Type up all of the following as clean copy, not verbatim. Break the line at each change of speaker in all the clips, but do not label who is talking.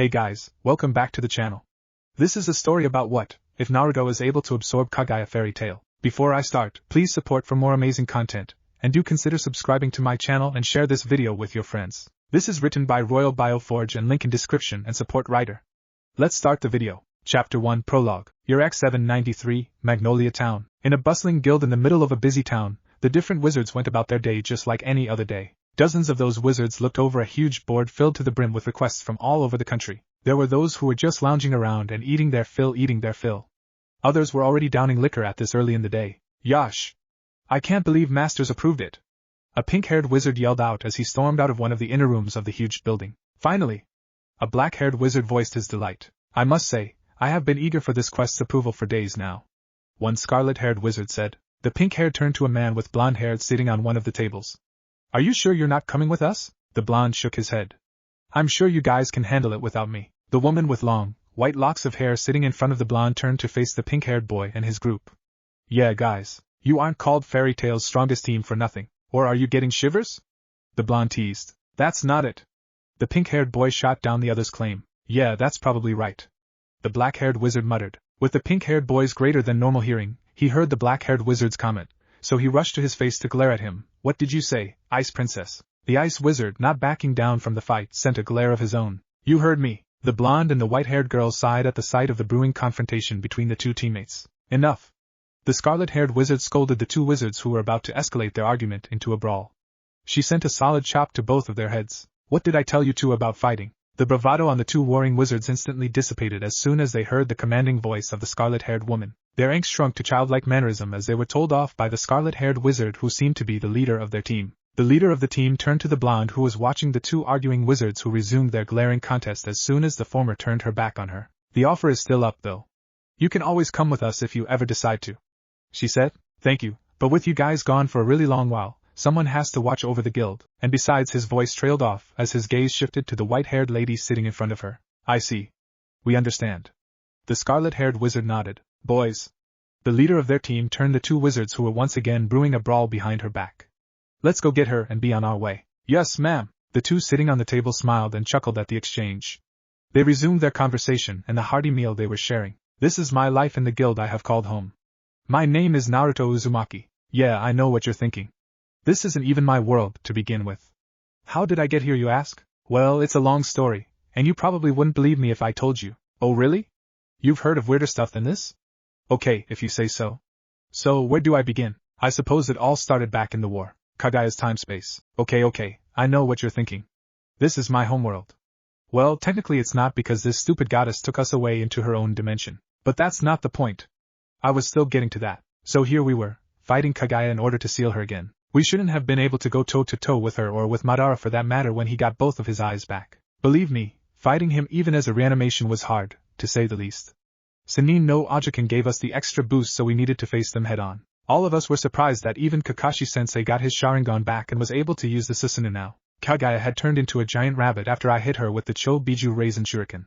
Hey guys, welcome back to the channel. This is a story about what if Naruto is able to absorb Kaguya Fairy Tail. Before I start, please support for more amazing content, and do consider subscribing to my channel and share this video with your friends. This is written by Royal Bioforge and link in description and support writer. Let's start the video. Chapter 1 Prologue. Year X793, Magnolia Town. In a bustling guild in the middle of a busy town, the different wizards went about their day just like any other day. Dozens of those wizards looked over a huge board filled to the brim with requests from all over the country. There were those who were just lounging around and eating their fill. Others were already downing liquor at this early in the day. Yosh! I can't believe Masters approved it! A pink-haired wizard yelled out as he stormed out of one of the inner rooms of the huge building. Finally! A black-haired wizard voiced his delight. I must say, I have been eager for this quest's approval for days now. One scarlet-haired wizard said. The pink-haired turned to a man with blonde hair sitting on one of the tables. Are you sure you're not coming with us? The blonde shook his head. I'm sure you guys can handle it without me. The woman with long, white locks of hair sitting in front of the blonde turned to face the pink-haired boy and his group. Yeah guys, you aren't called Fairy Tail's strongest team for nothing, or are you getting shivers? The blonde teased. That's not it. The pink-haired boy shot down the other's claim. Yeah, that's probably right. The black-haired wizard muttered. With the pink-haired boy's greater than normal hearing, he heard the black-haired wizard's comment, so he rushed to his face to glare at him. What did you say, Ice Princess? The Ice Wizard, not backing down from the fight, sent a glare of his own. You heard me. The blonde and the white-haired girl sighed at the sight of the brewing confrontation between the two teammates. Enough. The scarlet-haired wizard scolded the two wizards who were about to escalate their argument into a brawl. She sent a solid chop to both of their heads. What did I tell you two about fighting? The bravado on the two warring wizards instantly dissipated as soon as they heard the commanding voice of the scarlet-haired woman. Their angst shrunk to childlike mannerism as they were told off by the scarlet-haired wizard who seemed to be the leader of their team. The leader of the team turned to the blonde who was watching the two arguing wizards who resumed their glaring contest as soon as the former turned her back on her. The offer is still up though. You can always come with us if you ever decide to. She said. Thank you, but with you guys gone for a really long while, someone has to watch over the guild, and besides his voice trailed off as his gaze shifted to the white-haired lady sitting in front of her. I see. We understand. The scarlet-haired wizard nodded. Boys. The leader of their team turned the two wizards who were once again brewing a brawl behind her back. Let's go get her and be on our way. Yes, ma'am. The two sitting on the table smiled and chuckled at the exchange. They resumed their conversation and the hearty meal they were sharing. This is my life in the guild I have called home. My name is Naruto Uzumaki. Yeah, I know what you're thinking. This isn't even my world, to begin with. How did I get here, you ask? Well, it's a long story, and you probably wouldn't believe me if I told you. Oh really? You've heard of weirder stuff than this? Okay, if you say so. So, where do I begin? I suppose it all started back in the war. Kaguya's time-space. Okay, I know what you're thinking. This is my homeworld. Well, technically it's not because this stupid goddess took us away into her own dimension. But that's not the point. I was still getting to that. So here we were, fighting Kaguya in order to seal her again. We shouldn't have been able to go toe-to-toe with her or with Madara for that matter when he got both of his eyes back. Believe me, fighting him even as a reanimation was hard, to say the least. Sannin no Ajakin gave us the extra boost so we needed to face them head-on. All of us were surprised that even Kakashi-sensei got his Sharingan back and was able to use the Susanoo now. Kaguya had turned into a giant rabbit after I hit her with the Cho Biju Raisin Shuriken.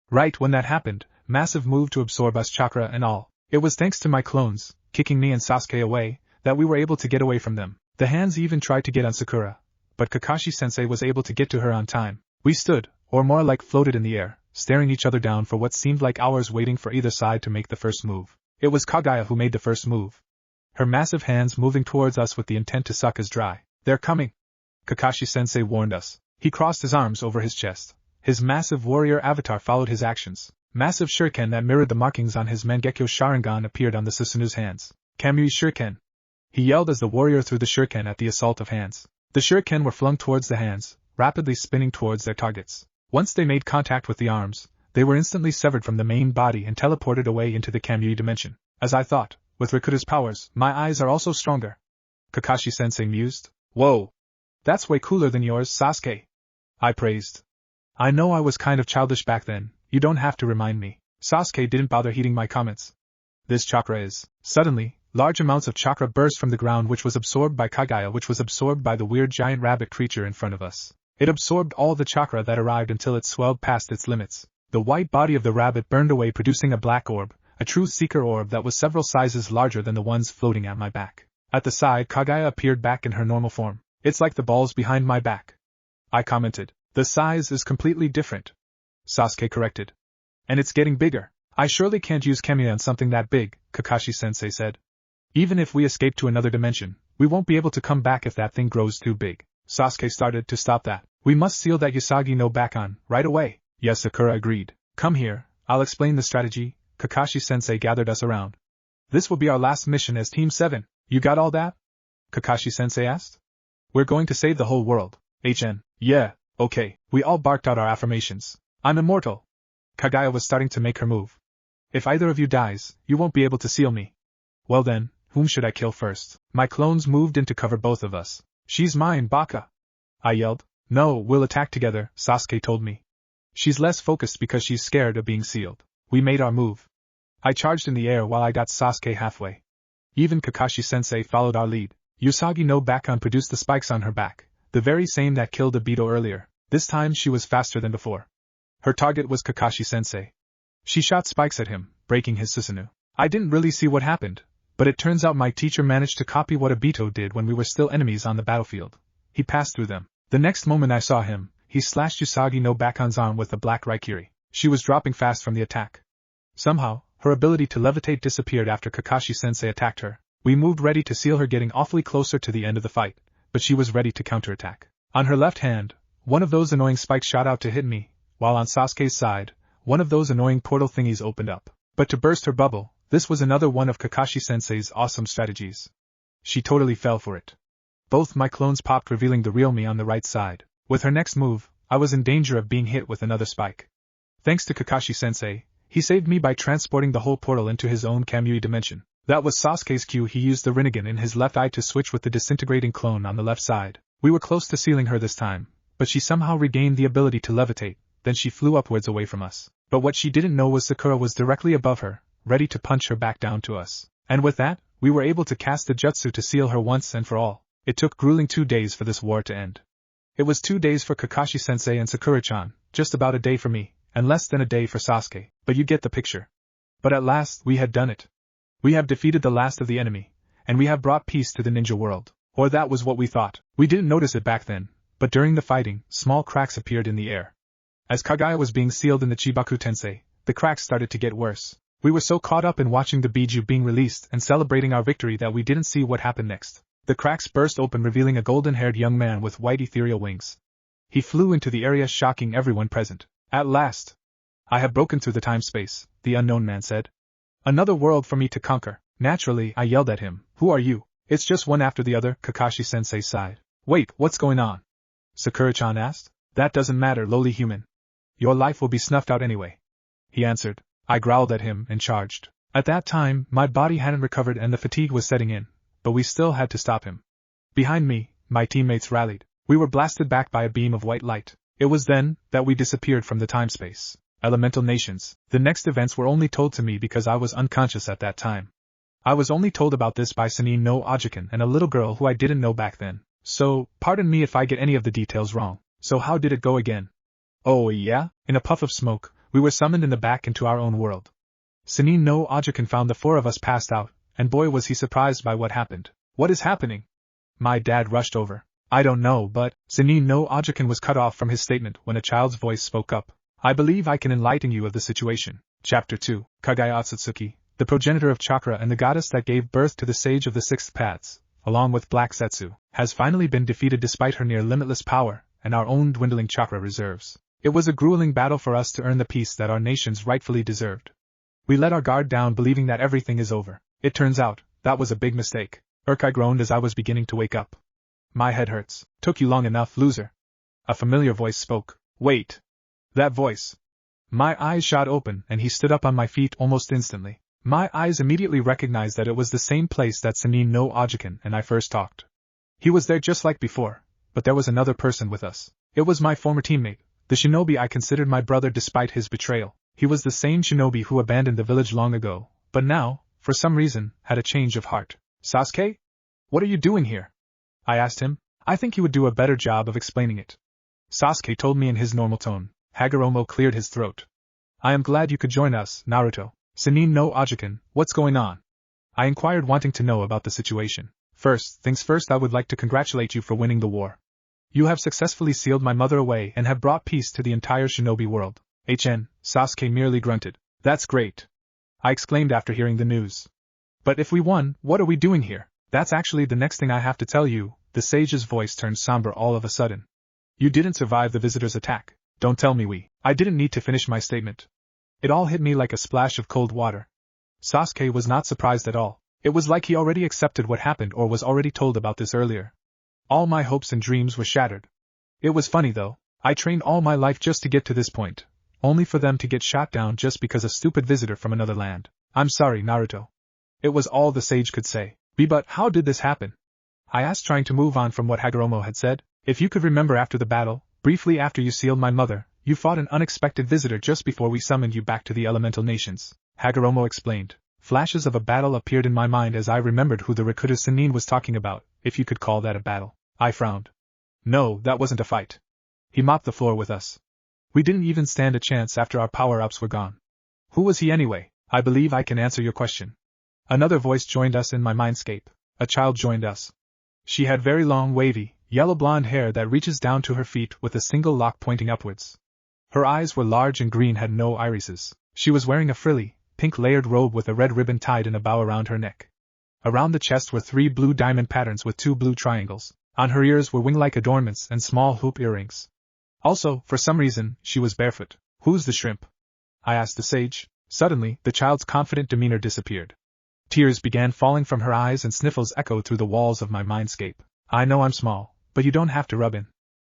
Right when that happened, massive move to absorb us chakra and all. It was thanks to my clones, kicking me and Sasuke away, that we were able to get away from them. The hands even tried to get on Sakura, but Kakashi-sensei was able to get to her on time. We stood, or more like floated in the air, staring each other down for what seemed like hours waiting for either side to make the first move. It was Kaguya who made the first move. Her massive hands moving towards us with the intent to suck us dry. They're coming! Kakashi-sensei warned us. He crossed his arms over his chest. His massive warrior avatar followed his actions. Massive shuriken that mirrored the markings on his Mangekyo Sharingan appeared on the Susanoo's hands. Kamui Shuriken! He yelled as the warrior threw the shuriken at the assault of hands. The shuriken were flung towards the hands, rapidly spinning towards their targets. Once they made contact with the arms, they were instantly severed from the main body and teleported away into the Kamui dimension. As I thought, with Rikuta's powers, my eyes are also stronger. Kakashi-sensei mused. Whoa! That's way cooler than yours, Sasuke! I praised. I know I was kind of childish back then, you don't have to remind me. Sasuke didn't bother heeding my comments. This chakra is. Suddenly, large amounts of chakra burst from the ground which was absorbed by Kaguya, which was absorbed by the weird giant rabbit creature in front of us. It absorbed all the chakra that arrived until it swelled past its limits. The white body of the rabbit burned away, producing a black orb, a truth seeker orb that was several sizes larger than the ones floating at my back. At the side, Kaguya appeared back in her normal form. It's like the balls behind my back. I commented. The size is completely different. Sasuke corrected. And it's getting bigger. I surely can't use Kaguya on something that big, Kakashi-sensei said. Even if we escape to another dimension, we won't be able to come back if that thing grows too big. Sasuke started to stop that. We must seal that Usagi no Bakon, right away. Yes, Sakura agreed. Come here, I'll explain the strategy. Kakashi-sensei gathered us around. This will be our last mission as Team 7. You got all that? Kakashi-sensei asked. We're going to save the whole world. Yeah, okay. We all barked out our affirmations. I'm immortal. Kaguya was starting to make her move. If either of you dies, you won't be able to seal me. Well then, whom should I kill first? My clones moved in to cover both of us. She's mine, Baka! I yelled. No, we'll attack together, Sasuke told me. She's less focused because she's scared of being sealed. We made our move. I charged in the air while I got Sasuke halfway. Even Kakashi-sensei followed our lead. Usagi no Bakon produced the spikes on her back, the very same that killed Obito earlier. This time she was faster than before. Her target was Kakashi-sensei. She shot spikes at him, breaking his Susanoo. I didn't really see what happened, but it turns out my teacher managed to copy what Obito did when we were still enemies on the battlefield. He passed through them. The next moment I saw him, he slashed Usagi no Bakon's arm with the black Raikiri. She was dropping fast from the attack. Somehow, her ability to levitate disappeared after Kakashi-sensei attacked her. We moved ready to seal her, getting awfully closer to the end of the fight, but she was ready to counterattack. On her left hand, one of those annoying spikes shot out to hit me, while on Sasuke's side, one of those annoying portal thingies opened up. But to burst her bubble, this was another one of Kakashi-sensei's awesome strategies. She totally fell for it. Both my clones popped, revealing the real me on the right side. With her next move, I was in danger of being hit with another spike. Thanks to Kakashi-sensei, he saved me by transporting the whole portal into his own Kamui dimension. That was Sasuke's cue. He used the Rinnegan in his left eye to switch with the disintegrating clone on the left side. We were close to sealing her this time, but she somehow regained the ability to levitate, then she flew upwards away from us. But what she didn't know was Sakura was directly above her, ready to punch her back down to us. And with that, we were able to cast the jutsu to seal her once and for all. It took grueling 2 days for this war to end. It was 2 days for Kakashi-sensei and Sakura-chan, just about a day for me, and less than a day for Sasuke, but you get the picture. But at last, we had done it. We have defeated the last of the enemy, and we have brought peace to the ninja world. Or that was what we thought. We didn't notice it back then, but during the fighting, small cracks appeared in the air. As Kaguya was being sealed in the Chibaku Tensei, the cracks started to get worse. We were so caught up in watching the Biju being released and celebrating our victory that we didn't see what happened next. The cracks burst open, revealing a golden-haired young man with white ethereal wings. He flew into the area, shocking everyone present. At last! I have broken through the time-space, the unknown man said. Another world for me to conquer. Naturally, I yelled at him. Who are you? It's just one after the other, Kakashi-sensei sighed. Wait, what's going on? Sakura-chan asked. That doesn't matter, lowly human. Your life will be snuffed out anyway. He answered. I growled at him and charged. At that time, my body hadn't recovered and the fatigue was setting in, but we still had to stop him. Behind me, my teammates rallied. We were blasted back by a beam of white light. It was then that we disappeared from the time-space. Elemental nations. The next events were only told to me because I was unconscious at that time. I was only told about this by Sannin no Ajiken and a little girl who I didn't know back then. So, pardon me if I get any of the details wrong. So how did it go again? Oh yeah? In a puff of smoke, we were summoned in the back into our own world. Sannin no Ajiken found the 4 of us passed out, and boy was he surprised by what happened. What is happening? My dad rushed over. I don't know, but Sannin no Ajiken was cut off from his statement when a child's voice spoke up. I believe I can enlighten you of the situation. Chapter 2. Kaguya Otsutsuki, the progenitor of chakra and the goddess that gave birth to the sage of the 6th paths, along with Black Setsu, has finally been defeated despite her near-limitless power and our own dwindling chakra reserves. It was a grueling battle for us to earn the peace that our nations rightfully deserved. We let our guard down believing that everything is over. It turns out, that was a big mistake. I groaned as I was beginning to wake up. My head hurts. Took you long enough, loser. A familiar voice spoke. Wait. That voice. My eyes shot open and he stood up on my feet almost instantly. My eyes immediately recognized that it was the same place that Sannin no Ajiken and I first talked. He was there just like before, but there was another person with us. It was my former teammate, the shinobi I considered my brother despite his betrayal. He was the same shinobi who abandoned the village long ago, but now, for some reason, had a change of heart. Sasuke? What are you doing here? I asked him. I think he would do a better job of explaining it. Sasuke told me in his normal tone. Hagoromo cleared his throat. I am glad you could join us, Naruto. Sannin no Ajiken, what's going on? I inquired, wanting to know about the situation. First things first, I would like to congratulate you for winning the war. You have successfully sealed my mother away and have brought peace to the entire shinobi world. Sasuke merely grunted. That's great, I exclaimed after hearing the news. But if we won, what are we doing here? That's actually the next thing I have to tell you. The sage's voice turned somber all of a sudden. You didn't survive the visitor's attack. Don't tell me I didn't need to finish my statement. It all hit me like a splash of cold water. Sasuke was not surprised at all. It was like he already accepted what happened or was already told about this earlier. All my hopes and dreams were shattered. It was funny though. I trained all my life just to get to this point, only for them to get shot down just because a stupid visitor from another land. I'm sorry, Naruto. It was all the sage could say. But how did this happen? I asked, trying to move on from what Hagoromo had said. If you could remember, after the battle, briefly after you sealed my mother, you fought an unexpected visitor just before we summoned you back to the elemental nations, Hagoromo explained. Flashes of a battle appeared in my mind as I remembered who the Rakuta Sannin was talking about, if you could call that a battle. I frowned. No, that wasn't a fight. He mopped the floor with us. We didn't even stand a chance after our power-ups were gone. Who was he anyway? I believe I can answer your question. Another voice joined us in my mindscape. A child joined us. She had very long, wavy, yellow-blonde hair that reaches down to her feet with a single lock pointing upwards. Her eyes were large and green, had no irises. She was wearing a frilly, pink layered robe with a red ribbon tied in a bow around her neck. Around the chest were 3 blue diamond patterns with 2 blue triangles. On her ears were wing-like adornments and small hoop earrings. Also, for some reason, she was barefoot. Who's the shrimp? I asked the sage. Suddenly, the child's confident demeanor disappeared. Tears began falling from her eyes and sniffles echoed through the walls of my mindscape. I know I'm small, but you don't have to rub in.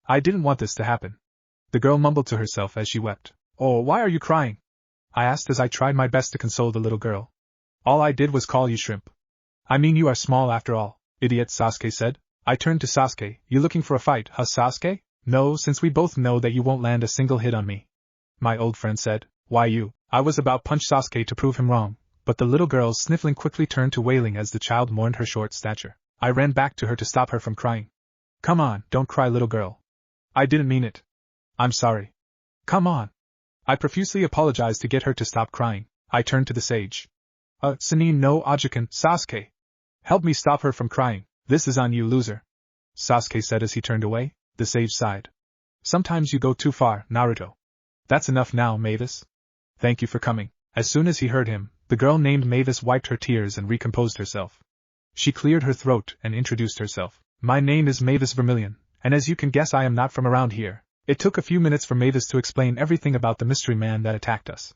I didn't want this to happen. The girl mumbled to herself as she wept. Oh, why are you crying? I asked as I tried my best to console the little girl. All I did was call you shrimp. I mean, you are small after all, idiot, Sasuke said. I turned to Sasuke. You looking for a fight, huh, Sasuke? No, since we both know that you won't land a single hit on me. My old friend said. Why you? I was about punch Sasuke to prove him wrong, but the little girl's sniffling quickly turned to wailing as the child mourned her short stature. I ran back to her to stop her from crying. Come on, don't cry, little girl. I didn't mean it. I'm sorry. Come on. I profusely apologized to get her to stop crying. I turned to the sage. Sannin no Ajikan, Sasuke. Help me stop her from crying. This is on you, loser. Sasuke said as he turned away. The sage sighed. Sometimes you go too far, Naruto. That's enough now, Mavis. Thank you for coming. As soon as he heard him, the girl named Mavis wiped her tears and recomposed herself. She cleared her throat and introduced herself. My name is Mavis Vermilion, and as you can guess, I am not from around here. It took a few minutes for Mavis to explain everything about the mystery man that attacked us.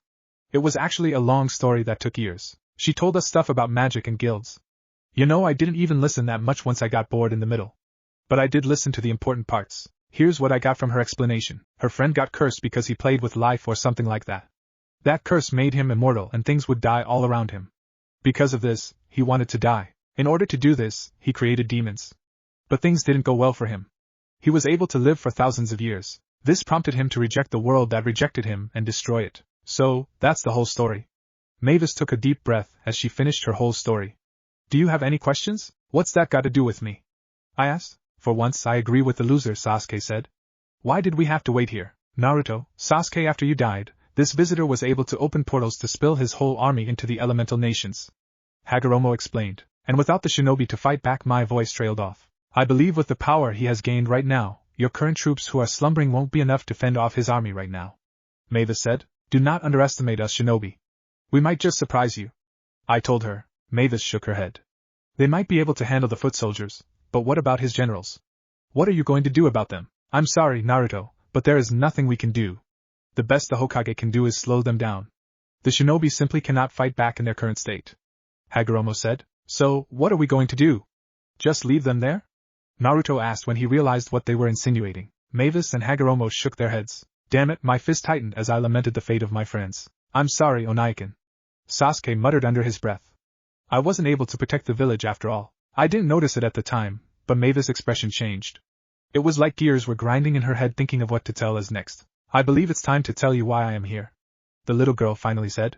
It was actually a long story that took years. She told us stuff about magic and guilds. You know, I didn't even listen that much once I got bored in the middle. But I did listen to the important parts. Here's what I got from her explanation. Her friend got cursed because he played with life or something like that. That curse made him immortal and things would die all around him. Because of this, he wanted to die. In order to do this, he created demons. But things didn't go well for him. He was able to live for thousands of years. This prompted him to reject the world that rejected him and destroy it. So, that's the whole story. Mavis took a deep breath as she finished her whole story. Do you have any questions? What's that got to do with me? I asked. For once I agree with the loser, Sasuke said. Why did we have to wait here? Naruto, Sasuke, after you died, this visitor was able to open portals to spill his whole army into the elemental nations. Hagoromo explained. And without the shinobi to fight back, my voice trailed off. I believe with the power he has gained right now, your current troops who are slumbering won't be enough to fend off his army right now. Mavis said. Do not underestimate us, shinobi. We might just surprise you. I told her. Mavis shook her head. They might be able to handle the foot soldiers, but what about his generals? What are you going to do about them? I'm sorry, Naruto, but there is nothing we can do. The best the Hokage can do is slow them down. The shinobi simply cannot fight back in their current state. Hagoromo said. So, what are we going to do? Just leave them there? Naruto asked when he realized what they were insinuating. Mavis and Hagoromo shook their heads. Damn it, my fist tightened as I lamented the fate of my friends. I'm sorry, Onaikan. Sasuke muttered under his breath. I wasn't able to protect the village after all. I didn't notice it at the time, but Mavis' expression changed. It was like gears were grinding in her head, thinking of what to tell us next. I believe it's time to tell you why I am here. The little girl finally said.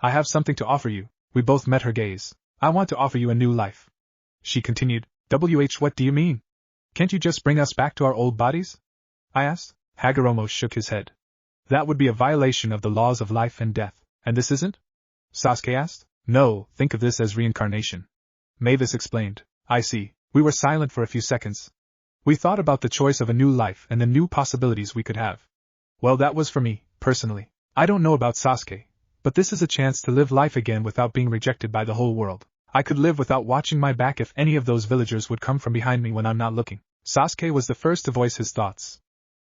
I have something to offer you. We both met her gaze. I want to offer you a new life. She continued. What do you mean? Can't you just bring us back to our old bodies? I asked. Hagoromo shook his head. That would be a violation of the laws of life and death. And this isn't? Sasuke asked. No, think of this as reincarnation. Mavis explained. I see. We were silent for a few seconds. We thought about the choice of a new life and the new possibilities we could have. Well, that was for me, personally. I don't know about Sasuke, but this is a chance to live life again without being rejected by the whole world. I could live without watching my back if any of those villagers would come from behind me when I'm not looking. Sasuke was the first to voice his thoughts.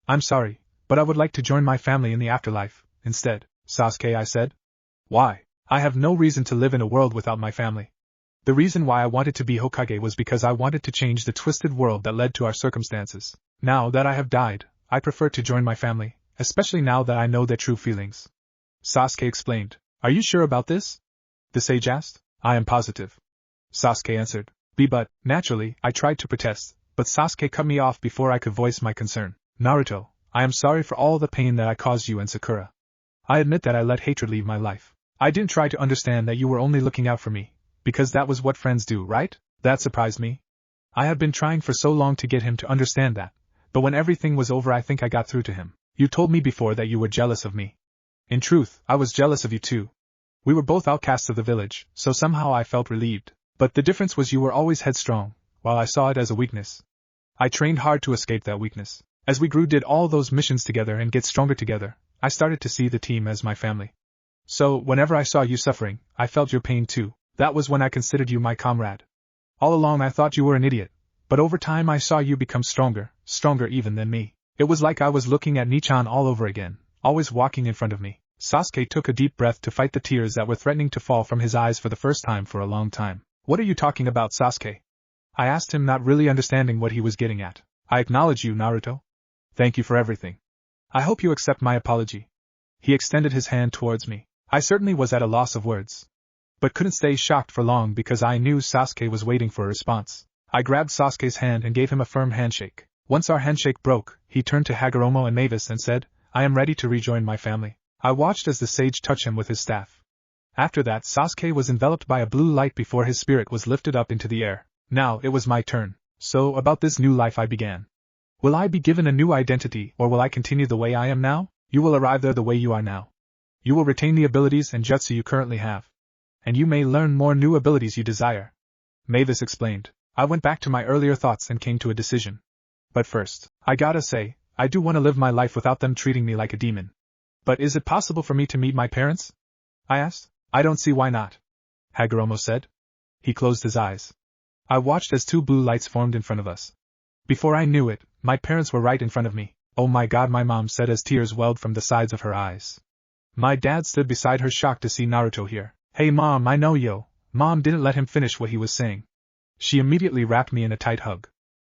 I'm sorry, but I would like to join my family in the afterlife, instead, Sasuke, I said. Why? I have no reason to live in a world without my family. The reason why I wanted to be Hokage was because I wanted to change the twisted world that led to our circumstances. Now that I have died, I prefer to join my family, especially now that I know their true feelings. Sasuke explained. Are you sure about this? The sage asked. I am positive. Sasuke answered. But, naturally, I tried to protest, but Sasuke cut me off before I could voice my concern. Naruto, I am sorry for all the pain that I caused you and Sakura. I admit that I let hatred leave my life. I didn't try to understand that you were only looking out for me, because that was what friends do, right? That surprised me. I had been trying for so long to get him to understand that, but when everything was over I think I got through to him. You told me before that you were jealous of me. In truth, I was jealous of you too. We were both outcasts of the village, so somehow I felt relieved. But the difference was you were always headstrong, while I saw it as a weakness. I trained hard to escape that weakness. As we did all those missions together and get stronger together, I started to see the team as my family. So, whenever I saw you suffering, I felt your pain too. That was when I considered you my comrade. All along I thought you were an idiot, but over time I saw you become stronger even than me. It was like I was looking at Nichan all over again, always walking in front of me. Sasuke took a deep breath to fight the tears that were threatening to fall from his eyes for the first time for a long time. What are you talking about, Sasuke? I asked him, not really understanding what he was getting at. I acknowledge you, Naruto. Thank you for everything. I hope you accept my apology. He extended his hand towards me. I certainly was at a loss of words, but couldn't stay shocked for long because I knew Sasuke was waiting for a response. I grabbed Sasuke's hand and gave him a firm handshake. Once our handshake broke, he turned to Hagoromo and Mavis and said, I am ready to rejoin my family. I watched as the sage touched him with his staff. After that, Sasuke was enveloped by a blue light before his spirit was lifted up into the air. Now it was my turn. So, about this new life I began. Will I be given a new identity, or will I continue the way I am now? You will arrive there the way you are now. You will retain the abilities and jutsu you currently have. And you may learn more new abilities you desire. Mavis explained. I went back to my earlier thoughts and came to a decision. But first, I gotta say, I do want to live my life without them treating me like a demon. But is it possible for me to meet my parents? I asked. I don't see why not. Hagoromo said. He closed his eyes. I watched as two blue lights formed in front of us. Before I knew it, my parents were right in front of me. Oh my God, my mom said as tears welled from the sides of her eyes. My dad stood beside her, shocked to see Naruto here. Hey mom, I know yo. Mom didn't let him finish what he was saying. She immediately wrapped me in a tight hug.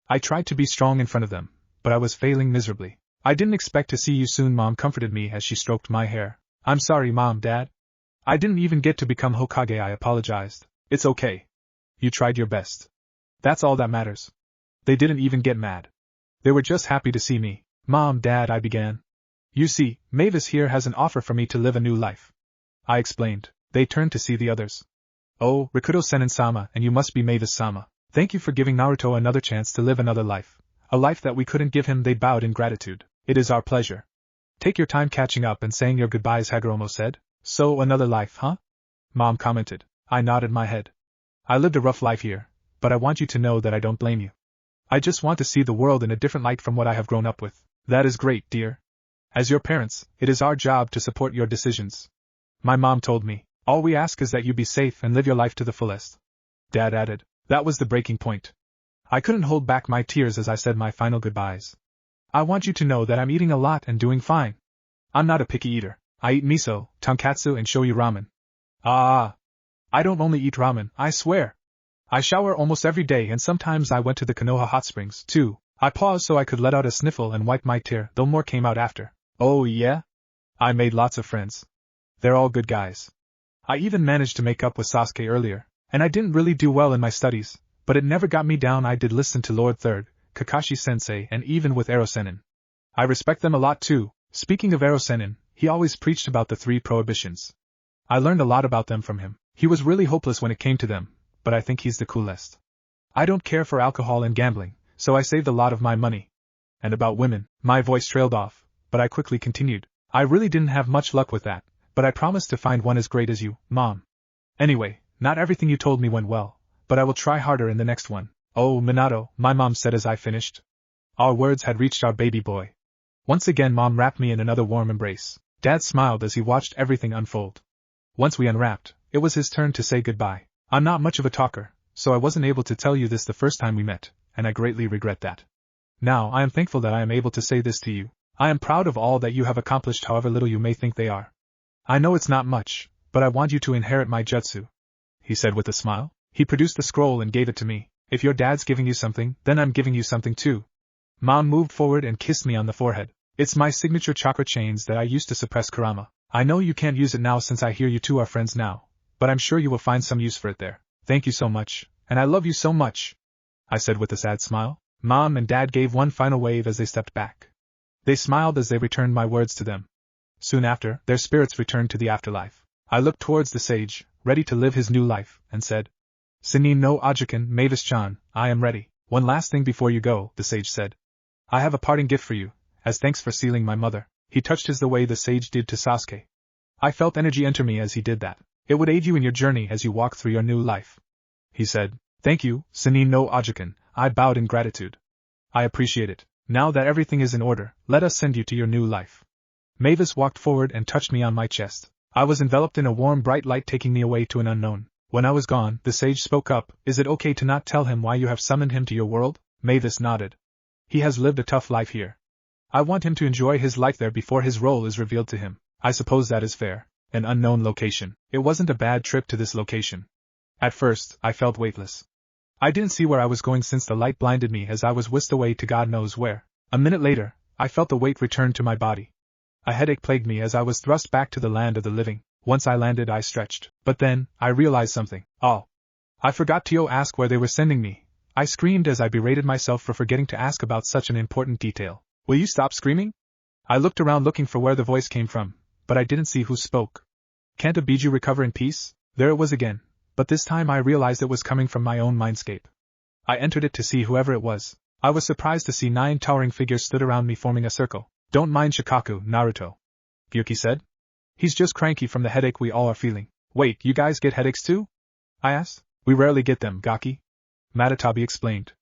I tried to be strong in front of them, but I was failing miserably. I didn't expect to see you soon, Mom comforted me as she stroked my hair. I'm sorry, Mom, Dad. I didn't even get to become Hokage, I apologized. It's okay. You tried your best. That's all that matters. They didn't even get mad. They were just happy to see me. Mom, Dad, I began. You see, Mavis here has an offer for me to live a new life. I explained. They turned to see the others. Oh, Rikudo Senin-sama, and you must be Mavis-sama. Thank you for giving Naruto another chance to live another life. A life that we couldn't give him. They bowed in gratitude. It is our pleasure. Take your time catching up and saying your goodbyes, Hagoromo said. So, another life, huh? Mom commented. I nodded my head. I lived a rough life here, but I want you to know that I don't blame you. I just want to see the world in a different light from what I have grown up with. That is great, dear. As your parents, it is our job to support your decisions. My mom told me, all we ask is that you be safe and live your life to the fullest. Dad added. That was the breaking point. I couldn't hold back my tears as I said my final goodbyes. I want you to know that I'm eating a lot and doing fine. I'm not a picky eater. I eat miso, tonkatsu and shoyu ramen. I don't only eat ramen, I swear. I shower almost every day and sometimes I went to the Konoha hot springs, too. I paused so I could let out a sniffle and wipe my tear, though more came out after. Oh yeah? I made lots of friends. They're all good guys. I even managed to make up with Sasuke earlier, and I didn't really do well in my studies, but it never got me down. I did listen to Lord Third, Kakashi-sensei and even with Ero-sennin. I respect them a lot too. Speaking of Ero-sennin, he always preached about the 3 prohibitions. I learned a lot about them from him. He was really hopeless when it came to them, but I think he's the coolest. I don't care for alcohol and gambling, so I saved a lot of my money. And about women, my voice trailed off, but I quickly continued. I really didn't have much luck with that, but I promised to find one as great as you, Mom. Anyway, not everything you told me went well, but I will try harder in the next one. Oh, Minato, my mom said as I finished. Our words had reached our baby boy. Once again Mom wrapped me in another warm embrace. Dad smiled as he watched everything unfold. Once we unwrapped, it was his turn to say goodbye. I'm not much of a talker, so I wasn't able to tell you this the first time we met, and I greatly regret that. Now I am thankful that I am able to say this to you. I am proud of all that you have accomplished, however little you may think they are. I know it's not much, but I want you to inherit my jutsu, he said with a smile. He produced the scroll and gave it to me. If your dad's giving you something, then I'm giving you something too. Mom moved forward and kissed me on the forehead. It's my signature chakra chains that I used to suppress Kurama. I know you can't use it now since I hear you two are friends now, but I'm sure you will find some use for it there. Thank you so much, and I love you so much, I said with a sad smile. Mom and Dad gave one final wave as they stepped back. They smiled as they returned my words to them. Soon after, their spirits returned to the afterlife. I looked towards the sage, ready to live his new life, and said, Sinin no Ajikan, Mavis-chan, I am ready. One last thing before you go, the sage said. I have a parting gift for you, as thanks for sealing my mother. He touched his the way the sage did to Sasuke. I felt energy enter me as he did that. It would aid you in your journey as you walk through your new life. He said, Thank you, Sinin no Ajikan. I bowed in gratitude. I appreciate it. Now that everything is in order, let us send you to your new life. Mavis walked forward and touched me on my chest. I was enveloped in a warm bright light taking me away to an unknown. When I was gone, the sage spoke up. Is it okay to not tell him why you have summoned him to your world? Mavis nodded. He has lived a tough life here. I want him to enjoy his life there before his role is revealed to him. I suppose that is fair. An unknown location. It wasn't a bad trip to this location. At first, I felt weightless. I didn't see where I was going since the light blinded me as I was whisked away to God knows where. A minute later, I felt the weight return to my body. A headache plagued me as I was thrust back to the land of the living. Once I landed, I stretched. But then, I realized something. Oh. I forgot to ask where they were sending me. I screamed as I berated myself for forgetting to ask about such an important detail. Will you stop screaming? I looked around looking for where the voice came from, but I didn't see who spoke. Can't a Biju recover in peace? There it was again. But this time I realized it was coming from my own mindscape. I entered it to see whoever it was. I was surprised to see 9 towering figures stood around me forming a circle. Don't mind Shikaku, Naruto, Gyuki said. He's just cranky from the headache we all are feeling. Wait, you guys get headaches too? I asked. We rarely get them, Gaki. Matatabi explained.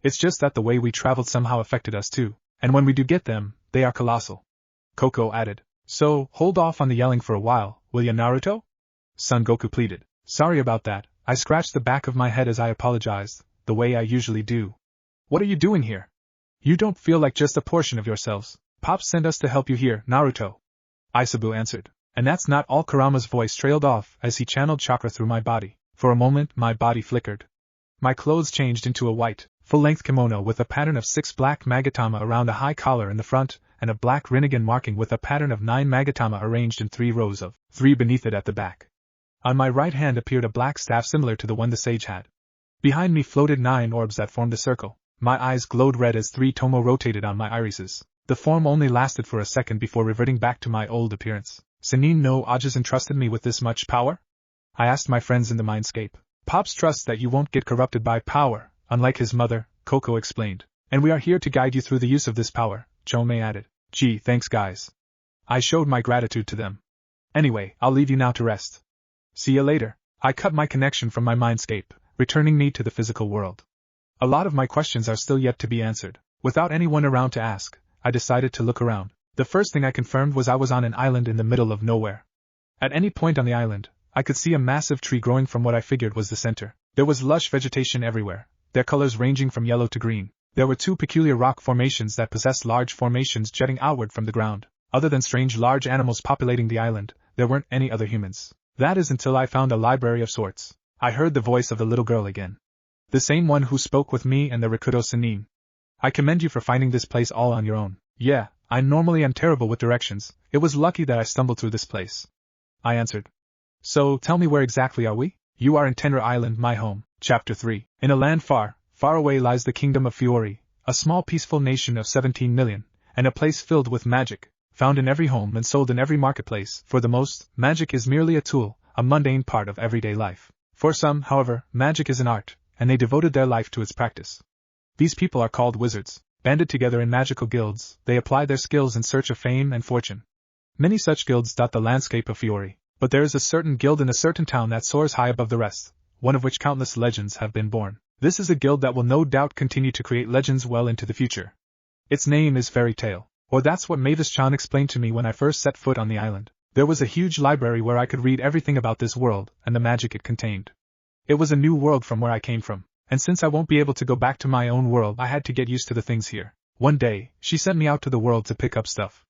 It's just that the way we traveled somehow affected us too, and when we do get them, they are colossal. Koko added. So, hold off on the yelling for a while, will ya, Naruto? Son Goku pleaded. Sorry about that. I scratched the back of my head as I apologized, the way I usually do. What are you doing here? You don't feel like just a portion of yourselves. Pops sent us to help you here, Naruto. Aisabu answered. And that's not all. Kurama's voice trailed off as he channeled chakra through my body. For a moment, my body flickered. My clothes changed into a white, full-length kimono with a pattern of 6 black magatama around a high collar in the front, and a black rinnegan marking with a pattern of 9 magatama arranged in 3 rows of 3 beneath it at the back. On my right hand appeared a black staff similar to the one the sage had. Behind me floated 9 orbs that formed a circle. My eyes glowed red as 3 tomo rotated on my irises. The form only lasted for a second before reverting back to my old appearance. Sinin no Ajas entrusted me with this much power? I asked my friends in the mindscape. Pops trusts that you won't get corrupted by power, unlike his mother, Koko explained. And we are here to guide you through the use of this power, Chome added. Gee, thanks guys. I showed my gratitude to them. Anyway, I'll leave you now to rest. See ya later. I cut my connection from my mindscape, returning me to the physical world. A lot of my questions are still yet to be answered. Without anyone around to ask, I decided to look around. The first thing I confirmed was I was on an island in the middle of nowhere. At any point on the island, I could see a massive tree growing from what I figured was the center. There was lush vegetation everywhere, their colors ranging from yellow to green. There were 2 peculiar rock formations that possessed large formations jutting outward from the ground. Other than strange large animals populating the island, there weren't any other humans. That is until I found a library of sorts. I heard the voice of the little girl again. The same one who spoke with me and the Rikudo Sanin. I commend you for finding this place all on your own. Yeah, I normally am terrible with directions. It was lucky that I stumbled through this place. I answered. So, tell me where exactly are we? You are in Tenrou Island, my home. Chapter 3. In a land far, far away lies the kingdom of Fiore, a small peaceful nation of 17 million, and a place filled with magic, found in every home and sold in every marketplace. For the most, magic is merely a tool, a mundane part of everyday life. For some, however, magic is an art, and they devoted their life to its practice. These people are called wizards. Banded together in magical guilds, they apply their skills in search of fame and fortune. Many such guilds dot the landscape of Fiore, but there is a certain guild in a certain town that soars high above the rest, one of which countless legends have been born. This is a guild that will no doubt continue to create legends well into the future. Its name is Fairy Tail, Or that's what Mavis-chan explained to me when I first set foot on the island. There was a huge library where I could read everything about this world and the magic it contained. It was a new world from where I came from, and since I won't be able to go back to my own world, I had to get used to the things here. One day, she sent me out to the world to pick up stuff.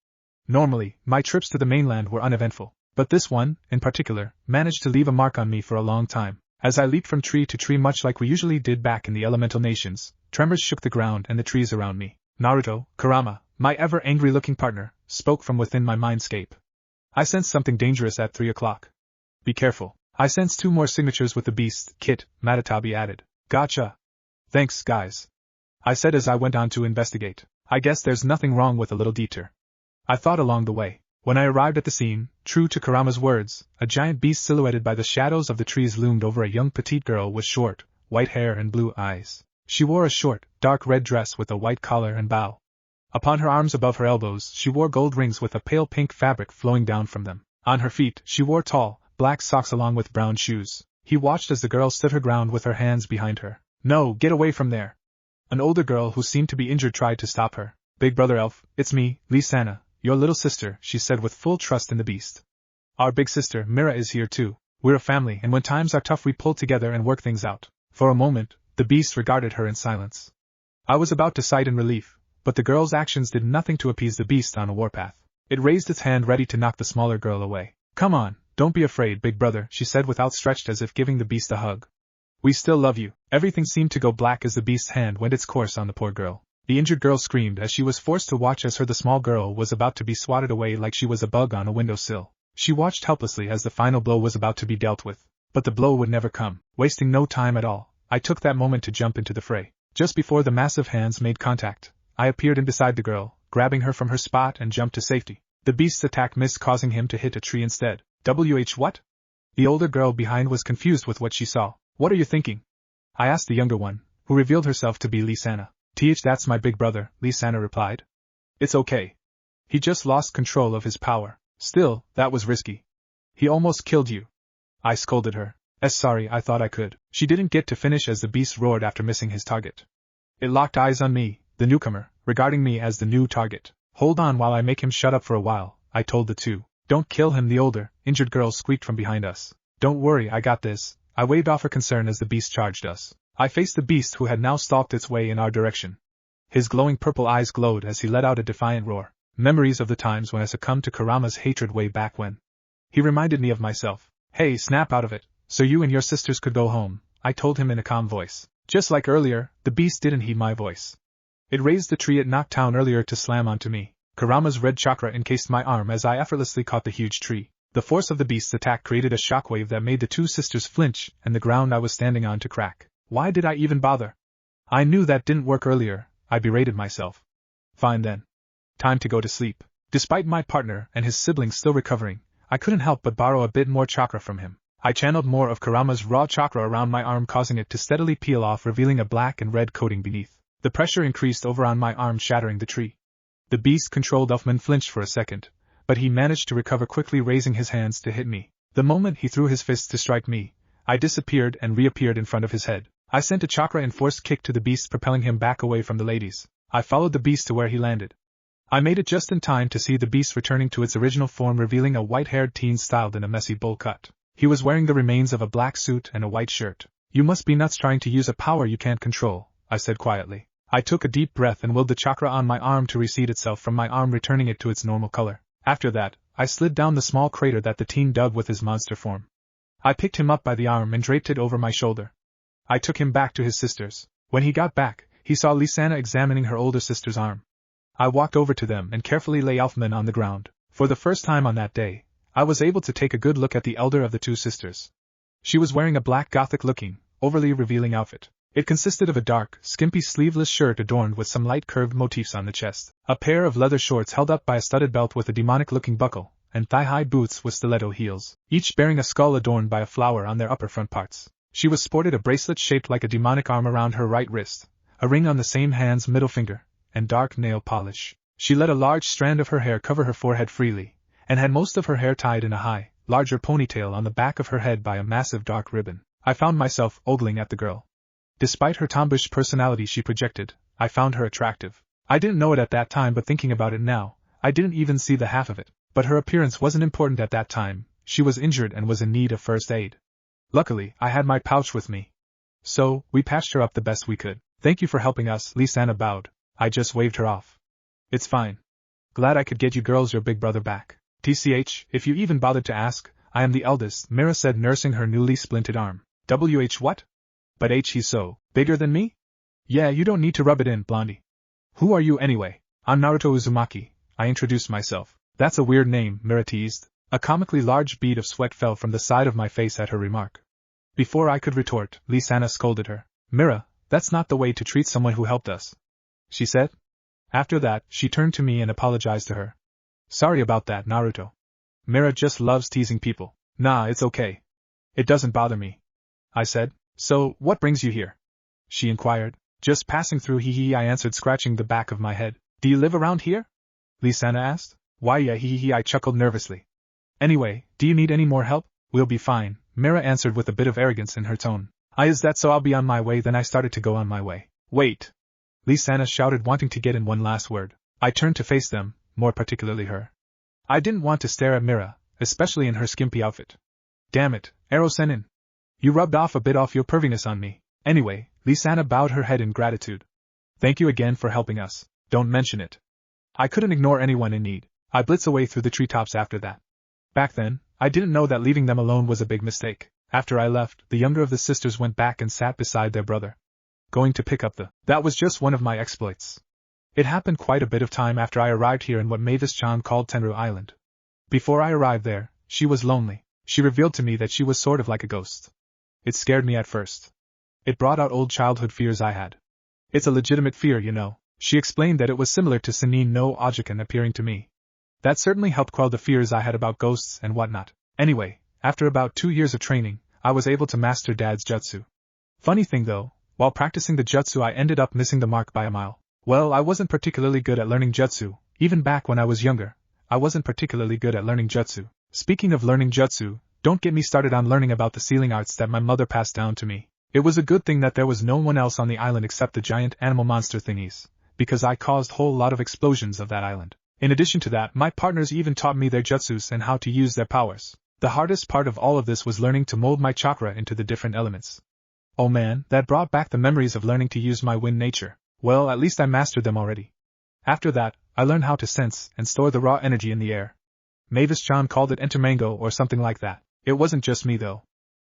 Normally, my trips to the mainland were uneventful, but this one, in particular, managed to leave a mark on me for a long time. As I leaped from tree to tree much like we usually did back in the elemental nations, tremors shook the ground and the trees around me. Naruto, Kurama, my ever-angry-looking partner, spoke from within my mindscape. I sensed something dangerous at 3 o'clock. Be careful. I sensed 2 more signatures with the beast, Kit, Matatabi added. Gotcha. Thanks, guys. I said as I went on to investigate. I guess there's nothing wrong with a little detour. I thought along the way. When I arrived at the scene, true to Kurama's words, a giant beast silhouetted by the shadows of the trees loomed over a young petite girl with short, white hair and blue eyes. She wore a short, dark red dress with a white collar and bow. Upon her arms above her elbows she wore gold rings with a pale pink fabric flowing down from them. On her feet she wore tall, black socks along with brown shoes. He watched as the girl stood her ground with her hands behind her. No, get away from there! An older girl who seemed to be injured tried to stop her. Big brother elf, it's me, Lisa, your little sister, she said with full trust in the beast. Our big sister, Mira, is here too. We're a family, and when times are tough we pull together and work things out. For a moment, the beast regarded her in silence. I was about to sigh in relief, but the girl's actions did nothing to appease the beast on a warpath. It raised its hand ready to knock the smaller girl away. Come on, don't be afraid, big brother, she said with outstretched as if giving the beast a hug. We still love you. Everything seemed to go black as the beast's hand went its course on the poor girl. The injured girl screamed as she was forced to watch as the small girl was about to be swatted away like she was a bug on a windowsill. She watched helplessly as the final blow was about to be dealt with. But the blow would never come. Wasting no time at all, I took that moment to jump into the fray. Just before the massive hands made contact, I appeared in beside the girl, grabbing her from her spot and jumped to safety. The beast's attack missed, causing him to hit a tree instead. What? The older girl behind was confused with what she saw. What are you thinking? I asked the younger one, who revealed herself to be Lisa. That's my big brother, Lisa replied. It's okay. He just lost control of his power. Still, that was risky. He almost killed you. I scolded her. Sorry, I thought I could. She didn't get to finish as the beast roared after missing his target. It locked eyes on me, the newcomer, regarding me as the new target. Hold on while I make him shut up for a while, I told the two. Don't kill him, the older, injured girl squeaked from behind us. Don't worry, I got this. I waved off her concern as the beast charged us. I faced the beast who had now stalked its way in our direction. His glowing purple eyes glowed as he let out a defiant roar. Memories of the times when I succumbed to Kurama's hatred way back when. He reminded me of myself. Hey, snap out of it, so you and your sisters could go home, I told him in a calm voice. Just like earlier, the beast didn't heed my voice. It raised the tree it knocked down earlier to slam onto me. Kurama's red chakra encased my arm as I effortlessly caught the huge tree. The force of the beast's attack created a shockwave that made the two sisters flinch and the ground I was standing on to crack. Why did I even bother? I knew that didn't work earlier, I berated myself. Fine then. Time to go to sleep. Despite my partner and his siblings still recovering, I couldn't help but borrow a bit more chakra from him. I channeled more of Kurama's raw chakra around my arm, causing it to steadily peel off, revealing a black and red coating beneath. The pressure increased over on my arm, shattering the tree. The beast-controlled elfman flinched for a second, but he managed to recover quickly, raising his hands to hit me. The moment he threw his fists to strike me, I disappeared and reappeared in front of his head. I sent a chakra-enforced kick to the beast, propelling him back away from the ladies. I followed the beast to where he landed. I made it just in time to see the beast returning to its original form, revealing a white-haired teen styled in a messy bowl cut. He was wearing the remains of a black suit and a white shirt. You must be nuts trying to use a power you can't control, I said quietly. I took a deep breath and willed the chakra on my arm to recede itself from my arm, returning it to its normal color. After that, I slid down the small crater that the teen dug with his monster form. I picked him up by the arm and draped it over my shoulder. I took him back to his sisters. When he got back, he saw Lisa examining her older sister's arm. I walked over to them and carefully lay Elfman on the ground. For the first time on that day, I was able to take a good look at the elder of the two sisters. She was wearing a black gothic-looking, overly revealing outfit. It consisted of a dark, skimpy sleeveless shirt adorned with some light curved motifs on the chest, a pair of leather shorts held up by a studded belt with a demonic-looking buckle, and thigh-high boots with stiletto heels, each bearing a skull adorned by a flower on their upper front parts. She was sported a bracelet shaped like a demonic arm around her right wrist, a ring on the same hand's middle finger, and dark nail polish. She let a large strand of her hair cover her forehead freely, and had most of her hair tied in a high, larger ponytail on the back of her head by a massive dark ribbon. I found myself ogling at the girl. Despite her tomboyish personality she projected, I found her attractive. I didn't know it at that time, but thinking about it now, I didn't even see the half of it. But her appearance wasn't important at that time. She was injured and was in need of first aid. Luckily, I had my pouch with me. So, we patched her up the best we could. Thank you for helping us, Lysana bowed. I just waved her off. It's fine. Glad I could get you girls your big brother back. TCH, if you even bothered to ask, I am the eldest, Mira said, nursing her newly splinted arm. WH what? But he's so bigger than me? Yeah, you don't need to rub it in, Blondie. Who are you anyway? I'm Naruto Uzumaki, I introduced myself. That's a weird name, Mira teased. A comically large bead of sweat fell from the side of my face at her remark. Before I could retort, Lysana scolded her. Mira, that's not the way to treat someone who helped us, she said. After that, she turned to me and apologized to her. Sorry about that, Naruto. Mira just loves teasing people. Nah, it's okay. It doesn't bother me, I said. So, what brings you here? She inquired. Just passing through, hee, I answered, scratching the back of my head. Do you live around here? Lysana asked. Why, yeah, hee, I chuckled nervously. Anyway, do you need any more help? We'll be fine, Mira answered with a bit of arrogance in her tone. Is that so? I'll be on my way. Then I started to go on my way. Wait! Lysana shouted, wanting to get in one last word. I turned to face them, more particularly her. I didn't want to stare at Mira, especially in her skimpy outfit. Damn it, Ero-senin. You rubbed off a bit of your perviness on me. Anyway, Lysana bowed her head in gratitude. Thank you again for helping us. Don't mention it. I couldn't ignore anyone in need. I blitzed away through the treetops after that. Back then, I didn't know that leaving them alone was a big mistake. After I left, the younger of the sisters went back and sat beside their brother. Going to pick up That was just one of my exploits. It happened quite a bit of time after I arrived here in what Mavis-chan called Tenrou Island. Before I arrived there, she was lonely. She revealed to me that she was sort of like a ghost. It scared me at first. It brought out old childhood fears I had. It's a legitimate fear, you know. She explained that it was similar to Senin no Ojikan appearing to me. That certainly helped quell the fears I had about ghosts and whatnot. Anyway, after about 2 years of training, I was able to master Dad's jutsu. Funny thing though, while practicing the jutsu I ended up missing the mark by a mile. Well, I wasn't particularly good at learning jutsu. Even back when I was younger, I wasn't particularly good at learning jutsu. Speaking of learning jutsu, don't get me started on learning about the sealing arts that my mother passed down to me. It was a good thing that there was no one else on the island except the giant animal monster thingies, because I caused whole lot of explosions of that island. In addition to that, my partners even taught me their jutsus and how to use their powers. The hardest part of all of this was learning to mold my chakra into the different elements. Oh man, that brought back the memories of learning to use my wind nature. Well, at least I mastered them already. After that, I learned how to sense and store the raw energy in the air. Mavis-chan called it entermango or something like that. It wasn't just me though.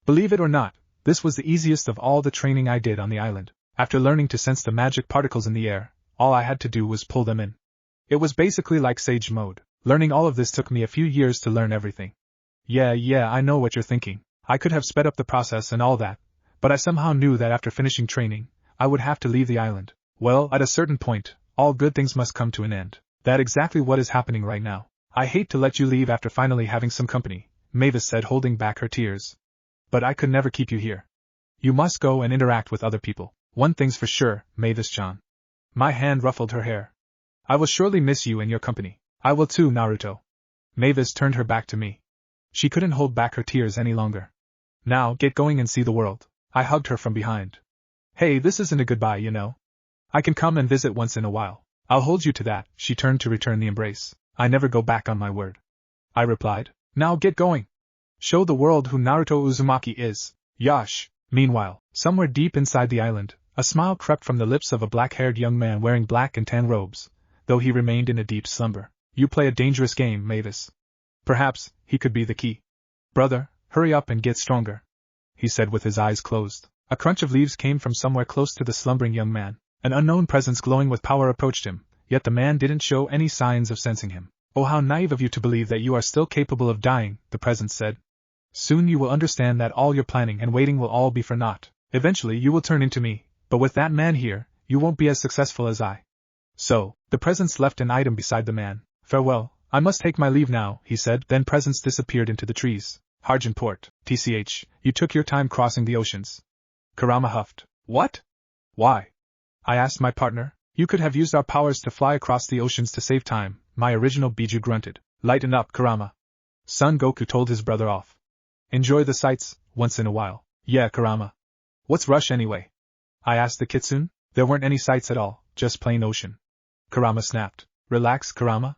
Believe it or not, this was the easiest of all the training I did on the island. After learning to sense the magic particles in the air, all I had to do was pull them in. It was basically like sage mode. Learning all of this took me a few years to learn everything. Yeah, I know what you're thinking. I could have sped up the process and all that, but I somehow knew that after finishing training, I would have to leave the island. Well, at a certain point, all good things must come to an end. That's exactly what is happening right now. I hate to let you leave after finally having some company, Mavis said, holding back her tears. But I could never keep you here. You must go and interact with other people. One thing's for sure, Mavis-chan. My hand ruffled her hair. I will surely miss you and your company. I will too, Naruto. Mavis turned her back to me. She couldn't hold back her tears any longer. Now, get going and see the world. I hugged her from behind. Hey, this isn't a goodbye, you know. I can come and visit once in a while. I'll hold you to that. She turned to return the embrace. I never go back on my word, I replied. Now get going. Show the world who Naruto Uzumaki is. Yosh. Meanwhile, somewhere deep inside the island, a smile crept from the lips of a black-haired young man wearing black and tan robes, though he remained in a deep slumber. You play a dangerous game, Mavis. Perhaps he could be the key. Brother, hurry up and get stronger, he said with his eyes closed. A crunch of leaves came from somewhere close to the slumbering young man. An unknown presence glowing with power approached him, yet the man didn't show any signs of sensing him. Oh, how naive of you to believe that you are still capable of dying, the presence said. Soon you will understand that all your planning and waiting will all be for naught. Eventually you will turn into me, but with that man here, you won't be as successful as I. So, the presence left an item beside the man. Farewell, I must take my leave now, he said, then presence disappeared into the trees. Hargenport, TCH, you took your time crossing the oceans. Kurama huffed. What? Why? I asked my partner. You could have used our powers to fly across the oceans to save time, my original Biju grunted. Lighten up, Kurama. Son Goku told his brother off. Enjoy the sights, once in a while. Yeah, Kurama. What's rush anyway? I asked the kitsune. There weren't any sights at all, just plain ocean. Kurama snapped. Relax, Kurama.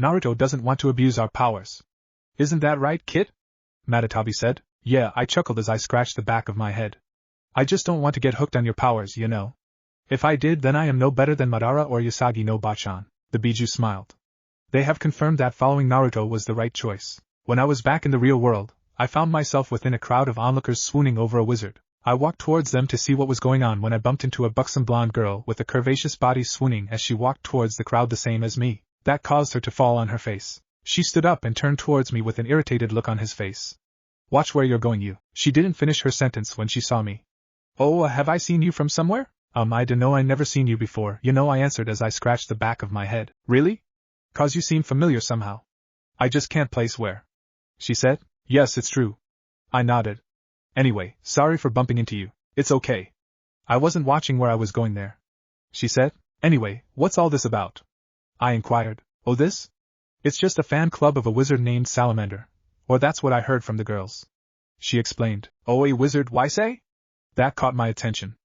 Naruto doesn't want to abuse our powers. Isn't that right, kid? Matatabi said. Yeah, I chuckled as I scratched the back of my head. I just don't want to get hooked on your powers, you know. If I did, then I am no better than Madara or Yasagi no Bachan. The Biju smiled. They have confirmed that following Naruto was the right choice. When I was back in the real world, I found myself within a crowd of onlookers swooning over a wizard. I walked towards them to see what was going on when I bumped into a buxom blonde girl with a curvaceous body swooning as she walked towards the crowd the same as me. That caused her to fall on her face. She stood up and turned towards me with an irritated look on his face. Watch where you're going, you. She didn't finish her sentence when she saw me. Oh, have I seen you from somewhere? I dunno, I never seen you before, you know, I answered as I scratched the back of my head. Really? 'Cause you seem familiar somehow. I just can't place where. She said. Yes, it's true. I nodded. Anyway, sorry for bumping into you. It's okay. I wasn't watching where I was going there. She said. Anyway, what's all this about? I inquired. Oh, this? It's just a fan club of a wizard named Salamander. Or that's what I heard from the girls. She explained. Oh, a wizard, why say? That caught my attention.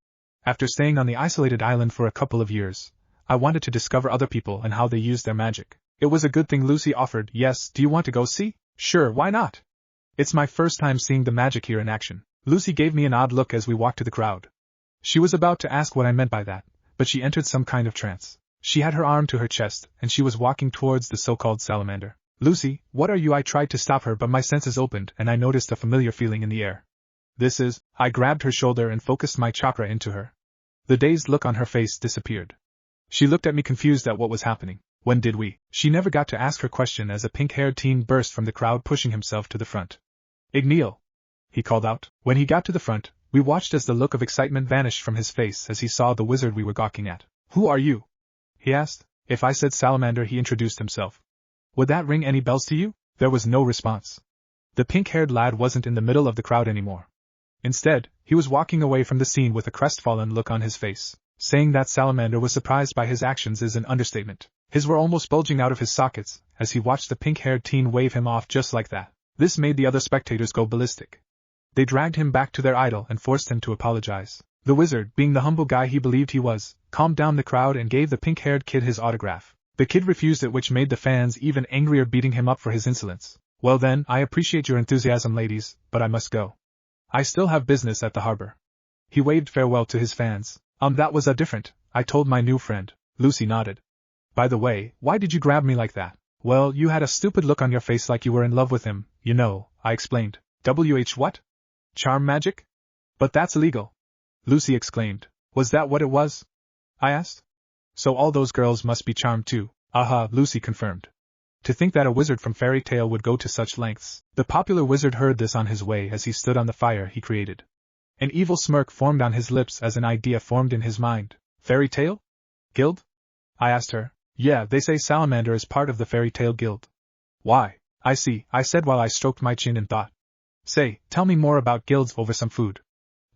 After staying on the isolated island for a couple of years, I wanted to discover other people and how they used their magic. It was a good thing Lucy offered. Yes, do you want to go see? Sure, why not? It's my first time seeing the magic here in action. Lucy gave me an odd look as we walked to the crowd. She was about to ask what I meant by that, but she entered some kind of trance. She had her arm to her chest, and she was walking towards the so-called salamander. Lucy, what are you? I tried to stop her, but my senses opened and I noticed a familiar feeling in the air. This is, I grabbed her shoulder and focused my chakra into her. The dazed look on her face disappeared. She looked at me confused at what was happening. When did we? She never got to ask her question as a pink-haired teen burst from the crowd pushing himself to the front. Igneal! He called out. When he got to the front, we watched as the look of excitement vanished from his face as he saw the wizard we were gawking at. Who are you? He asked. If I said Salamander, he introduced himself. Would that ring any bells to you? There was no response. The pink-haired lad wasn't in the middle of the crowd anymore. Instead, he was walking away from the scene with a crestfallen look on his face. Saying that Salamander was surprised by his actions is an understatement. His were almost bulging out of his sockets as he watched the pink-haired teen wave him off just like that. This made the other spectators go ballistic. They dragged him back to their idol and forced him to apologize. The wizard, being the humble guy he believed he was, calmed down the crowd and gave the pink-haired kid his autograph. The kid refused it, which made the fans even angrier, beating him up for his insolence. Well then, I appreciate your enthusiasm, ladies, but I must go. I still have business at the harbor. He waved farewell to his fans. That was different, I told my new friend. Lucy nodded. By the way, why did you grab me like that? Well, you had a stupid look on your face like you were in love with him, you know, I explained. What? Charm magic? But that's illegal. Lucy exclaimed. Was that what it was? I asked. So all those girls must be charmed too. Aha, Lucy confirmed. To think that a wizard from Fairy Tail would go to such lengths. The popular wizard heard this on his way as he stood on the fire he created. An evil smirk formed on his lips as an idea formed in his mind. Fairy Tail? Guild? I asked her. Yeah, they say Salamander is part of the Fairy Tail Guild. Why? I see, I said while I stroked my chin in thought. Say, tell me more about guilds over some food.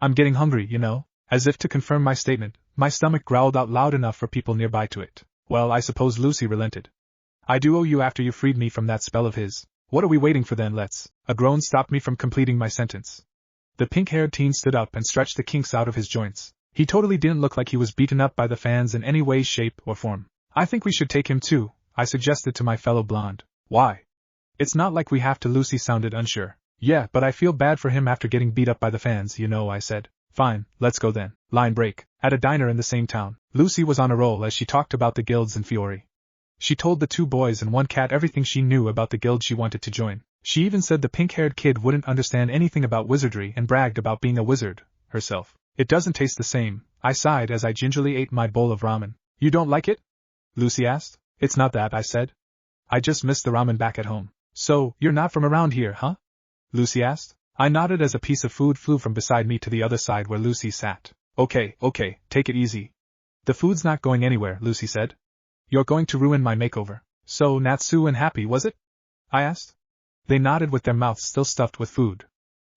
I'm getting hungry, you know. As if to confirm my statement, my stomach growled out loud enough for people nearby to it. Well, I suppose Lucy relented. I do owe you after you freed me from that spell of his. What are we waiting for then? Let's. A groan stopped me from completing my sentence. The pink-haired teen stood up and stretched the kinks out of his joints. He totally didn't look like he was beaten up by the fans in any way, shape, or form. I think we should take him too, I suggested to my fellow blonde. Why? It's not like we have to. Lucy sounded unsure. Yeah, but I feel bad for him after getting beat up by the fans, you know, I said. Fine, let's go then. Line break. At a diner in the same town, Lucy was on a roll as she talked about the guilds in Fiore. She told the two boys and one cat everything she knew about the guild she wanted to join. She even said the pink-haired kid wouldn't understand anything about wizardry and bragged about being a wizard herself. It doesn't taste the same, I sighed as I gingerly ate my bowl of ramen. You don't like it? Lucy asked. It's not that, I said. I just missed the ramen back at home. So, you're not from around here, huh? Lucy asked. I nodded as a piece of food flew from beside me to the other side where Lucy sat. Okay, take it easy. The food's not going anywhere, Lucy said. You're going to ruin my makeover. So Natsu and happy, was it? I asked. They nodded with their mouths still stuffed with food.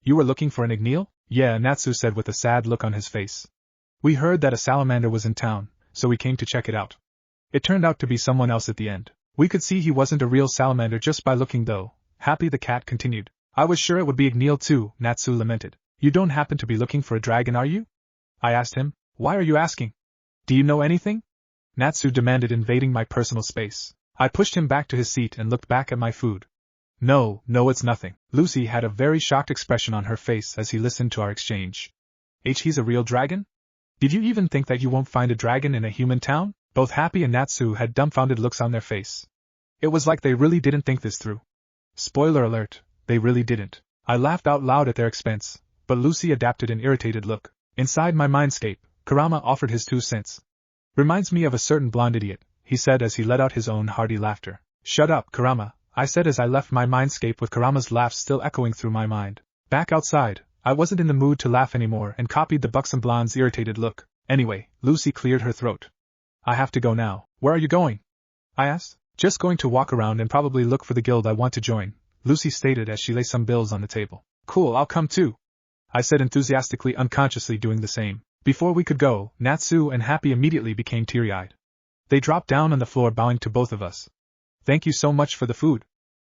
You were looking for an Igneal? Yeah, Natsu said with a sad look on his face. We heard that a salamander was in town, so we came to check it out. It turned out to be someone else at the end. We could see he wasn't a real salamander just by looking though. Happy the cat continued. I was sure it would be Igneal too, Natsu lamented. You don't happen to be looking for a dragon, are you? I asked him. Why are you asking? Do you know anything? Natsu demanded, invading my personal space. I pushed him back to his seat and looked back at my food. No, it's nothing. Lucy had a very shocked expression on her face as he listened to our exchange. He's a real dragon? Did you even think that you won't find a dragon in a human town? Both Happy and Natsu had dumbfounded looks on their face. It was like they really didn't think this through. Spoiler alert, they really didn't. I laughed out loud at their expense, but Lucy adapted an irritated look. Inside my mindscape, Kurama offered his 2 cents. Reminds me of a certain blonde idiot, he said as he let out his own hearty laughter. Shut up, Kurama, I said as I left my mindscape with Kurama's laugh still echoing through my mind. Back outside, I wasn't in the mood to laugh anymore and copied the buxom blonde's irritated look. Anyway, Lucy cleared her throat. I have to go now. Where are you going? I asked. Just going to walk around and probably look for the guild I want to join, Lucy stated as she laid some bills on the table. Cool, I'll come too, I said enthusiastically, unconsciously doing the same. Before we could go, Natsu and Happy immediately became teary-eyed. They dropped down on the floor, bowing to both of us. Thank you so much for the food.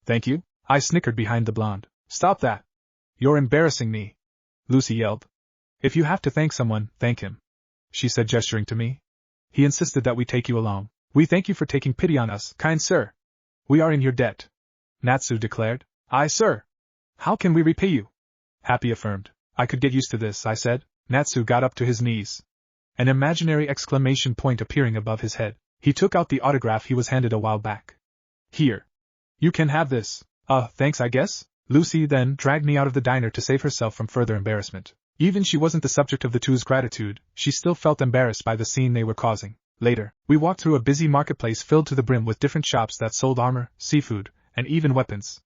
Thank you? I snickered behind the blonde. Stop that. You're embarrassing me, Lucy yelled. If you have to thank someone, thank him, she said, gesturing to me. He insisted that we take you along. We thank you for taking pity on us, kind sir. We are in your debt, Natsu declared. Aye, sir. How can we repay you? Happy affirmed. I could get used to this, I said. Natsu got up to his knees, an imaginary exclamation point appearing above his head. He took out the autograph he was handed a while back. Here. You can have this. Thanks, I guess? Lucy then dragged me out of the diner to save herself from further embarrassment. Even she wasn't the subject of the two's gratitude, she still felt embarrassed by the scene they were causing. Later, we walked through a busy marketplace filled to the brim with different shops that sold armor, seafood, and even weapons.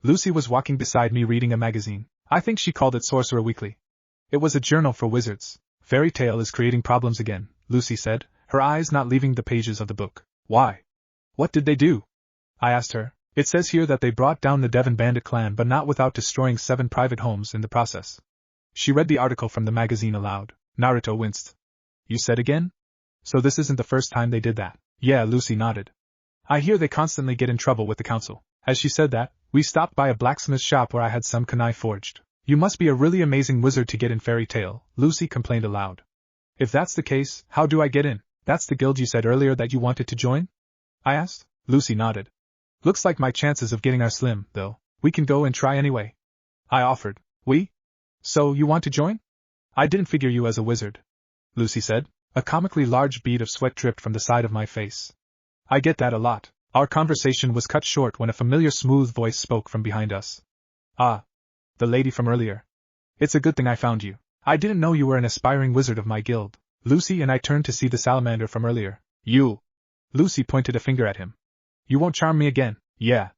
Lucy was walking beside me reading a magazine. I think she called it Sorcerer Weekly. It was a journal for wizards. Fairy Tail is creating problems again, Lucy said, her eyes not leaving the pages of the book. Why? What did they do? I asked her. It says here that they brought down the Devon Bandit clan, but not without destroying 7 private homes in the process. She read the article from the magazine aloud. Naruto winced. You said again? So this isn't the first time they did that? Yeah, Lucy nodded. I hear they constantly get in trouble with the council. As she said that, we stopped by a blacksmith shop where I had some kunai forged. You must be a really amazing wizard to get in Fairy Tail, Lucy complained aloud. If that's the case, how do I get in? That's the guild you said earlier that you wanted to join? I asked. Lucy nodded. Looks like my chances of getting are slim, though. We can go and try anyway, I offered. We? So you want to join? I didn't figure you as a wizard, Lucy said. A comically large bead of sweat dripped from the side of my face. I get that a lot. Our conversation was cut short when a familiar smooth voice spoke from behind us. Ah. The lady from earlier. It's a good thing I found you. I didn't know you were an aspiring wizard of my guild. Lucy and I turned to see the salamander from earlier. You. Lucy pointed a finger at him. You won't charm me again. Yeah.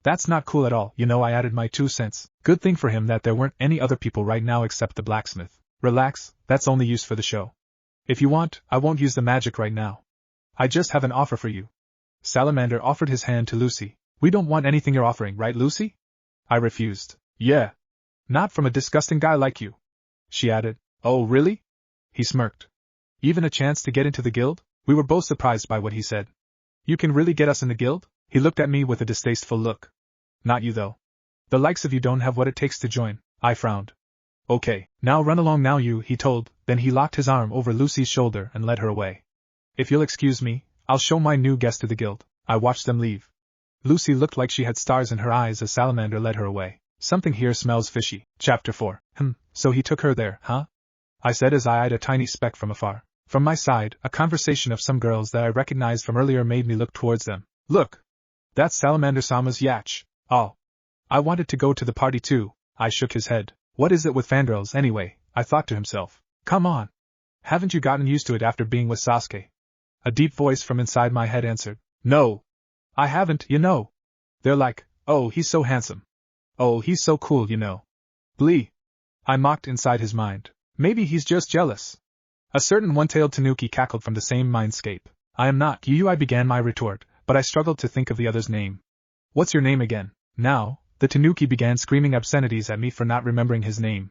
That's not cool at all, I added my 2 cents. Good thing for him that there weren't any other people right now except the blacksmith. Relax, that's only used for the show. If you want, I won't use the magic right now. I just have an offer for you. Salamander offered his hand to Lucy. We don't want anything you're offering, right, Lucy? I refused. Yeah. Not from a disgusting guy like you, she added. Oh, really? He smirked. Even a chance to get into the guild? We were both surprised by what he said. You can really get us in the guild? He looked at me with a distasteful look. Not you though. The likes of you don't have what it takes to join. I frowned. Okay, now run along now you, he told, then he locked his arm over Lucy's shoulder and led her away. If you'll excuse me, I'll show my new guest to the guild. I watched them leave. Lucy looked like she had stars in her eyes as Salamander led her away. Something here smells fishy. Chapter 4. So he took her there, huh? I said as I eyed a tiny speck from afar. From my side, a conversation of some girls that I recognized from earlier made me look towards them. Look! That's Salamander-sama's yacht. Oh. I wanted to go to the party too. I shook his head. What is it with fangirls anyway? I thought to himself. Come on. Haven't you gotten used to it after being with Sasuke? A deep voice from inside my head answered. No. I haven't, They're like, oh, he's so handsome. Oh, he's so cool, Blee. I mocked inside his mind. Maybe he's just jealous. A certain one-tailed tanuki cackled from the same mindscape. I am not you, I began my retort, but I struggled to think of the other's name. What's your name again? Now, the tanuki began screaming obscenities at me for not remembering his name.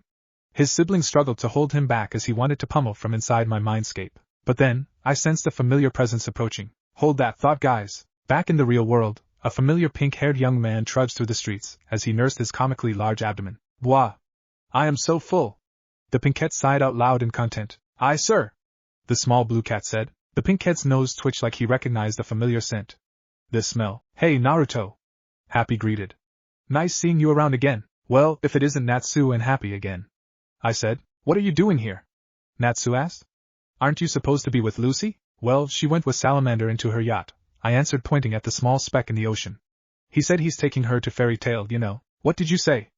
His siblings struggled to hold him back as he wanted to pummel from inside my mindscape. But then, I sensed a familiar presence approaching. Hold that thought, guys. Back in the real world, a familiar pink-haired young man trudged through the streets as he nursed his comically large abdomen. Bwah! I am so full. The pinkette sighed out loud in content. Aye, sir. The small blue cat said. The pinkhead's nose twitched like he recognized a familiar scent. This smell. Hey, Naruto! Happy greeted. Nice seeing you around again. Well, if it isn't Natsu and Happy again. I said. What are you doing here? Natsu asked. Aren't you supposed to be with Lucy? Well, she went with Salamander into her yacht, I answered, pointing at the small speck in the ocean. He said he's taking her to Fairy Tail, you know. What did you say?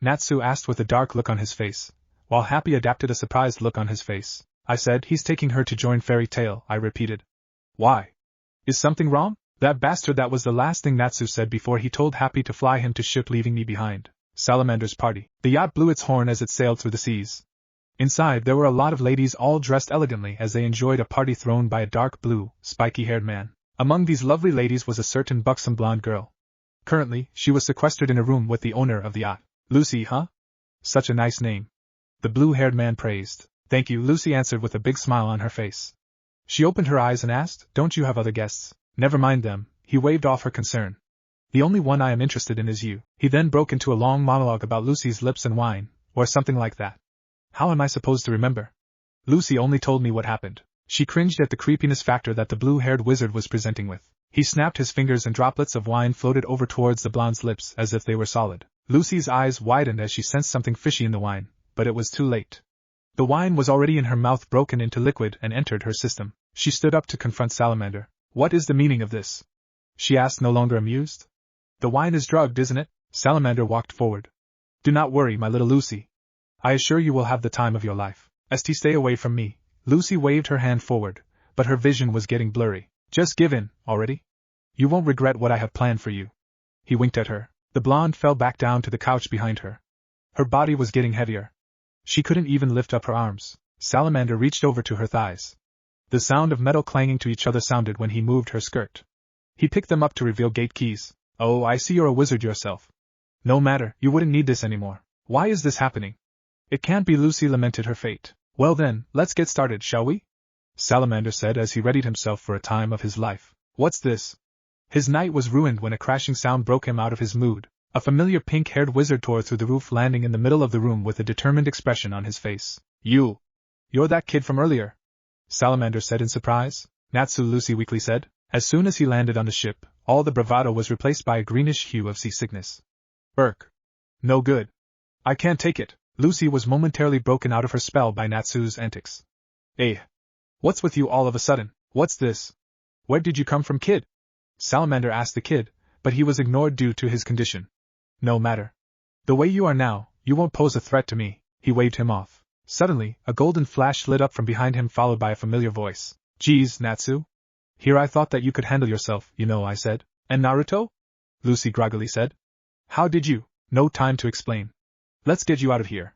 Natsu asked with a dark look on his face, while Happy adapted a surprised look on his face. I said he's taking her to join Fairy Tail, I repeated. Why? Is something wrong? That bastard, that was the last thing Natsu said before he told Happy to fly him to ship, leaving me behind. Salamander's party. The yacht blew its horn as it sailed through the seas. Inside there were a lot of ladies all dressed elegantly as they enjoyed a party thrown by a dark blue, spiky-haired man. Among these lovely ladies was a certain buxom blonde girl. Currently, she was sequestered in a room with the owner of the yacht. Lucy, huh? Such a nice name. The blue-haired man praised. Thank you, Lucy answered with a big smile on her face. She opened her eyes and asked, Don't you have other guests? Never mind them, he waved off her concern. The only one I am interested in is you. He then broke into a long monologue about Lucy's lips and wine, or something like that. How am I supposed to remember? Lucy only told me what happened. She cringed at the creepiness factor that the blue-haired wizard was presenting with. He snapped his fingers and droplets of wine floated over towards the blonde's lips as if they were solid. Lucy's eyes widened as she sensed something fishy in the wine, but it was too late. The wine was already in her mouth, broken into liquid, and entered her system. She stood up to confront Salamander. What is the meaning of this? She asked, no longer amused. The wine is drugged, isn't it? Salamander walked forward. Do not worry, my little Lucy. I assure you will have the time of your life. Stay away from me. Lucy waved her hand forward, but her vision was getting blurry. Just give in, already? You won't regret what I have planned for you. He winked at her. The blonde fell back down to the couch behind her. Her body was getting heavier. She couldn't even lift up her arms. Salamander reached over to her thighs. The sound of metal clanging to each other sounded when he moved her skirt. He picked them up to reveal gate keys. Oh, I see you're a wizard yourself. No matter, you wouldn't need this anymore. Why is this happening? It can't be, Lucy lamented her fate. Well then, let's get started, shall we? Salamander said as he readied himself for a time of his life. What's this? His night was ruined when a crashing sound broke him out of his mood. A familiar pink-haired wizard tore through the roof, landing in the middle of the room with a determined expression on his face. You're that kid from earlier? Salamander said in surprise. Natsu, Lucy weakly said. As soon as he landed on the ship, all the bravado was replaced by a greenish hue of seasickness. No good. I can't take it. Lucy was momentarily broken out of her spell by Natsu's antics. Hey! What's with you all of a sudden? What's this? Where did you come from, kid? Salamander asked the kid, but he was ignored due to his condition. No matter. The way you are now, you won't pose a threat to me. He waved him off. Suddenly, a golden flash lit up from behind him, followed by a familiar voice. Geez, Natsu. Here I thought that you could handle yourself, you know, I said. And Naruto? Lucy groggily said. How did you? No time to explain. Let's get you out of here.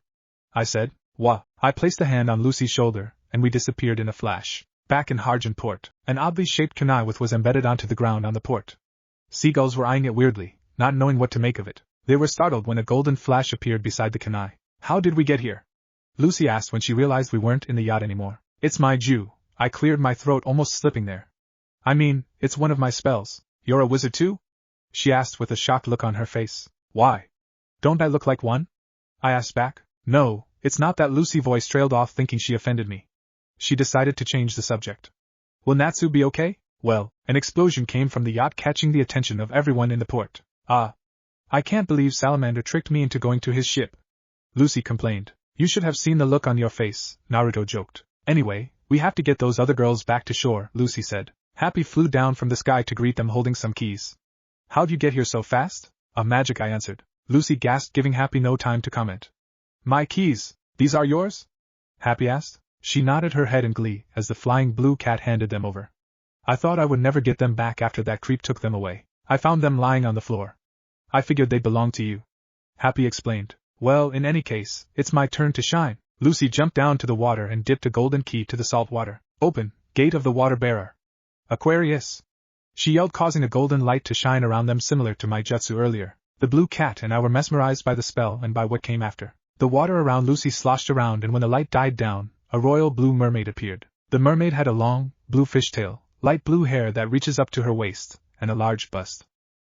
I said. Wah. I placed a hand on Lucy's shoulder, and we disappeared in a flash. Back in Harjan Port, an oddly shaped kunai was embedded onto the ground on the port. Seagulls were eyeing it weirdly, not knowing what to make of it. They were startled when a golden flash appeared beside the kunai. How did we get here? Lucy asked when she realized we weren't in the yacht anymore. It's my Jew. I cleared my throat, almost slipping there. I mean, it's one of my spells. You're a wizard too? She asked with a shocked look on her face. Why? Don't I look like one? I asked back. No, it's not that. Lucy's voice trailed off, thinking she offended me. She decided to change the subject. Will Natsu be okay? Well, an explosion came from the yacht, catching the attention of everyone in the port. I can't believe Salamander tricked me into going to his ship. Lucy complained. You should have seen the look on your face, Naruto joked. Anyway, we have to get those other girls back to shore, Lucy said. Happy flew down from the sky to greet them, holding some keys. How'd you get here so fast? Magic, I answered. Lucy gasped, giving Happy no time to comment. My keys, these are yours? Happy asked. She nodded her head in glee as the flying blue cat handed them over. I thought I would never get them back after that creep took them away. I found them lying on the floor. I figured they belonged to you. Happy explained. Well, in any case, it's my turn to shine. Lucy jumped down to the water and dipped a golden key to the salt water. Open, gate of the water bearer. Aquarius! She yelled, causing a golden light to shine around them, similar to my jutsu earlier. The blue cat and I were mesmerized by the spell and by what came after. The water around Lucy sloshed around, and when the light died down, a royal blue mermaid appeared. The mermaid had a long, blue fishtail, light blue hair that reaches up to her waist, and a large bust.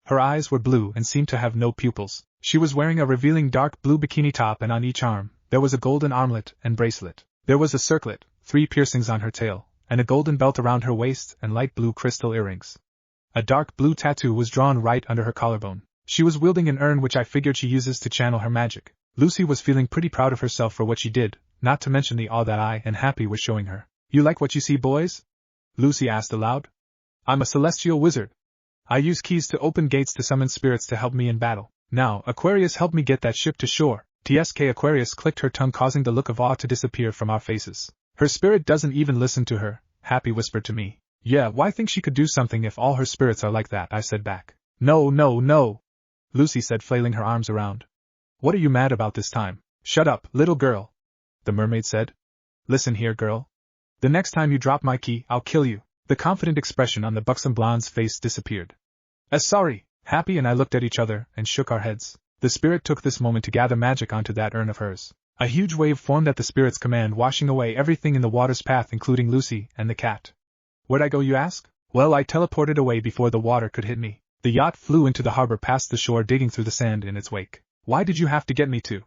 Her eyes were blue and seemed to have no pupils. She was wearing a revealing dark blue bikini top, and on each arm, there was a golden armlet and bracelet. There was a circlet, 3 piercings on her tail, and a golden belt around her waist and light blue crystal earrings. A dark blue tattoo was drawn right under her collarbone. She was wielding an urn which I figured she uses to channel her magic. Lucy was feeling pretty proud of herself for what she did, not to mention the awe that I and Happy was showing her. You like what you see, boys? Lucy asked aloud. I'm a celestial wizard. I use keys to open gates to summon spirits to help me in battle. Now, Aquarius, help me get that ship to shore. TSK. Aquarius clicked her tongue, causing the look of awe to disappear from our faces. Her spirit doesn't even listen to her, Happy whispered to me. Yeah, why think she could do something if all her spirits are like that, I said back. No, no, no, Lucy said, flailing her arms around. What are you mad about this time? Shut up, little girl, the mermaid said. Listen here, girl. The next time you drop my key, I'll kill you. The confident expression on the buxom blonde's face disappeared. Sorry, Happy and I looked at each other and shook our heads. The spirit took this moment to gather magic onto that urn of hers. A huge wave formed at the spirit's command, washing away everything in the water's path, including Lucy and the cat. Where'd I go, you ask? Well, I teleported away before the water could hit me. The yacht flew into the harbor past the shore, digging through the sand in its wake. Why did you have to get me to?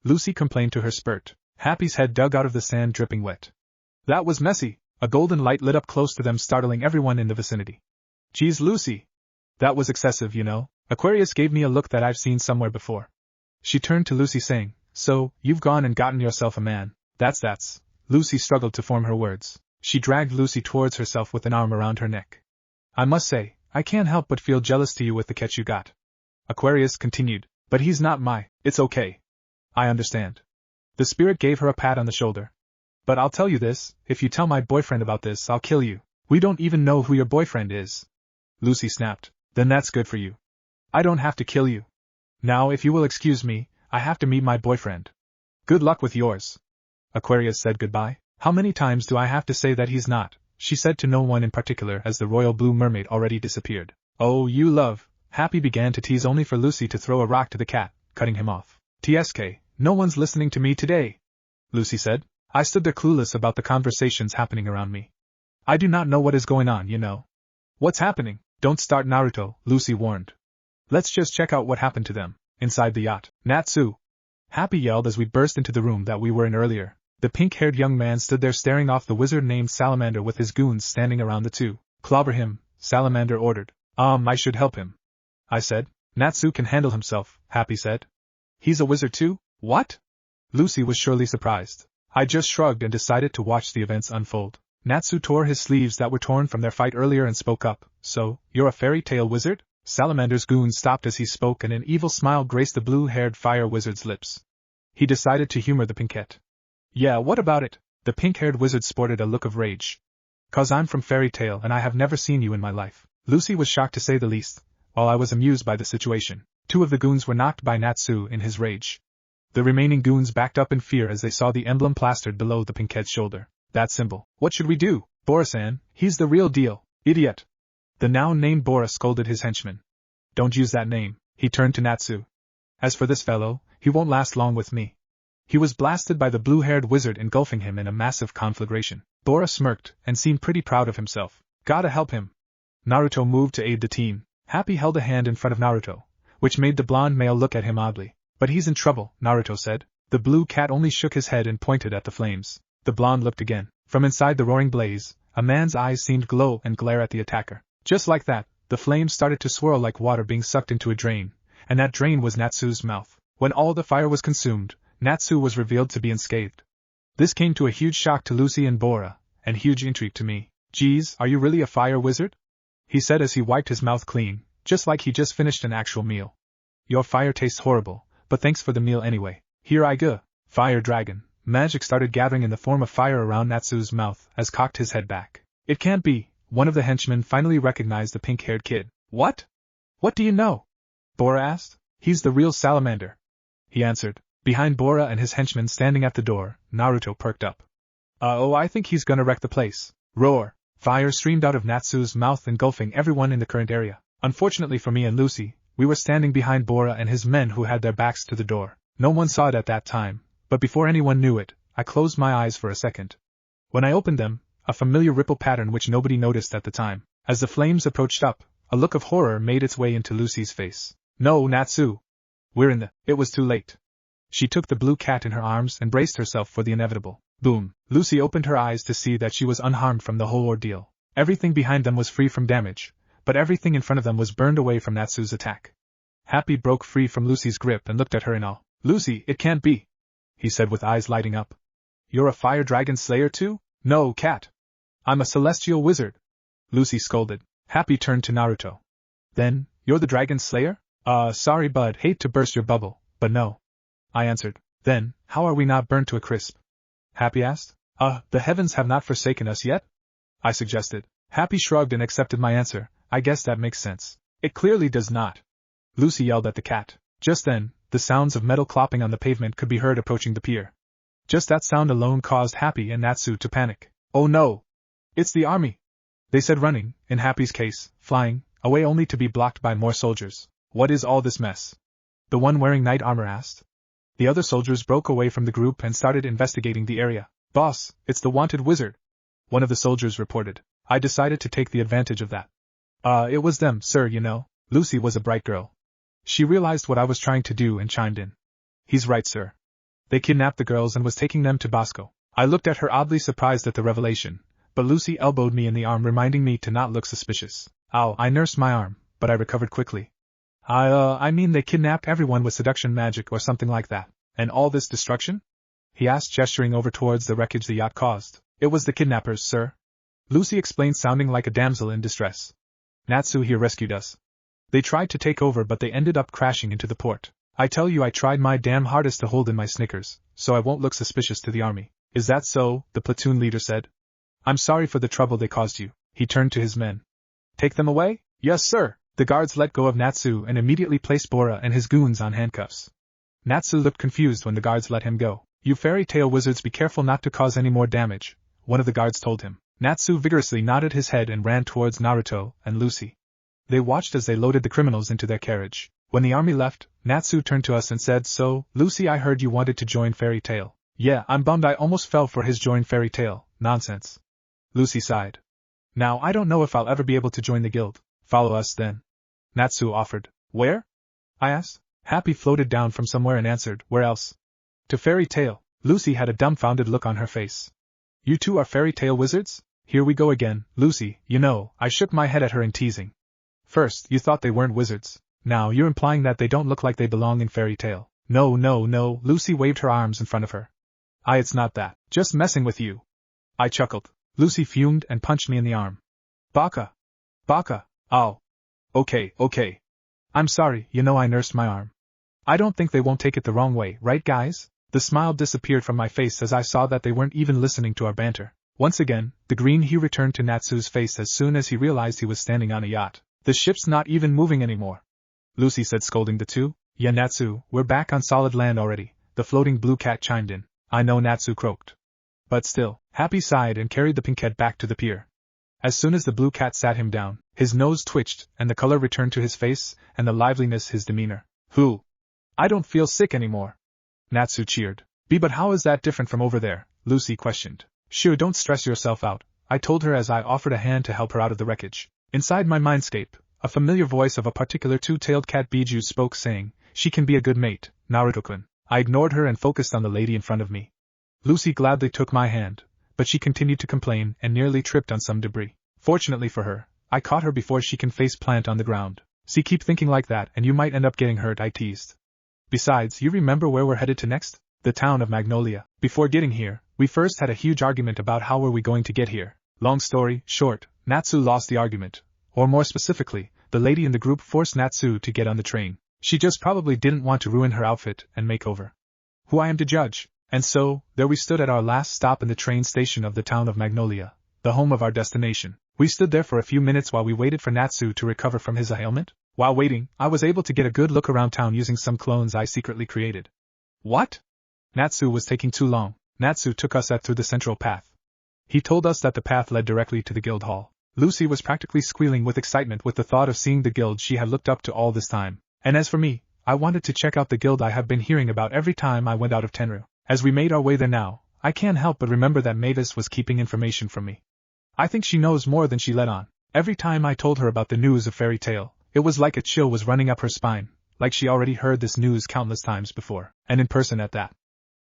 Lucy complained to her spirit. Happy's head dug out of the sand, dripping wet. That was messy. A golden light lit up close to them, startling everyone in the vicinity. Geez, Lucy. That was excessive, you know. Aquarius gave me a look that I've seen somewhere before. She turned to Lucy, saying, So, you've gone and gotten yourself a man. That's. Lucy struggled to form her words. She dragged Lucy towards herself with an arm around her neck. I must say, I can't help but feel jealous to you with the catch you got. Aquarius continued, but he's not my. It's okay. I understand. The spirit gave her a pat on the shoulder. But I'll tell you this, if you tell my boyfriend about this, I'll kill you. We don't even know who your boyfriend is. Lucy snapped. Then that's good for you. I don't have to kill you. Now, if you will excuse me, I have to meet my boyfriend. Good luck with yours. Aquarius said goodbye. How many times do I have to say that he's not? She said to no one in particular as the royal blue mermaid already disappeared. Oh, you love. Happy began to tease, only for Lucy to throw a rock to the cat, cutting him off. TSK, no one's listening to me today, Lucy said. I stood there clueless about the conversations happening around me. I do not know what is going on, you know. What's happening? Don't start Naruto, Lucy warned. Let's just check out what happened to them. Inside the yacht, Natsu! Happy yelled as we burst into the room that we were in earlier. The pink-haired young man stood there staring off the wizard named Salamander with his goons standing around the two. Clobber him, Salamander ordered. I should help him, I said. Natsu can handle himself, Happy said. He's a wizard too? What? Lucy was surely surprised. I just shrugged and decided to watch the events unfold. Natsu tore his sleeves that were torn from their fight earlier and spoke up. So, you're a fairy tale wizard? Salamander's goon stopped as he spoke, and an evil smile graced the blue-haired fire wizard's lips. He decided to humor the pinkette. Yeah, what about it? The pink-haired wizard sported a look of rage. 'Cause I'm from Fairy Tail and I have never seen you in my life. Lucy was shocked to say the least, while I was amused by the situation. Two of the goons were knocked by Natsu in his rage. The remaining goons backed up in fear as they saw the emblem plastered below the pinkette's shoulder. That symbol. What should we do? Bora-san, he's the real deal. Idiot. The now named Bora scolded his henchman. Don't use that name. He turned to Natsu. As for this fellow, he won't last long with me. He was blasted by the blue-haired wizard, engulfing him in a massive conflagration. Bora smirked and seemed pretty proud of himself. Gotta help him. Naruto moved to aid the team. Happy held a hand in front of Naruto, which made the blonde male look at him oddly. But he's in trouble, Naruto said. The blue cat only shook his head and pointed at the flames. The blonde looked again. From inside the roaring blaze, a man's eyes seemed glow and glare at the attacker. Just like that, the flames started to swirl like water being sucked into a drain, and that drain was Natsu's mouth. When all the fire was consumed, Natsu was revealed to be unscathed. This came to a huge shock to Lucy and Bora, and huge intrigue to me. Geez, are you really a fire wizard? He said as he wiped his mouth clean, just like he just finished an actual meal. Your fire tastes horrible, but thanks for the meal anyway. Here I go. Fire dragon. Magic started gathering in the form of fire around Natsu's mouth as cocked his head back. It can't be. One of the henchmen finally recognized the pink-haired kid. What? What do you know? Bora asked. He's the real Salamander, he answered. Behind Bora and his henchmen standing at the door, Naruto perked up. I think he's gonna wreck the place. Roar! Fire streamed out of Natsu's mouth, engulfing everyone in the current area. Unfortunately for me and Lucy, we were standing behind Bora and his men who had their backs to the door. No one saw it at that time, but before anyone knew it, I closed my eyes for a second. When I opened them, a familiar ripple pattern which nobody noticed at the time. As the flames approached up, a look of horror made its way into Lucy's face. No, Natsu! We're in the... It was too late. She took the blue cat in her arms and braced herself for the inevitable. Boom! Lucy opened her eyes to see that she was unharmed from the whole ordeal. Everything behind them was free from damage, but everything in front of them was burned away from Natsu's attack. Happy broke free from Lucy's grip and looked at her in awe. Lucy, it can't be, he said with eyes lighting up. You're a fire dragon slayer too? No, cat. I'm a celestial wizard, Lucy scolded. Happy turned to Naruto. Then, you're the dragon slayer? Sorry bud, hate to burst your bubble, but no, I answered. Then, how are we not burnt to a crisp? Happy asked. The heavens have not forsaken us yet? I suggested. Happy shrugged and accepted my answer. I guess that makes sense. It clearly does not. Lucy yelled at the cat. Just then, the sounds of metal clopping on the pavement could be heard approaching the pier. Just that sound alone caused Happy and Natsu to panic. Oh no! It's the army! They said, running, in Happy's case, flying, away only to be blocked by more soldiers. What is all this mess? The one wearing knight armor asked. The other soldiers broke away from the group and started investigating the area. Boss, it's the wanted wizard, one of the soldiers reported. I decided to take the advantage of that. It was them, sir, you know. Lucy was a bright girl. She realized what I was trying to do and chimed in. He's right, sir. They kidnapped the girls and was taking them to Bosco. I looked at her oddly surprised at the revelation, but Lucy elbowed me in the arm reminding me to not look suspicious. Ow, I nursed my arm, but I recovered quickly. I mean they kidnapped everyone with seduction magic or something like that. And all this destruction? He asked, gesturing over towards the wreckage the yacht caused. It was the kidnappers, sir. Lucy explained, sounding like a damsel in distress. Natsu here rescued us. They tried to take over but they ended up crashing into the port. I tell you I tried my damn hardest to hold in my Snickers, so I won't look suspicious to the army. Is that so? The platoon leader said. I'm sorry for the trouble they caused you. He turned to his men. Take them away? Yes, sir. The guards let go of Natsu and immediately placed Bora and his goons on handcuffs. Natsu looked confused when the guards let him go. You fairy tale wizards, be careful not to cause any more damage, one of the guards told him. Natsu vigorously nodded his head and ran towards Naruto and Lucy. They watched as they loaded the criminals into their carriage. When the army left, Natsu turned to us and said, So, Lucy, I heard you wanted to join Fairy Tail. Yeah, I'm bummed I almost fell for his join Fairy Tail nonsense. Lucy sighed. Now I don't know if I'll ever be able to join the guild. Follow us then. Natsu offered. Where? I asked. Happy floated down from somewhere and answered, Where else? To Fairy Tail. Lucy had a dumbfounded look on her face. You two are Fairy Tail wizards? Here we go again, Lucy, you know, I shook my head at her in teasing. First, you thought they weren't wizards. Now you're implying that they don't look like they belong in Fairy Tail. No, Lucy waved her arms in front of her. It's not that. Just messing with you. I chuckled. Lucy fumed and punched me in the arm. Baka. Oh. Okay. I'm sorry, you know I nursed my arm. I don't think they won't take it the wrong way, right guys? The smile disappeared from my face as I saw that they weren't even listening to our banter. Once again, the green hue returned to Natsu's face as soon as he realized he was standing on a yacht. The ship's not even moving anymore, Lucy said, scolding the two. Yeah, Natsu, we're back on solid land already, the floating blue cat chimed in. I know, Natsu croaked. But still, Happy sighed and carried the pinkette back to the pier. As soon as the blue cat sat him down, his nose twitched and the color returned to his face and the liveliness his demeanor. Who? I don't feel sick anymore, Natsu cheered. But how is that different from over there? Lucy questioned. Sure, don't stress yourself out, I told her as I offered a hand to help her out of the wreckage. Inside my mindscape, a familiar voice of a particular two-tailed cat Biju spoke, saying, She can be a good mate, Naruto-kun. I ignored her and focused on the lady in front of me. Lucy gladly took my hand, but she continued to complain and nearly tripped on some debris. Fortunately for her, I caught her before she can face plant on the ground. See, keep thinking like that and you might end up getting hurt, I teased. Besides, you remember where we're headed to next? The town of Magnolia. Before getting here, we first had a huge argument about how were we going to get here. Long story short, Natsu lost the argument. Or more specifically, the lady in the group forced Natsu to get on the train. She just probably didn't want to ruin her outfit and makeover. Who I am to judge. And so, there we stood at our last stop in the train station of the town of Magnolia, the home of our destination. We stood there for a few minutes while we waited for Natsu to recover from his ailment. While waiting, I was able to get a good look around town using some clones I secretly created. What? Natsu was taking too long. Natsu took us through the central path. He told us that the path led directly to the guild hall. Lucy was practically squealing with excitement with the thought of seeing the guild she had looked up to all this time. And as for me, I wanted to check out the guild I have been hearing about every time I went out of Tenrou. As we made our way there now, I can't help but remember that Mavis was keeping information from me. I think she knows more than she let on. Every time I told her about the news of Fairy Tail, it was like a chill was running up her spine, like she already heard this news countless times before, and in person at that.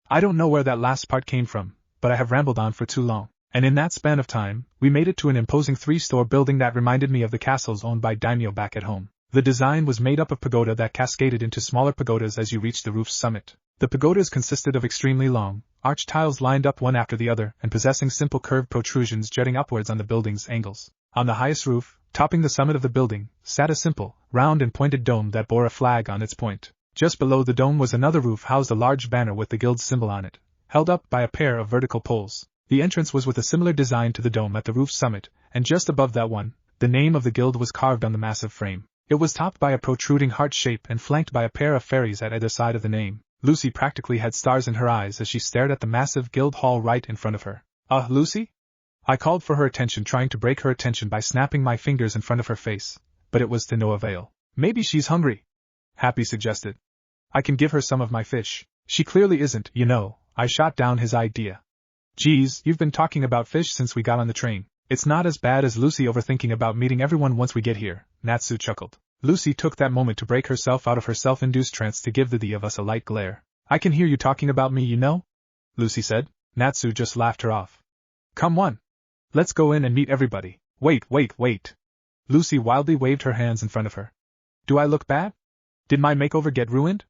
I don't know where that last part came from, but I have rambled on for too long. And in that span of time, we made it to an imposing 3-story building that reminded me of the castles owned by daimyo back at home. The design was made up of pagoda that cascaded into smaller pagodas as you reached the roof's summit. The pagodas consisted of extremely long, arched tiles lined up one after the other and possessing simple curved protrusions jutting upwards on the building's angles. On the highest roof, topping the summit of the building, sat a simple, round and pointed dome that bore a flag on its point. Just below the dome was another roof housed a large banner with the guild's symbol on it, held up by a pair of vertical poles. The entrance was with a similar design to the dome at the roof's summit, and just above that one, the name of the guild was carved on the massive frame. It was topped by a protruding heart shape and flanked by a pair of fairies at either side of the name. Lucy practically had stars in her eyes as she stared at the massive guild hall right in front of her. Lucy? I called for her attention, trying to break her attention by snapping my fingers in front of her face, but it was to no avail. Maybe she's hungry, Happy suggested. I can give her some of my fish. She clearly isn't, you know. I shot down his idea. Geez, you've been talking about fish since we got on the train. It's not as bad as Lucy overthinking about meeting everyone once we get here, Natsu chuckled. Lucy took that moment to break herself out of her self-induced trance to give the of us a light glare. I can hear you talking about me, you know? Lucy said. Natsu just laughed her off. Come on. Let's go in and meet everybody. Wait. Lucy wildly waved her hands in front of her. Do I look bad? Did my makeover get ruined?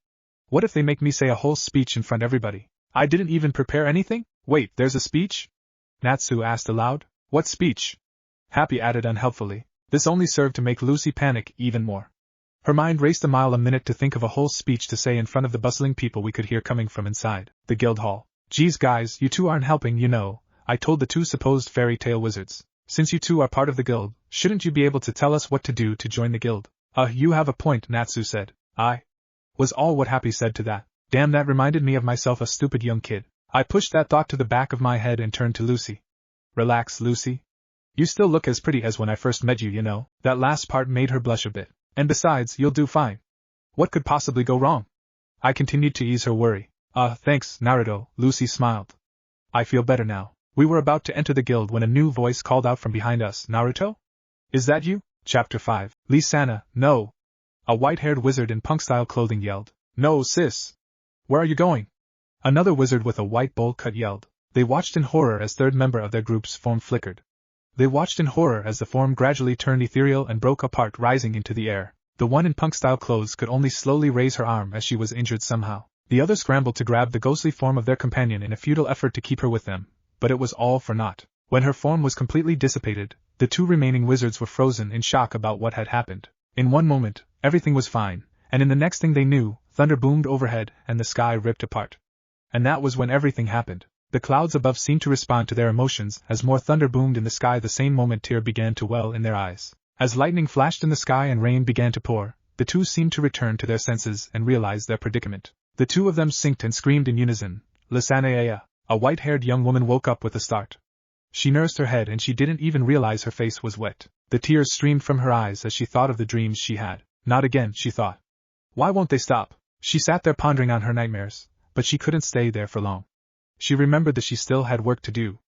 What if they make me say a whole speech in front of everybody? I didn't even prepare anything? Wait, there's a speech? Natsu asked aloud. What speech? Happy added unhelpfully. This only served to make Lucy panic even more. Her mind raced a mile a minute to think of a whole speech to say in front of the bustling people we could hear coming from inside the guild hall. Geez guys, you two aren't helping, you know, I told the two supposed fairy tale wizards. Since you two are part of the guild, shouldn't you be able to tell us what to do to join the guild? You have a point, Natsu said. Was all what Happy said to that. Damn, that reminded me of myself, a stupid young kid. I pushed that thought to the back of my head and turned to Lucy. Relax, Lucy. You still look as pretty as when I first met you, you know. That last part made her blush a bit. And besides, you'll do fine. What could possibly go wrong? I continued to ease her worry. Thanks, Naruto, Lucy smiled. I feel better now. We were about to enter the guild when a new voice called out from behind us. Naruto? Is that you? Chapter 5. Lee-sana, no. A white-haired wizard in punk-style clothing yelled. No, sis. Where are you going? Another wizard with a white bowl cut yelled. They watched in horror as third member of their group's form flickered. They watched in horror as the form gradually turned ethereal and broke apart, rising into the air. The one in punk-style clothes could only slowly raise her arm as she was injured somehow. The others scrambled to grab the ghostly form of their companion in a futile effort to keep her with them, but it was all for naught. When her form was completely dissipated, the two remaining wizards were frozen in shock about what had happened. In one moment, everything was fine, and in the next thing they knew, thunder boomed overhead and the sky ripped apart. And that was when everything happened. The clouds above seemed to respond to their emotions as more thunder boomed in the sky. The same moment tears began to well in their eyes. As lightning flashed in the sky and rain began to pour, the two seemed to return to their senses and realize their predicament. The two of them synced and screamed in unison. Lisanaya, a white-haired young woman, woke up with a start. She nursed her head and she didn't even realize her face was wet. The tears streamed from her eyes as she thought of the dreams she had. Not again, she thought. Why won't they stop? She sat there pondering on her nightmares, but she couldn't stay there for long. She remembered that she still had work to do.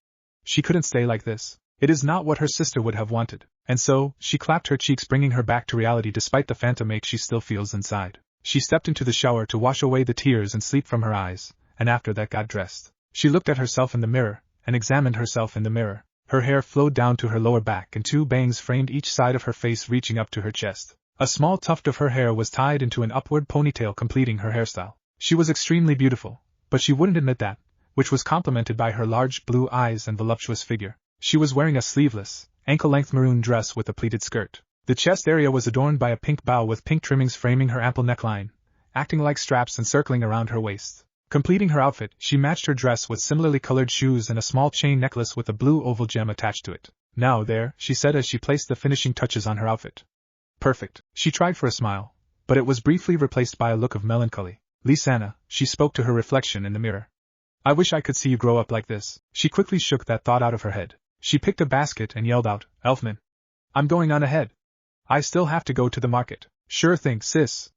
She couldn't stay like this. It is not what her sister would have wanted. And so, she clapped her cheeks, bringing her back to reality despite the phantom ache she still feels inside. She stepped into the shower to wash away the tears and sleep from her eyes, and after that got dressed. She looked at herself in the mirror, and examined herself in the mirror. Her hair flowed down to her lower back and two bangs framed each side of her face reaching up to her chest. A small tuft of her hair was tied into an upward ponytail completing her hairstyle. She was extremely beautiful, but she wouldn't admit that, which was complemented by her large blue eyes and voluptuous figure. She was wearing a sleeveless, ankle-length maroon dress with a pleated skirt. The chest area was adorned by a pink bow with pink trimmings framing her ample neckline, acting like straps encircling around her waist. Completing her outfit, she matched her dress with similarly colored shoes and a small chain necklace with a blue oval gem attached to it. Now there, she said as she placed the finishing touches on her outfit. Perfect. She tried for a smile, but it was briefly replaced by a look of melancholy. Lee-sana, she spoke to her reflection in the mirror. I wish I could see you grow up like this. She quickly shook that thought out of her head. She picked a basket and yelled out, Elfman. I'm going on ahead. I still have to go to the market. Sure thing, sis.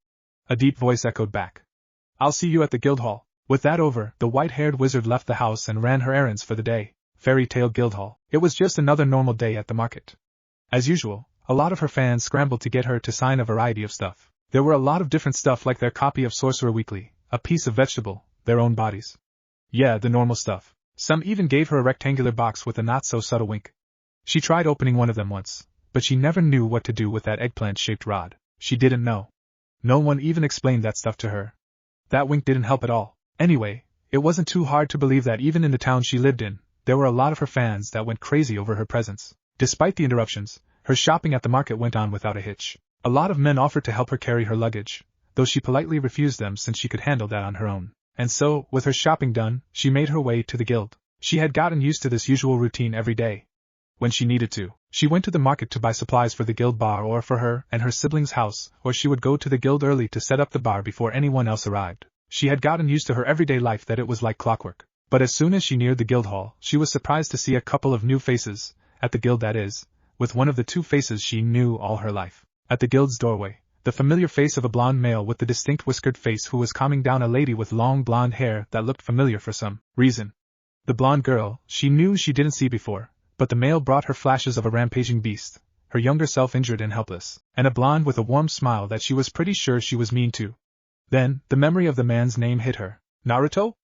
A deep voice echoed back. I'll see you at the guild hall. With that over, the white-haired wizard left the house and ran her errands for the day. Fairy Tail Guild Hall. It was just another normal day at the market. As usual, a lot of her fans scrambled to get her to sign a variety of stuff. There were a lot of different stuff like their copy of Sorcerer Weekly, a piece of vegetable, their own bodies. Yeah, the normal stuff. Some even gave her a rectangular box with a not-so-subtle wink. She tried opening one of them once, but she never knew what to do with that eggplant-shaped rod. She didn't know. No one even explained that stuff to her. That wink didn't help at all. Anyway, it wasn't too hard to believe that even in the town she lived in, there were a lot of her fans that went crazy over her presence. Despite the interruptions, her shopping at the market went on without a hitch. A lot of men offered to help her carry her luggage, though she politely refused them since she could handle that on her own. And so, with her shopping done, she made her way to the guild. She had gotten used to this usual routine every day. When she needed to, she went to the market to buy supplies for the guild bar or for her and her siblings' house, or she would go to the guild early to set up the bar before anyone else arrived. She had gotten used to her everyday life that it was like clockwork. But as soon as she neared the guild hall, she was surprised to see a couple of new faces, at the guild that is, with one of the two faces she knew all her life. At the guild's doorway, the familiar face of a blonde male with the distinct whiskered face who was calming down a lady with long blonde hair that looked familiar for some reason. The blonde girl, she knew she didn't see before, but the male brought her flashes of a rampaging beast, her younger self injured and helpless, and a blonde with a warm smile that she was pretty sure she was mean to. Then, the memory of the man's name hit her. Naruto?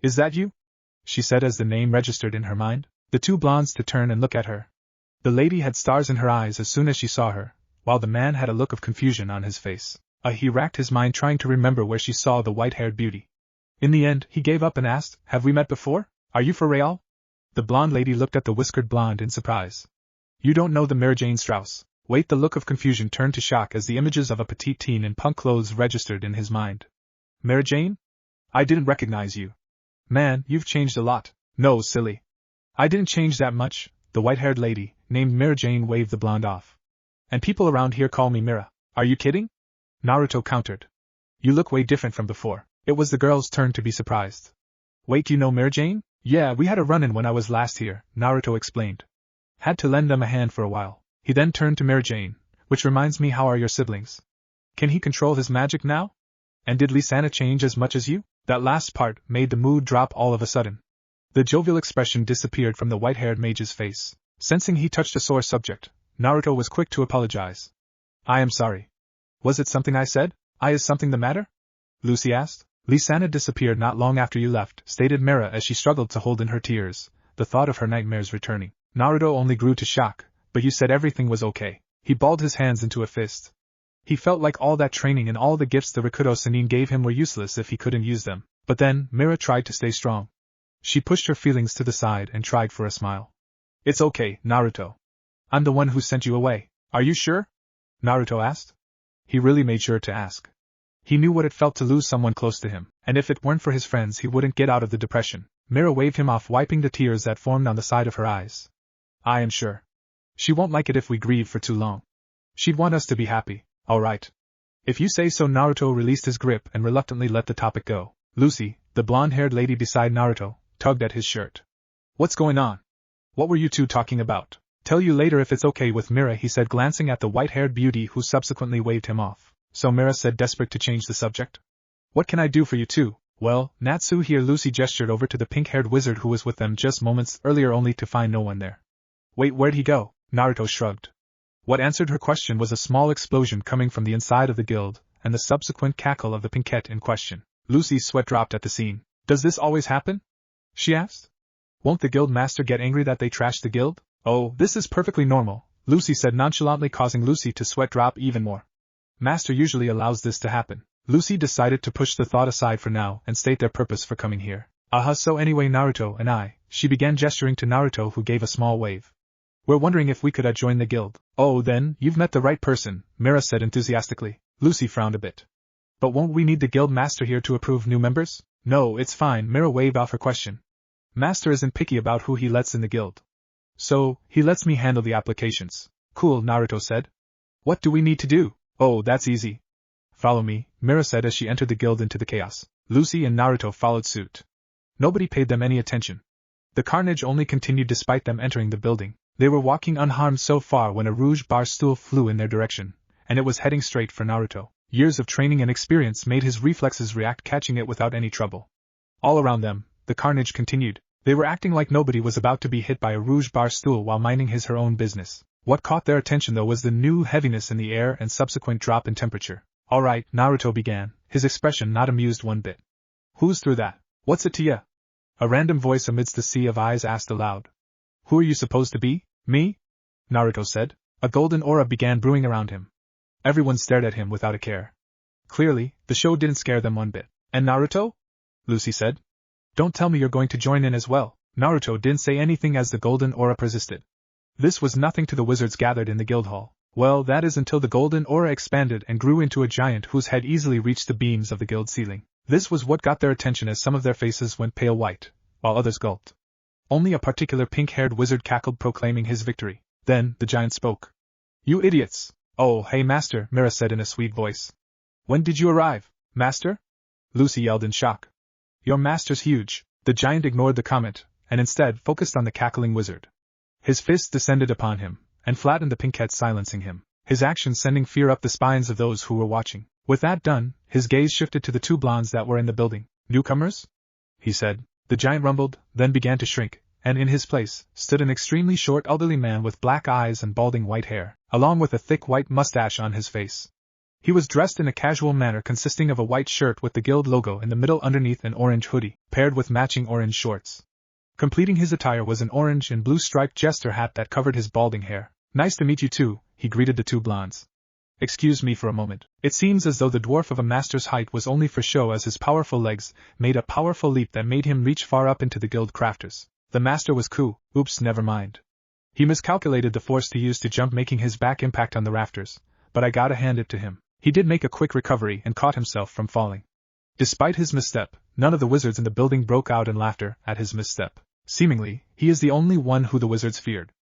Is that you? She said as the name registered in her mind. The two blondes to turn and look at her. The lady had stars in her eyes as soon as she saw her, while the man had a look of confusion on his face. He racked his mind trying to remember where she saw the white-haired beauty. In the end, he gave up and asked, "Have we met before? Are you for real?" The blonde lady looked at the whiskered blonde in surprise. "You don't know the Mary Jane Strauss." Wait, the look of confusion turned to shock as the images of a petite teen in punk clothes registered in his mind. "Mary Jane? I didn't recognize you. Man, you've changed a lot." "No, silly. I didn't change that much," the white-haired lady, named Mary Jane, waved the blonde off. "And people around here call me Mira." "Are you kidding?" Naruto countered. "You look way different from before." It was the girl's turn to be surprised. "Wait, you know Mary Jane?" "Yeah, we had a run-in when I was last here," Naruto explained. "Had to lend them a hand for a while." He then turned to Mary Jane. "Which reminds me, how are your siblings? Can he control his magic now? And did Lisana change as much as you?" That last part made the mood drop all of a sudden. The jovial expression disappeared from the white-haired mage's face. Sensing he touched a sore subject, Naruto was quick to apologize. "I am sorry. Was it something I said? Is something the matter?" Lucy asked. "Lisana disappeared not long after you left," stated Mira as she struggled to hold in her tears, the thought of her nightmares returning. Naruto only grew to shock. "But you said everything was okay." He balled his hands into a fist. He felt like all that training and all the gifts the Rikudo Sennin gave him were useless if he couldn't use them. But then, Mira tried to stay strong. She pushed her feelings to the side and tried for a smile. "It's okay, Naruto. I'm the one who sent you away." "Are you sure?" Naruto asked. He really made sure to ask. He knew what it felt to lose someone close to him, and if it weren't for his friends he wouldn't get out of the depression. Mira waved him off, wiping the tears that formed on the side of her eyes. "I am sure. She won't like it if we grieve for too long. She'd want us to be happy." "All right. If you say so." Naruto released his grip and reluctantly let the topic go. Lucy, the blonde-haired lady beside Naruto, tugged at his shirt. "What's going on? What were you two talking about?" "Tell you later if it's okay with Mira," he said, glancing at the white-haired beauty who subsequently waved him off. So Mira said, desperate to change the subject. "What can I do for you two?" "Well, Natsu here." Lucy gestured over to the pink-haired wizard who was with them just moments earlier only to find no one there. "Wait, where'd he go?" Naruto shrugged. What answered her question was a small explosion coming from the inside of the guild, and the subsequent cackle of the pinkette in question. Lucy's sweat dropped at the scene. "Does this always happen?" she asked. "Won't the guild master get angry that they trashed the guild?" "Oh, this is perfectly normal," Lucy said nonchalantly, causing Lucy to sweat drop even more. "Master usually allows this to happen." Lucy decided to push the thought aside for now and state their purpose for coming here. So anyway, Naruto and I," she began, gesturing to Naruto, who gave a small wave. "We're wondering if we could join the guild." "Oh, then, you've met the right person," Mira said enthusiastically. Lucy frowned a bit. "But won't we need the guild master here to approve new members?" "No, it's fine," Mira waved off her question. "Master isn't picky about who he lets in the guild. So, he lets me handle the applications." "Cool," Naruto said. "What do we need to do?" "Oh, that's easy. Follow me," Mira said as she entered the guild into the chaos. Lucy and Naruto followed suit. Nobody paid them any attention. The carnage only continued despite them entering the building. They were walking unharmed so far when a rouge bar stool flew in their direction, and it was heading straight for Naruto. Years of training and experience made his reflexes react, catching it without any trouble. All around them, the carnage continued. They were acting like nobody was about to be hit by a rouge bar stool while minding her own business. What caught their attention though was the new heaviness in the air and subsequent drop in temperature. "All right," Naruto began, his expression not amused one bit. "Who's through that? What's it to ya?" A random voice amidst the sea of eyes asked aloud. Who are you supposed to be? Me? Naruto said. A golden aura began brewing around him. Everyone stared at him without a care. Clearly, the show didn't scare them one bit. And Naruto? Lucy said. Don't tell me you're going to join in as well. Naruto didn't say anything as the golden aura persisted. This was nothing to the wizards gathered in the guild hall. Well, that is until the golden aura expanded and grew into a giant whose head easily reached the beams of the guild ceiling. This was what got their attention as some of their faces went pale white, while others gulped. Only a particular pink-haired wizard cackled, proclaiming his victory. Then, the giant spoke. You idiots! Oh, hey master, Mira said in a sweet voice. When did you arrive, master? Lucy yelled in shock. Your master's huge. The giant ignored the comment, and instead focused on the cackling wizard. His fist descended upon him, and flattened the pink head, silencing him, his action sending fear up the spines of those who were watching. With that done, his gaze shifted to the two blondes that were in the building. Newcomers? He said. The giant rumbled, then began to shrink, and in his place stood an extremely short elderly man with black eyes and balding white hair, along with a thick white mustache on his face. He was dressed in a casual manner consisting of a white shirt with the guild logo in the middle underneath an orange hoodie, paired with matching orange shorts. Completing his attire was an orange and blue striped jester hat that covered his balding hair. Nice to meet you too, he greeted the two blondes. Excuse me for a moment. It seems as though the dwarf of a master's height was only for show, as his powerful legs made a powerful leap that made him reach far up into the guild crafters. The master was cool. Oops, never mind. He miscalculated the force to use to jump, making his back impact on the rafters, but I gotta hand it to him. He did make a quick recovery and caught himself from falling. Despite his misstep, none of the wizards in the building broke out in laughter at his misstep. Seemingly, he is the only one who the wizards feared.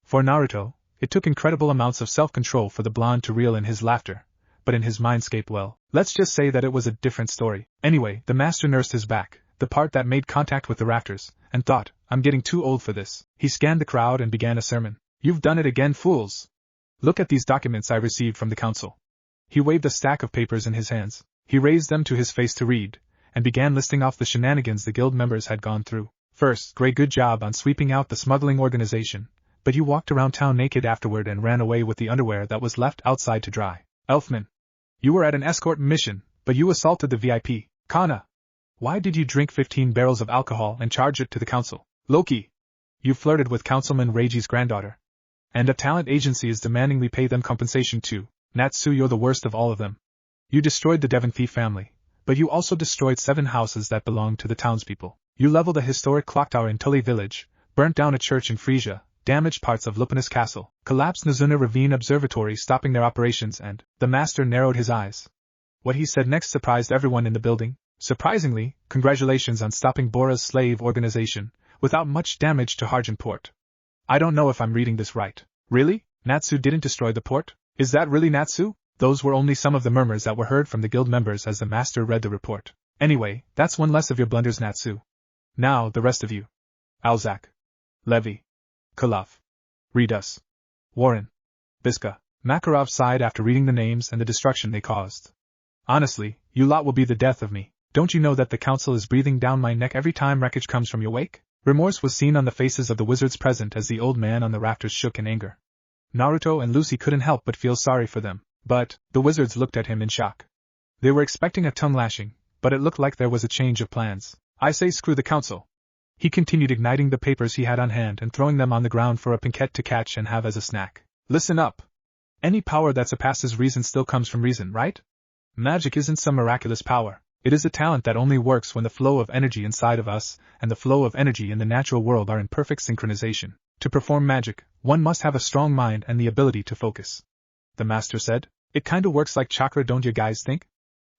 For Naruto, it took incredible amounts of self-control for the blonde to reel in his laughter, but in his mindscape, well, let's just say that it was a different story. Anyway, the master nursed his back, the part that made contact with the rafters, and thought, I'm getting too old for this. He scanned the crowd and began a sermon. You've done it again, fools! Look at these documents I received from the council. He waved a stack of papers in his hands. He raised them to his face to read, and began listing off the shenanigans the guild members had gone through. First, great good job on sweeping out the smuggling organization, but you walked around town naked afterward and ran away with the underwear that was left outside to dry. Elfman, you were at an escort mission, but you assaulted the VIP. Kana, why did you drink 15 barrels of alcohol and charge it to the council? Loki, you flirted with Councilman Reiji's granddaughter. And a talent agency is demanding we pay them compensation too. Natsu, you're the worst of all of them. You destroyed the Devon thief family, but you also destroyed 7 houses that belonged to the townspeople. You leveled a historic clock tower in Tully village, burnt down a church in Frisia, damaged parts of Lupanus Castle, collapsed Nizuna Ravine Observatory, stopping their operations, and the master narrowed his eyes. What he said next surprised everyone in the building. Surprisingly, congratulations on stopping Bora's slave organization, without much damage to Harjan Port. I don't know if I'm reading this right. Really? Natsu didn't destroy the port? Is that really Natsu? Those were only some of the murmurs that were heard from the guild members as the master read the report. Anyway, that's one less of your blunders, Natsu. Now, the rest of you. Alzak. Levi. Kulov. Redus. Warren. Biska. Makarov sighed after reading the names and the destruction they caused. Honestly, you lot will be the death of me. Don't you know that the council is breathing down my neck every time wreckage comes from your wake? Remorse was seen on the faces of the wizards present as the old man on the rafters shook in anger. Naruto and Lucy couldn't help but feel sorry for them, but the wizards looked at him in shock. They were expecting a tongue lashing, but it looked like there was a change of plans. I say screw the council. He continued, igniting the papers he had on hand and throwing them on the ground for a pinkette to catch and have as a snack. Listen up. Any power that surpasses reason still comes from reason, right? Magic isn't some miraculous power. It is a talent that only works when the flow of energy inside of us and the flow of energy in the natural world are in perfect synchronization. To perform magic, one must have a strong mind and the ability to focus. The master said, It kinda works like chakra, don't you guys think?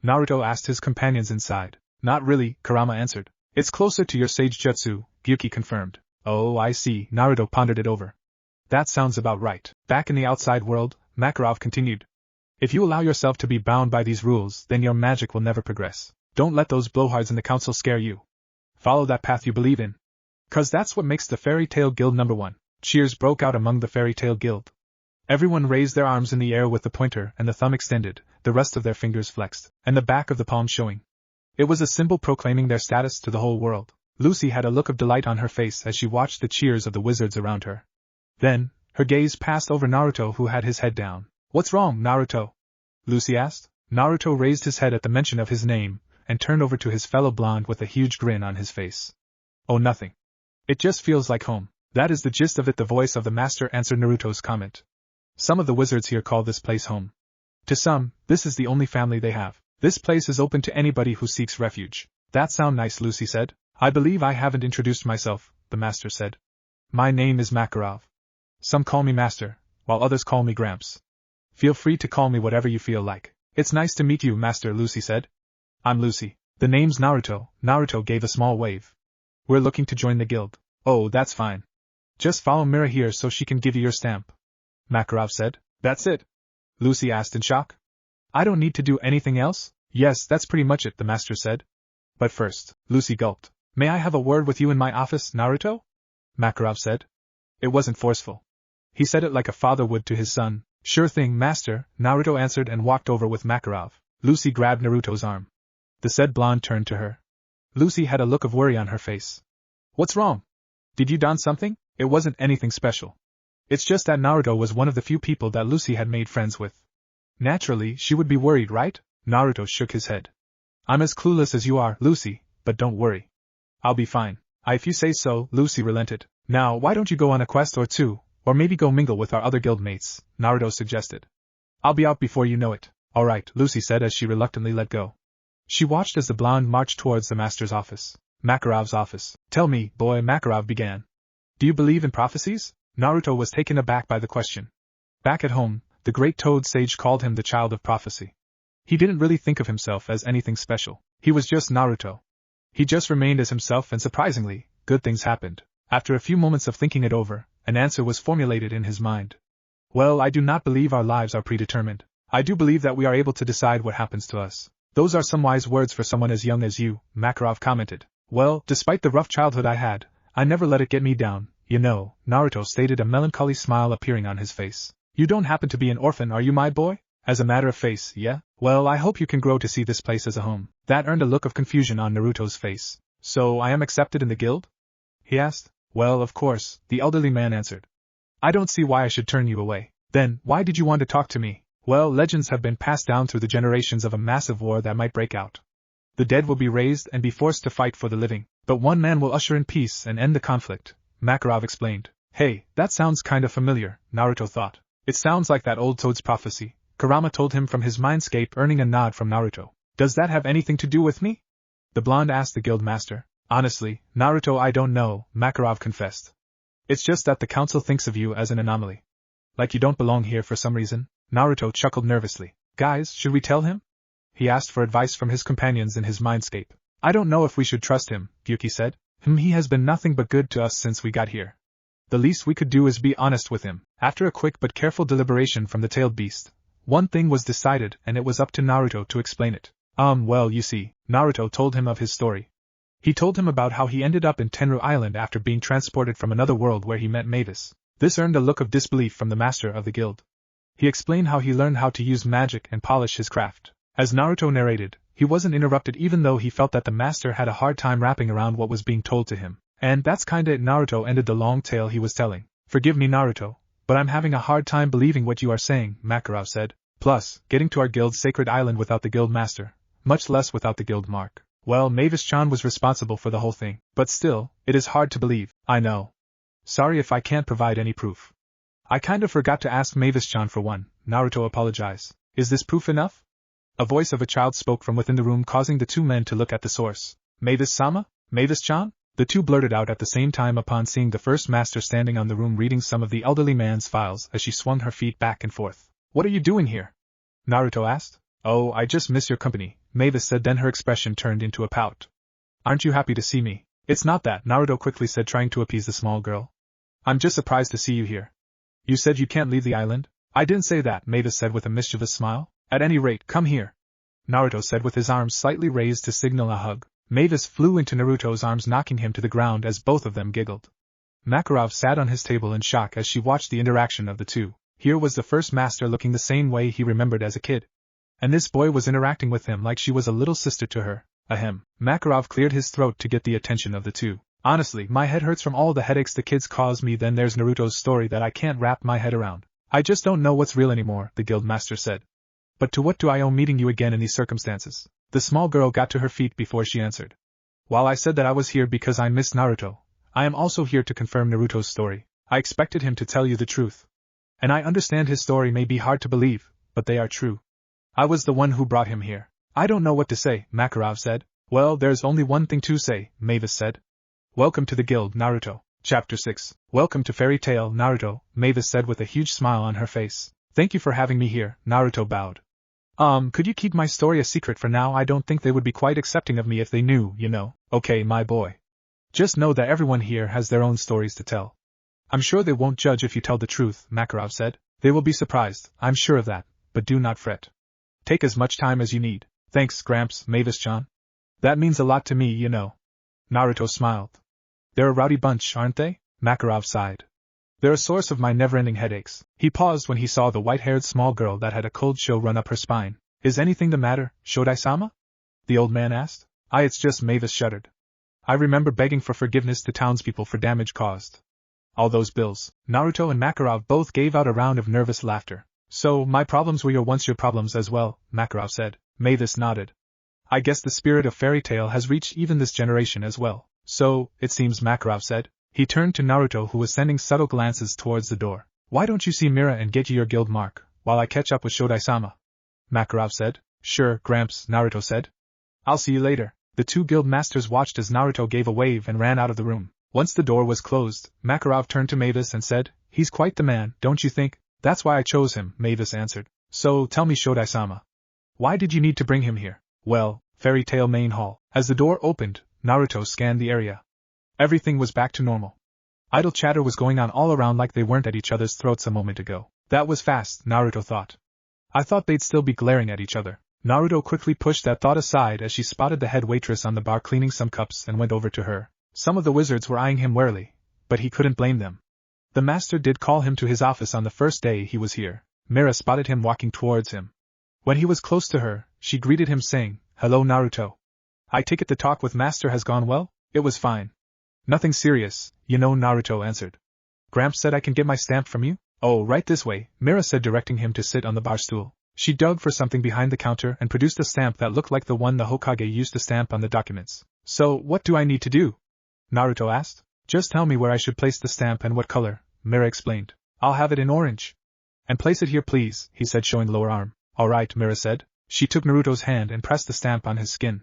Naruto asked his companions inside. Not really, Kurama answered. It's closer to your sage jutsu, Gyuki confirmed. Oh, I see, Naruto pondered it over. That sounds about right. Back in the outside world, Makarov continued. If you allow yourself to be bound by these rules, then your magic will never progress. Don't let those blowhards in the council scare you. Follow that path you believe in. 'Cause that's what makes the Fairy Tail Guild #1. Cheers broke out among the Fairy Tail Guild. Everyone raised their arms in the air with the pointer and the thumb extended, the rest of their fingers flexed, and the back of the palm showing. It was a symbol proclaiming their status to the whole world. Lucy had a look of delight on her face as she watched the cheers of the wizards around her. Then, her gaze passed over Naruto, who had his head down. What's wrong, Naruto? Lucy asked. Naruto raised his head at the mention of his name, and turned over to his fellow blonde with a huge grin on his face. Oh, nothing. It just feels like home. That is the gist of it, the voice of the master answered Naruto's comment. Some of the wizards here call this place home. To some, this is the only family they have. This place is open to anybody who seeks refuge. That sound nice, Lucy said. I believe I haven't introduced myself, the master said. My name is Makarov. Some call me master, while others call me Gramps. Feel free to call me whatever you feel like. It's nice to meet you, master, Lucy said. I'm Lucy. The name's Naruto. Naruto gave a small wave. We're looking to join the guild. Oh, that's fine. Just follow Mira here so she can give you your stamp. Makarov said. That's it? Lucy asked in shock. I don't need to do anything else? Yes, that's pretty much it, the master said. But first, Lucy gulped. May I have a word with you in my office, Naruto? Makarov said. It wasn't forceful. He said it like a father would to his son. Sure thing, master, Naruto answered and walked over with Makarov. Lucy grabbed Naruto's arm. The said blonde turned to her. Lucy had a look of worry on her face. What's wrong? Did you don something? It wasn't anything special. It's just that Naruto was one of the few people that Lucy had made friends with. Naturally, she would be worried, right? Naruto shook his head. I'm as clueless as you are, Lucy, but don't worry. I'll be fine. If you say so, Lucy relented. Now, why don't you go on a quest or two, or maybe go mingle with our other guildmates, Naruto suggested. I'll be out before you know it. Alright, Lucy said as she reluctantly let go. She watched as the blonde marched towards the master's office. Makarov's office. Tell me, boy, Makarov began. Do you believe in prophecies? Naruto was taken aback by the question. Back at home, the great Toad Sage called him the child of prophecy. He didn't really think of himself as anything special. He was just Naruto. He just remained as himself and surprisingly, good things happened. After a few moments of thinking it over, an answer was formulated in his mind. Well, I do not believe our lives are predetermined. I do believe that we are able to decide what happens to us. Those are some wise words for someone as young as you, Makarov commented. Well, despite the rough childhood I had, I never let it get me down, you know, Naruto stated, a melancholy smile appearing on his face. You don't happen to be an orphan, are you, my boy? As a matter of face, yeah? Well, I hope you can grow to see this place as a home. That earned a look of confusion on Naruto's face. So I am accepted in the guild? He asked. Well, of course, the elderly man answered. I don't see why I should turn you away. Then, why did you want to talk to me? Well, legends have been passed down through the generations of a massive war that might break out. The dead will be raised and be forced to fight for the living, but one man will usher in peace and end the conflict, Makarov explained. Hey, that sounds kinda familiar, Naruto thought. It sounds like that old Toad's prophecy, Kurama told him from his mindscape, earning a nod from Naruto. Does that have anything to do with me? The blonde asked the guild master. Honestly, Naruto, I don't know, Makarov confessed. It's just that the council thinks of you as an anomaly. Like you don't belong here for some reason? Naruto chuckled nervously. Guys, should we tell him? He asked for advice from his companions in his mindscape. I don't know if we should trust him, Gyuki said. He has been nothing but good to us since we got here. The least we could do is be honest with him. After a quick but careful deliberation from the tailed beast, one thing was decided and it was up to Naruto to explain it. Well, you see, Naruto told him of his story. He told him about how he ended up in Tenrou Island after being transported from another world where he met Mavis. This earned a look of disbelief from the master of the guild. He explained how he learned how to use magic and polish his craft. As Naruto narrated, he wasn't interrupted even though he felt that the master had a hard time wrapping around what was being told to him. And that's kinda it. Naruto ended the long tale he was telling. Forgive me, Naruto, but I'm having a hard time believing what you are saying, Makarov said. Plus, getting to our guild's sacred island without the guild master, much less without the guild mark. Well, Mavis-chan was responsible for the whole thing, but still, it is hard to believe. I know. Sorry if I can't provide any proof. I kinda forgot to ask Mavis-chan for one, Naruto apologized. Is this proof enough? A voice of a child spoke from within the room, causing the two men to look at the source. Mavis-sama? Mavis-chan? The two blurted out at the same time upon seeing the first master standing on the room reading some of the elderly man's files as she swung her feet back and forth. What are you doing here? Naruto asked. Oh, I just miss your company, Mavis said, then her expression turned into a pout. Aren't you happy to see me? It's not that, Naruto quickly said, trying to appease the small girl. I'm just surprised to see you here. You said you can't leave the island? I didn't say that, Mavis said with a mischievous smile. At any rate, come here. Naruto said with his arms slightly raised to signal a hug. Mavis flew into Naruto's arms, knocking him to the ground as both of them giggled. Makarov sat on his table in shock as she watched the interaction of the two. Here was the first master looking the same way he remembered as a kid. And this boy was interacting with him like she was a little sister to her. Ahem. Makarov cleared his throat to get the attention of the two. Honestly, my head hurts from all the headaches the kids cause me. Then there's Naruto's story that I can't wrap my head around. I just don't know what's real anymore, the guild master said. But to what do I owe meeting you again in these circumstances? The small girl got to her feet before she answered. While I said that I was here because I missed Naruto, I am also here to confirm Naruto's story. I expected him to tell you the truth. And I understand his story may be hard to believe, but they are true. I was the one who brought him here. I don't know what to say, Makarov said. Well, there's only one thing to say, Mavis said. Welcome to the guild, Naruto. Chapter 6. Welcome to Fairy Tail, Naruto, Mavis said with a huge smile on her face. Thank you for having me here, Naruto bowed. Could you keep my story a secret for now? I don't think they would be quite accepting of me if they knew, you know. Okay, my boy. Just know that everyone here has their own stories to tell. I'm sure they won't judge if you tell the truth, Makarov said. They will be surprised, I'm sure of that, but do not fret. Take as much time as you need. Thanks, Gramps, Mavis-chan. That means a lot to me, you know. Naruto smiled. They're a rowdy bunch, aren't they? Makarov sighed. They're a source of my never-ending headaches. He paused when he saw the white-haired small girl that had a cold chill run up her spine. Is anything the matter, Shodai-sama? The old man asked. It's just, Mavis shuddered. I remember begging for forgiveness to townspeople for damage caused. All those bills. Naruto and Makarov both gave out a round of nervous laughter. So, my problems were your problems as well, Makarov said. Mavis nodded. I guess the spirit of Fairy Tail has reached even this generation as well. So, it seems, Makarov said. He turned to Naruto, who was sending subtle glances towards the door. Why don't you see Mira and get you your guild mark, while I catch up with Shodai-sama? Makarov said. Sure, Gramps, Naruto said. I'll see you later. The two guild masters watched as Naruto gave a wave and ran out of the room. Once the door was closed, Makarov turned to Mavis and said, He's quite the man, don't you think? That's why I chose him, Mavis answered. So, tell me, Shodai-sama. Why did you need to bring him here? Well, Fairy Tail Main Hall. As the door opened, Naruto scanned the area. Everything was back to normal. Idle chatter was going on all around like they weren't at each other's throats a moment ago. That was fast, Naruto thought. I thought they'd still be glaring at each other. Naruto quickly pushed that thought aside as she spotted the head waitress on the bar cleaning some cups and went over to her. Some of the wizards were eyeing him warily, but he couldn't blame them. The master did call him to his office on the first day he was here. Mira spotted him walking towards him. When he was close to her, she greeted him saying, Hello, Naruto. I take it the talk with master has gone well? It was fine. Nothing serious, you know, Naruto answered. Gramps said I can get my stamp from you? Oh, right this way, Mira said, directing him to sit on the bar stool. She dug for something behind the counter and produced a stamp that looked like the one the Hokage used to stamp on the documents. So, what do I need to do? Naruto asked. Just tell me where I should place the stamp and what color, Mira explained. I'll have it in orange. And place it here please, he said, showing lower arm. Alright, Mira said. She took Naruto's hand and pressed the stamp on his skin.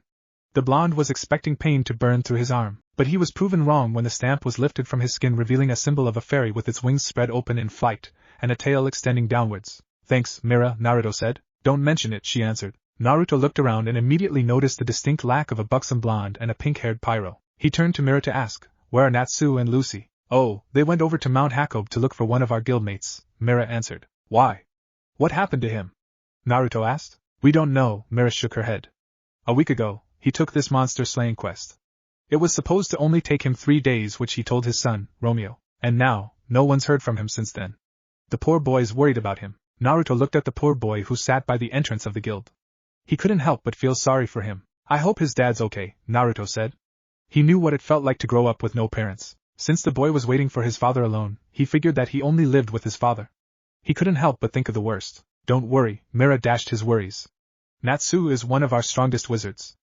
The blonde was expecting pain to burn through his arm, but he was proven wrong when the stamp was lifted from his skin, revealing a symbol of a fairy with its wings spread open in flight, and a tail extending downwards. Thanks, Mira, Naruto said. Don't mention it, she answered. Naruto looked around and immediately noticed the distinct lack of a buxom blonde and a pink-haired pyro. He turned to Mira to ask, Where are Natsu and Lucy? Oh, they went over to Mount Hakob to look for one of our guildmates, Mira answered. Why? What happened to him? Naruto asked. We don't know, Mira shook her head. A week ago, he took this monster-slaying quest. It was supposed to only take him 3 days, which he told his son, Romeo, and now, no one's heard from him since then. The poor boy's worried about him. Naruto looked at the poor boy who sat by the entrance of the guild. He couldn't help but feel sorry for him. I hope his dad's okay, Naruto said. He knew what it felt like to grow up with no parents. Since the boy was waiting for his father alone, he figured that he only lived with his father. He couldn't help but think of the worst. Don't worry, Mira dashed his worries. Natsu is one of our strongest wizards.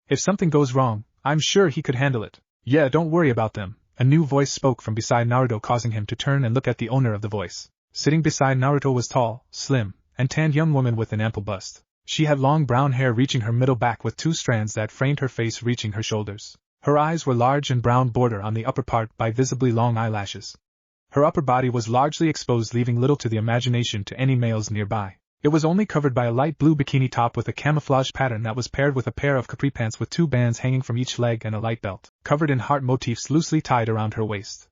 If something goes wrong, I'm sure he could handle it. Yeah, don't worry about them. A new voice spoke from beside Naruto, causing him to turn and look at the owner of the voice. Sitting beside Naruto was tall, slim, and tanned young woman with an ample bust. She had long brown hair reaching her middle back with 2 strands that framed her face reaching her shoulders. Her eyes were large and brown, bordered on the upper part by visibly long eyelashes. Her upper body was largely exposed, leaving little to the imagination to any males nearby. It was only covered by a light blue bikini top with a camouflage pattern that was paired with a pair of capri pants with 2 bands hanging from each leg and a light belt, covered in heart motifs loosely tied around her waist.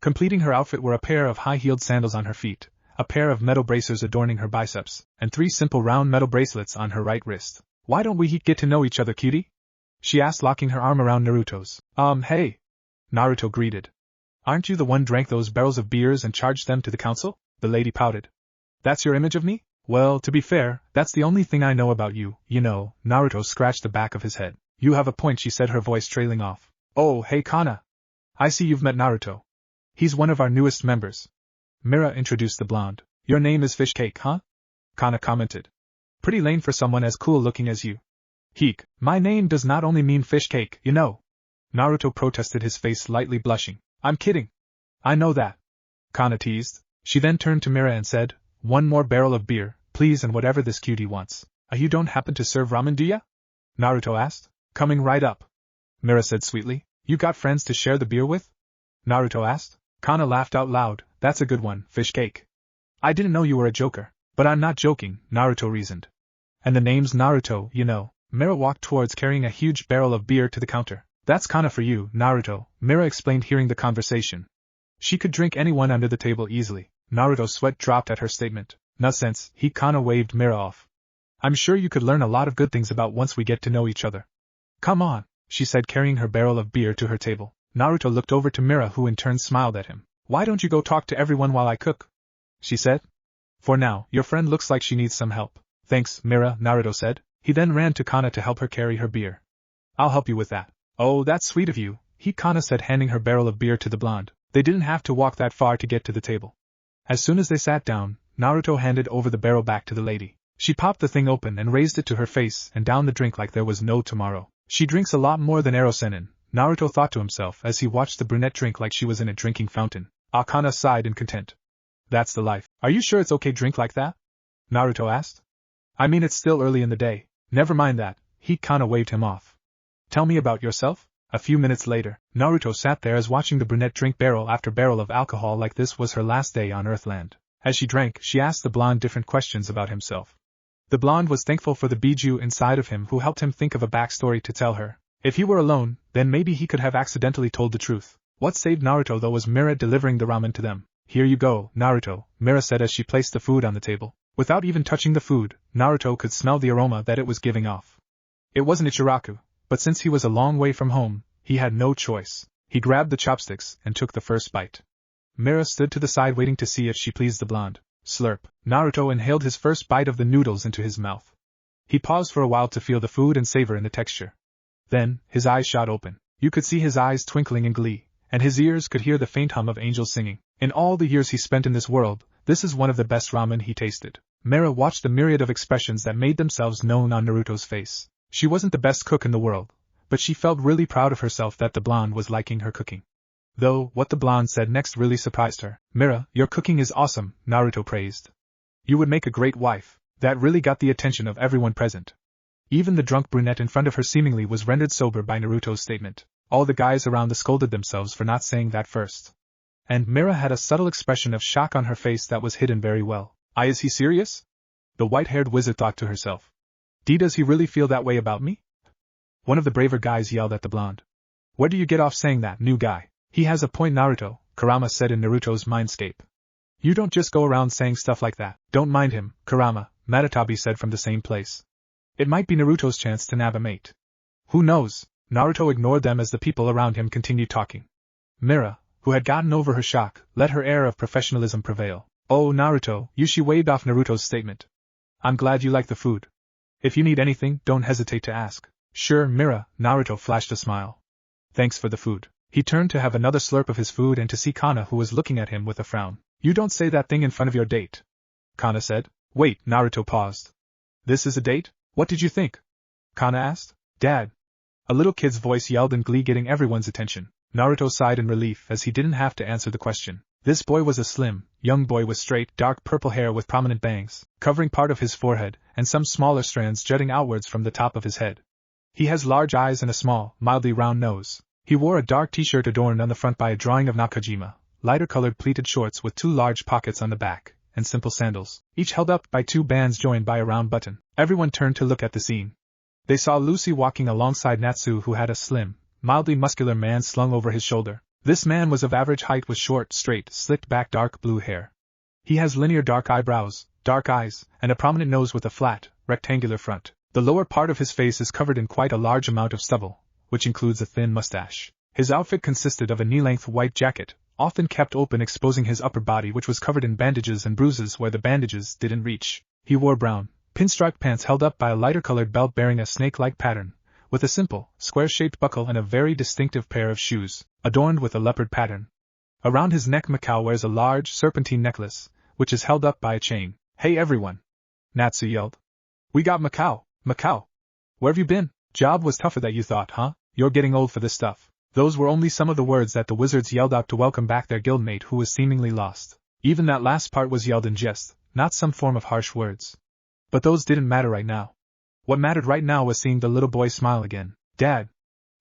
Completing her outfit were a pair of high-heeled sandals on her feet, a pair of metal bracers adorning her biceps, and 3 simple round metal bracelets on her right wrist. Why don't we get to know each other, cutie? She asked, locking her arm around Naruto's. Hey. Naruto greeted. Aren't you the one drank those barrels of beers and charged them to the council? The lady pouted. That's your image of me? Well, to be fair, that's the only thing I know about you, you know. Naruto scratched the back of his head. You have a point, she said, her voice trailing off. Oh, hey Kana. I see you've met Naruto. He's one of our newest members. Mira introduced the blonde. Your name is Fish Cake, huh? Kana commented. Pretty lame for someone as cool looking as you. Heek, my name does not only mean fish cake, you know. Naruto protested, his face slightly blushing. I'm kidding. I know that. Kana teased. She then turned to Mira and said, one more barrel of beer, please, and whatever this cutie wants. You don't happen to serve ramen, do ya? Naruto asked. Coming right up. Mira said sweetly. You got friends to share the beer with? Naruto asked. Kana laughed out loud. That's a good one, fish cake. I didn't know you were a joker. But I'm not joking, Naruto reasoned. And the name's Naruto, you know. Mira walked towards, carrying a huge barrel of beer to the counter. That's Kana for you, Naruto, Mira explained, hearing the conversation. She could drink anyone under the table easily. Naruto's sweat dropped at her statement. Nonsense, Kana waved Mira off. I'm sure you could learn a lot of good things about once we get to know each other. Come on, she said, carrying her barrel of beer to her table. Naruto looked over to Mira, who in turn smiled at him. Why don't you go talk to everyone while I cook? She said. For now, your friend looks like she needs some help. Thanks, Mira, Naruto said. He then ran to Kana to help her carry her beer. I'll help you with that. Oh, that's sweet of you, Kana said, handing her barrel of beer to the blonde. They didn't have to walk that far to get to the table. As soon as they sat down, Naruto handed over the barrel back to the lady. She popped the thing open and raised it to her face and downed the drink like there was no tomorrow. She drinks a lot more than Ero-sennin, Naruto thought to himself as he watched the brunette drink like she was in a drinking fountain. Kana sighed in content. That's the life. Are you sure it's okay drink like that? Naruto asked. I mean, it's still early in the day. Never mind that, Kana waved him off. Tell me about yourself? A few minutes later, Naruto sat there as watching the brunette drink barrel after barrel of alcohol like this was her last day on Earthland. As she drank, she asked the blonde different questions about himself. The blonde was thankful for the Biju inside of him, who helped him think of a backstory to tell her. If he were alone, then maybe he could have accidentally told the truth. What saved Naruto though was Mira delivering the ramen to them. Here you go, Naruto, Mira said as she placed the food on the table. Without even touching the food, Naruto could smell the aroma that it was giving off. It wasn't Ichiraku, but since he was a long way from home, he had no choice. He grabbed the chopsticks and took the first bite. Mira stood to the side waiting to see if she pleased the blonde. Slurp. Naruto inhaled his first bite of the noodles into his mouth. He paused for a while to feel the food and savor in the texture. Then, his eyes shot open. You could see his eyes twinkling in glee, and his ears could hear the faint hum of angels singing. In all the years he spent in this world, this is one of the best ramen he tasted. Mira watched the myriad of expressions that made themselves known on Naruto's face. She wasn't the best cook in the world, but she felt really proud of herself that the blonde was liking her cooking. Though, what the blonde said next really surprised her. Mira, your cooking is awesome, Naruto praised. You would make a great wife. That really got the attention of everyone present. Even the drunk brunette in front of her seemingly was rendered sober by Naruto's statement. All the guys around scolded themselves for not saying that first. And Mira had a subtle expression of shock on her face that was hidden very well. Is he serious? The white-haired wizard thought to herself. Does he really feel that way about me? One of the braver guys yelled at the blonde. Where do you get off saying that, new guy? He has a point, Naruto, Kurama said in Naruto's mindscape. You don't just go around saying stuff like that. Don't mind him, Kurama, Matatabi said from the same place. It might be Naruto's chance to nab a mate. Who knows? Naruto ignored them as the people around him continued talking. Mira, who had gotten over her shock, let her air of professionalism prevail. Oh, Naruto, she waved off Naruto's statement. I'm glad you like the food. If you need anything, don't hesitate to ask. Sure, Mira, Naruto flashed a smile. Thanks for the food. He turned to have another slurp of his food and to see Kana, who was looking at him with a frown. You don't say that thing in front of your date, Kana said. Wait, Naruto paused. This is a date? What did you think? Kana asked. Dad. A little kid's voice yelled in glee, getting everyone's attention. Naruto sighed in relief as he didn't have to answer the question. This boy was a slim, young boy with straight, dark purple hair with prominent bangs, covering part of his forehead, and some smaller strands jutting outwards from the top of his head. He has large eyes and a small, mildly round nose. He wore a dark t-shirt adorned on the front by a drawing of Nakajima, lighter-colored pleated shorts with 2 large pockets on the back, and simple sandals, each held up by 2 bands joined by a round button. Everyone turned to look at the scene. They saw Lucy walking alongside Natsu, who had a slim, mildly muscular man slung over his shoulder. This man was of average height with short, straight, slicked-back dark blue hair. He has linear dark eyebrows, dark eyes, and a prominent nose with a flat, rectangular front. The lower part of his face is covered in quite a large amount of stubble, which includes a thin mustache. His outfit consisted of a knee-length white jacket, often kept open, exposing his upper body, which was covered in bandages and bruises where the bandages didn't reach. He wore brown, pinstripe pants held up by a lighter-colored belt bearing a snake-like pattern, with a simple, square-shaped buckle, and a very distinctive pair of shoes, adorned with a leopard pattern. Around his neck Macau wears a large, serpentine necklace, which is held up by a chain. Hey everyone! Natsu yelled. We got Macau! Macau! Where've you been? Job was tougher that you thought, huh? You're getting old for this stuff. Those were only some of the words that the wizards yelled out to welcome back their guildmate who was seemingly lost. Even that last part was yelled in jest, not some form of harsh words. But those didn't matter right now. What mattered right now was seeing the little boy smile again. Dad!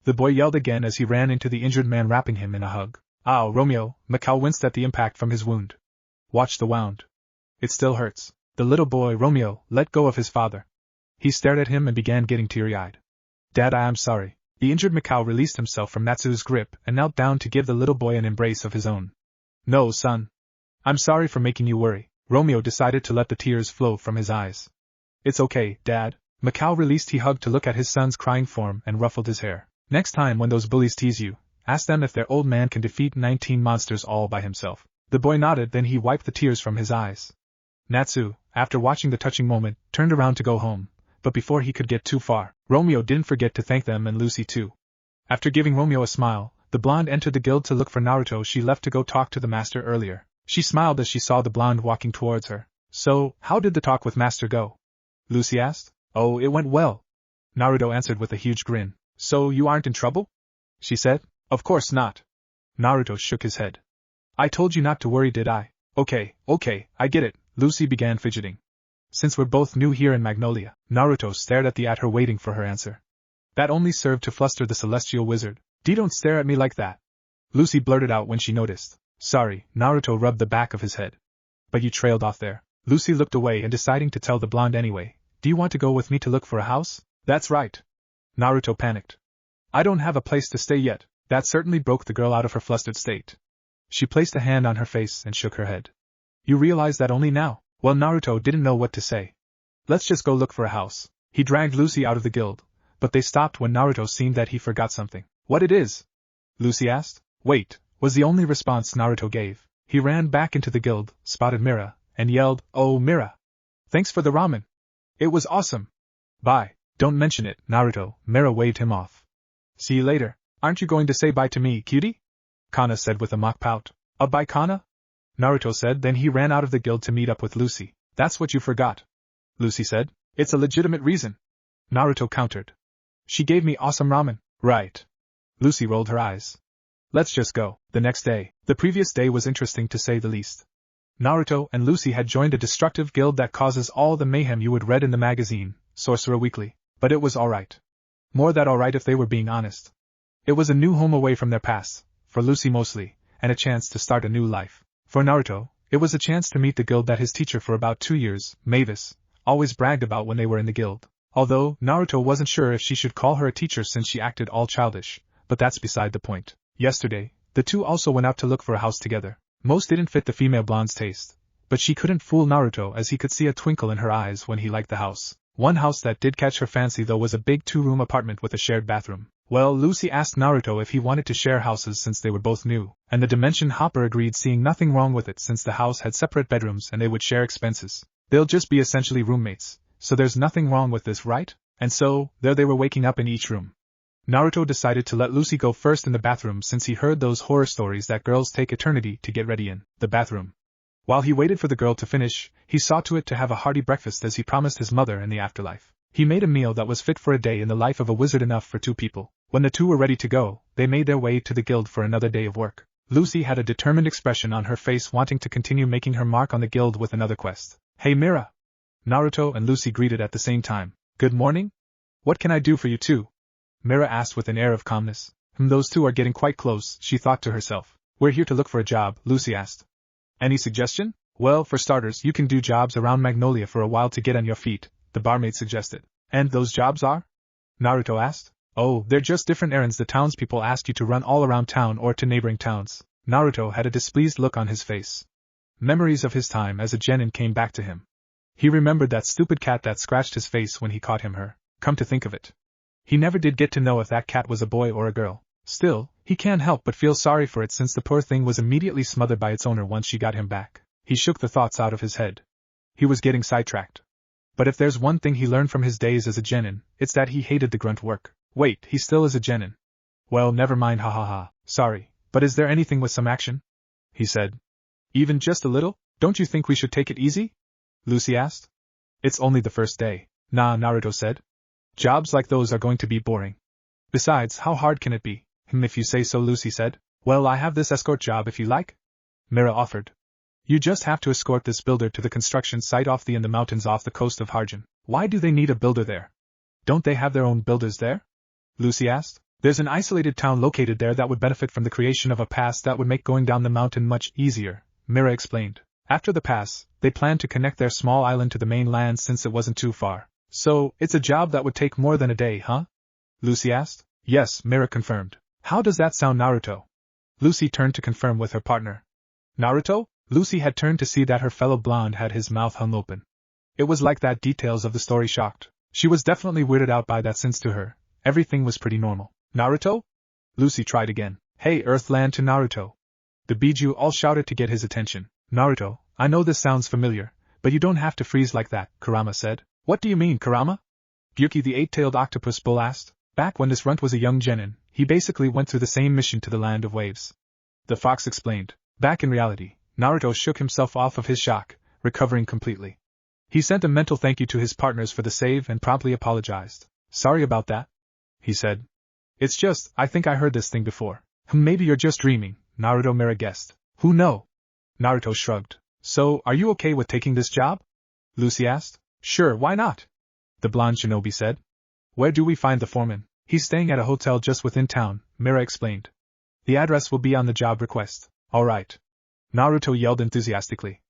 The boy yelled again as he ran into the injured man, wrapping him in a hug. Ow, Romeo! Mikhail winced at the impact from his wound. Watch the wound. It still hurts. The little boy, Romeo, let go of his father. He stared at him and began getting teary-eyed. Dad, I am sorry. The injured Mikhail released himself from Natsu's grip and knelt down to give the little boy an embrace of his own. No, son. I'm sorry for making you worry. Romeo decided to let the tears flow from his eyes. It's okay, Dad. Mikhail released. He hugged to look at his son's crying form and ruffled his hair. Next time when those bullies tease you, ask them if their old man can defeat 19 monsters all by himself. The boy nodded, then he wiped the tears from his eyes. Natsu, after watching the touching moment, turned around to go home, but before he could get too far, Romeo didn't forget to thank them and Lucy too. After giving Romeo a smile, the blonde entered the guild to look for Naruto. She left to go talk to the master earlier. She smiled as she saw the blonde walking towards her. So, how did the talk with master go? Lucy asked. Oh, it went well. Naruto answered with a huge grin. So you aren't in trouble? She said. Of course not. Naruto shook his head. I told you not to worry, did I? Okay, I get it. Lucy began fidgeting. Since we're both new here in Magnolia, Naruto stared at her waiting for her answer. That only served to fluster the celestial wizard. Don't stare at me like that. Lucy blurted out when she noticed. Sorry, Naruto rubbed the back of his head. But you trailed off there. Lucy looked away and deciding to tell the blonde anyway. Do you want to go with me to look for a house? That's right. Naruto panicked. I don't have a place to stay yet. That certainly broke the girl out of her flustered state. She placed a hand on her face and shook her head. You realize that only now? Well, Naruto didn't know what to say. Let's just go look for a house. He dragged Lucy out of the guild, but they stopped when Naruto seemed that he forgot something. What it is? Lucy asked. Wait, was the only response Naruto gave. He ran back into the guild, spotted Mira, and yelled, Oh, Mira! Thanks for the ramen. It was awesome. Bye. Don't mention it, Naruto. Mira waved him off. See you later. Aren't you going to say bye to me, cutie? Kana said with a mock pout. Bye, Kana? Naruto said, then he ran out of the guild to meet up with Lucy. That's what you forgot. Lucy said. It's a legitimate reason. Naruto countered. She gave me awesome ramen. Right. Lucy rolled her eyes. Let's just go. The next day. The previous day was interesting to say the least. Naruto and Lucy had joined a destructive guild that causes all the mayhem you would read in the magazine, Sorcerer Weekly. But it was alright. More than alright if they were being honest. It was a new home away from their past, for Lucy mostly, and a chance to start a new life. For Naruto, it was a chance to meet the guild that his teacher for about 2 years, Mavis, always bragged about when they were in the guild. Although, Naruto wasn't sure if she should call her a teacher since she acted all childish, but that's beside the point. Yesterday, the two also went out to look for a house together. Most didn't fit the female blonde's taste, but she couldn't fool Naruto as he could see a twinkle in her eyes when he liked the house. One house that did catch her fancy though was a big 2-room apartment with a shared bathroom. Well, Lucy asked Naruto if he wanted to share houses since they were both new, and the Dimension Hopper agreed, seeing nothing wrong with it since the house had separate bedrooms and they would share expenses. They'll just be essentially roommates, so there's nothing wrong with this, right? And so, there they were waking up in each room. Naruto decided to let Lucy go first in the bathroom since he heard those horror stories that girls take eternity to get ready in the bathroom. While he waited for the girl to finish, he saw to it to have a hearty breakfast as he promised his mother in the afterlife. He made a meal that was fit for a day in the life of a wizard, enough for 2 people. When the two were ready to go, they made their way to the guild for another day of work. Lucy had a determined expression on her face, wanting to continue making her mark on the guild with another quest. Hey Mira! Naruto and Lucy greeted at the same time. Good morning? What can I do for you two? Mira asked with an air of calmness. Those two are getting quite close, she thought to herself. We're here to look for a job, Lucy asked. Any suggestion? Well, for starters, you can do jobs around Magnolia for a while to get on your feet, the barmaid suggested. And those jobs are? Naruto asked. Oh, they're just different errands the townspeople ask you to run all around town or to neighboring towns. Naruto had a displeased look on his face. Memories of his time as a genin came back to him. He remembered that stupid cat that scratched his face when he caught her. Come to think of it, he never did get to know if that cat was a boy or a girl. Still, he can't help but feel sorry for it since the poor thing was immediately smothered by its owner once she got him back. He shook the thoughts out of his head. He was getting sidetracked. But if there's one thing he learned from his days as a genin, it's that he hated the grunt work. Wait, he still is a genin. Well, never mind, ha ha ha. Sorry, but is there anything with some action? He said. Even just a little? Don't you think we should take it easy? Lucy asked. It's only the first day. Nah, Naruto said. Jobs like those are going to be boring. Besides, how hard can it be? If you say so, Lucy said. Well, I have this escort job if you like, Mira offered. You just have to escort this builder to the construction site in the mountains off the coast of Harjan. Why do they need a builder there? Don't they have their own builders there? Lucy asked. There's an isolated town located there that would benefit from the creation of a pass that would make going down the mountain much easier, Mira explained. After the pass, they plan to connect their small island to the mainland since it wasn't too far. So, it's a job that would take more than a day, huh? Lucy asked. Yes, Mira confirmed. How does that sound, Naruto? Lucy turned to confirm with her partner. Naruto? Lucy had turned to see that her fellow blonde had his mouth hung open. It was like that details of the story shocked. She was definitely weirded out by that since to her, everything was pretty normal. Naruto? Lucy tried again. Hey, Earthland to Naruto. The Biju all shouted to get his attention. Naruto, I know this sounds familiar, but you don't have to freeze like that, Kurama said. What do you mean, Kurama? Gyuki the eight-tailed octopus bull asked. Back when this runt was a young genin, he basically went through the same mission to the land of waves. The fox explained. Back in reality, Naruto shook himself off of his shock, recovering completely. He sent a mental thank you to his partners for the save and promptly apologized. Sorry about that, he said. It's just, I think I heard this thing before. Maybe you're just dreaming, Naruto Mira guessed. Who know? Naruto shrugged. So, are you okay with taking this job? Lucy asked. Sure, why not? The blonde shinobi said. Where do we find the foreman? He's staying at a hotel just within town, Mira explained. The address will be on the job request. All right. Naruto yelled enthusiastically.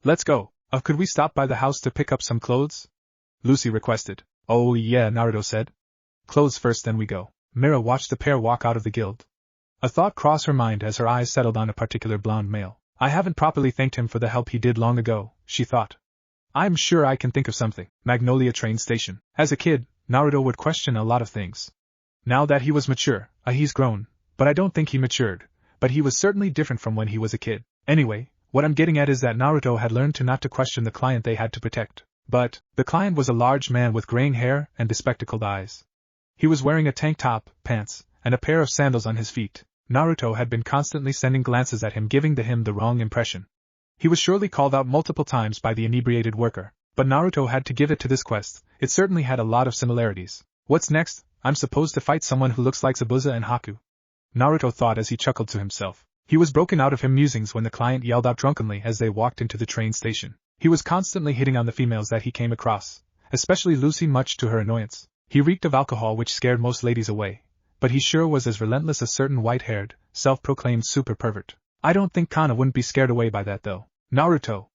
Let's go. Could we stop by the house to pick up some clothes? Lucy requested. Oh yeah, Naruto said. Clothes first, then we go. Mira watched the pair walk out of the guild. A thought crossed her mind as her eyes settled on a particular blonde male. I haven't properly thanked him for the help he did long ago, she thought. I'm sure I can think of something. Magnolia train station. As a kid, Naruto would question a lot of things. Now that he was mature, he's grown, but I don't think he matured, but he was certainly different from when he was a kid. Anyway, what I'm getting at is that Naruto had learned to not to question the client they had to protect. But, the client was a large man with graying hair and bespectacled eyes. He was wearing a tank top, pants, and a pair of sandals on his feet. Naruto had been constantly sending glances at him, giving him the wrong impression. He was surely called out multiple times by the inebriated worker, but Naruto had to give it to this quest. It certainly had a lot of similarities. What's next? I'm supposed to fight someone who looks like Zabuza and Haku. Naruto thought as he chuckled to himself. He was broken out of his musings when the client yelled out drunkenly as they walked into the train station. He was constantly hitting on the females that he came across, especially Lucy, much to her annoyance. He reeked of alcohol, which scared most ladies away, but he sure was as relentless as a certain white-haired, self-proclaimed super pervert. I don't think Kana wouldn't be scared away by that though. Naruto!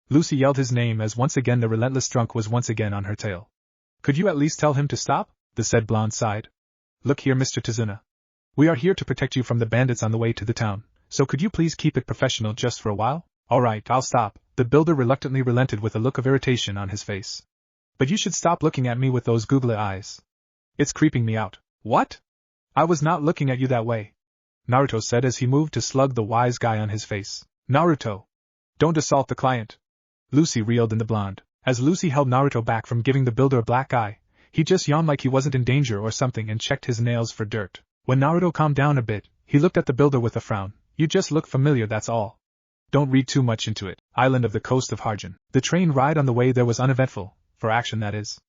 Lucy yelled his name as once again the relentless drunk was once again on her tail. Could you at least tell him to stop? The said blonde sighed. Look here, Mr. Tazuna. We are here to protect you from the bandits on the way to the town, so could you please keep it professional just for a while? Alright, I'll stop. The builder reluctantly relented with a look of irritation on his face. But you should stop looking at me with those googly eyes. It's creeping me out. What? I was not looking at you that way, Naruto said as he moved to slug the wise guy on his face. Naruto! Don't assault the client. Lucy reeled in the blonde. As Lucy held Naruto back from giving the builder a black eye, he just yawned like he wasn't in danger or something and checked his nails for dirt. When Naruto calmed down a bit, he looked at the builder with a frown. You just look familiar, that's all. Don't read too much into it. Island of the coast of Harjan. The train ride on the way there was uneventful, for action that is.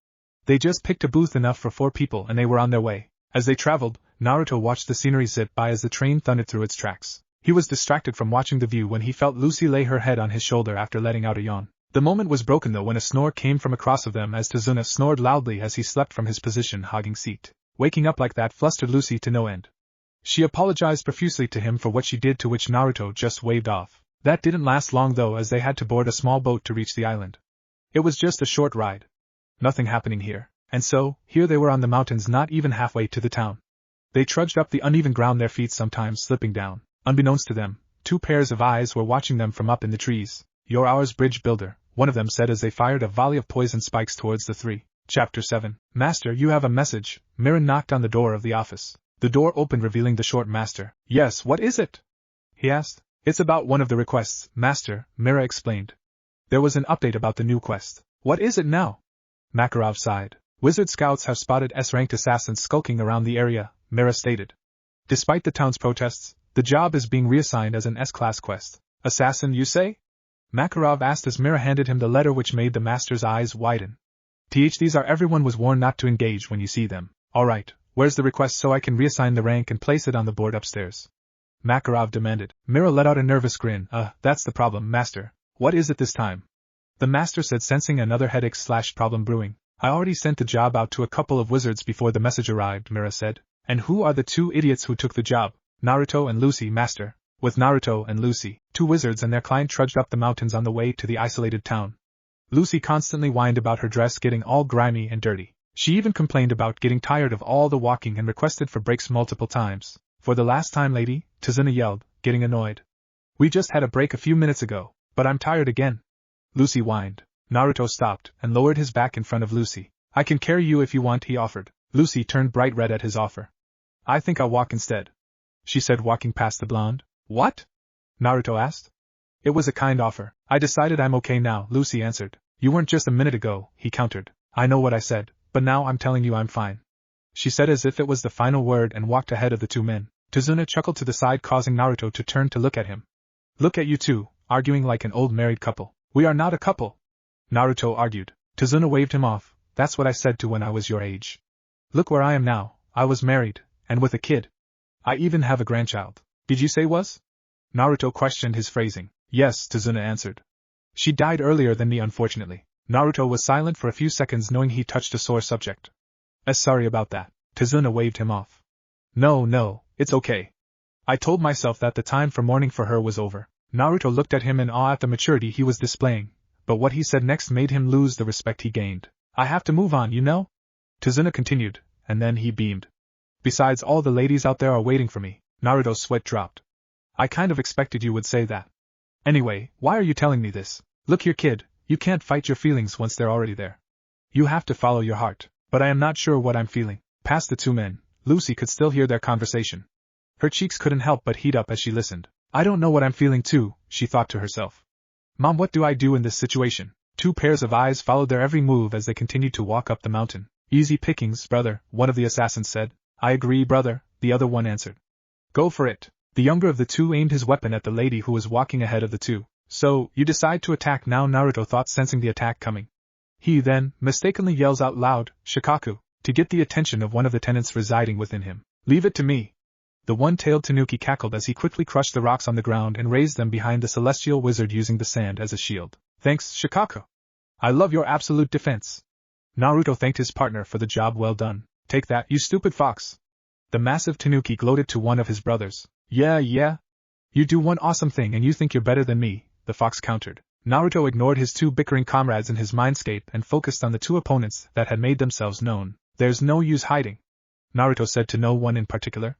They just picked a booth enough for 4 people and they were on their way. As they traveled, Naruto watched the scenery zip by as the train thundered through its tracks. He was distracted from watching the view when he felt Lucy lay her head on his shoulder after letting out a yawn. The moment was broken though when a snore came from across of them as Tazuna snored loudly as he slept from his position hogging seat. Waking up like that flustered Lucy to no end. She apologized profusely to him for what she did, to which Naruto just waved off. That didn't last long though, as they had to board a small boat to reach the island. It was just a short ride. Nothing happening here. And so, here they were on the mountains, not even halfway to the town. They trudged up the uneven ground, their feet sometimes slipping down. Unbeknownst to them, 2 pairs of eyes were watching them from up in the trees. You're ours, bridge builder, one of them said as they fired a volley of poison spikes towards the 3. Chapter 7. Master, you have a message. Mirin knocked on the door of the office. The door opened, revealing the short master. Yes, what is it? He asked. It's about one of the requests, Master, Mira explained. There was an update about the new quest. What is it now? Makarov sighed. Wizard scouts have spotted S-ranked assassins skulking around the area, Mira stated. Despite the town's protests, the job is being reassigned as an S-class quest. Assassin, you say? Makarov asked as Mira handed him the letter, which made the master's eyes widen. These are everyone was warned not to engage when you see them. Alright, Where's the request so I can reassign the rank and place it on the board upstairs? Makarov demanded. Mira let out a nervous grin. That's the problem, Master. What is it this time? The Master said, sensing another headache/problem brewing. I already sent the job out to a couple of wizards before the message arrived, Mira said. And who are the two idiots who took the job? Naruto and Lucy, Master. With Naruto and Lucy, two wizards and their client trudged up the mountains on the way to the isolated town. Lucy constantly whined about her dress getting all grimy and dirty. She even complained about getting tired of all the walking and requested for breaks multiple times. For the last time, lady, Tazuna yelled, getting annoyed. We just had a break a few minutes ago, but I'm tired again. Lucy whined. Naruto stopped and lowered his back in front of Lucy. I can carry you if you want, he offered. Lucy turned bright red at his offer. I think I'll walk instead, she said, walking past the blonde. What? Naruto asked. It was a kind offer. I decided I'm okay now, Lucy answered. You weren't just a minute ago, he countered. I know what I said, but now I'm telling you I'm fine, she said as if it was the final word and walked ahead of the two men. Tazuna chuckled to the side, causing Naruto to turn to look at him. Look at you two, arguing like an old married couple. We are not a couple, Naruto argued. Tazuna waved him off. That's what I said to when I was your age. Look where I am now. I was married, and with a kid. I even have a grandchild. Did you say was? Naruto questioned his phrasing. Yes, Tazuna answered. She died earlier than me, unfortunately. Naruto was silent for a few seconds, knowing he touched a sore subject. Sorry about that. Tazuna waved him off. No, it's okay. I told myself that the time for mourning for her was over. Naruto looked at him in awe at the maturity he was displaying, but what he said next made him lose the respect he gained. I have to move on, you know? Tazuna continued, and then he beamed. Besides, all the ladies out there are waiting for me. Naruto's sweat dropped. I kind of expected you would say that. Anyway, why are you telling me this? Look here, kid, you can't fight your feelings once they're already there. You have to follow your heart. But I am not sure what I'm feeling. Past the two men, Lucy could still hear their conversation. Her cheeks couldn't help but heat up as she listened. I don't know what I'm feeling too, she thought to herself. Mom, what do I do in this situation? Two pairs of eyes followed their every move as they continued to walk up the mountain. Easy pickings, brother, one of the assassins said. I agree, brother, the other one answered. Go for it. The younger of the two aimed his weapon at the lady who was walking ahead of the two. So, you decide to attack now, Naruto thought, sensing the attack coming. He then, mistakenly yells out loud, Shikaku, to get the attention of one of the tenants residing within him. Leave it to me. The one-tailed tanuki cackled as he quickly crushed the rocks on the ground and raised them behind the celestial wizard using the sand as a shield. Thanks, Shikaku. I love your absolute defense. Naruto thanked his partner for the job well done. Take that, you stupid fox. The massive tanuki gloated to one of his brothers. Yeah. You do one awesome thing and you think you're better than me, the fox countered. Naruto ignored his two bickering comrades in his mindscape and focused on the two opponents that had made themselves known. There's no use hiding, Naruto said to no one in particular.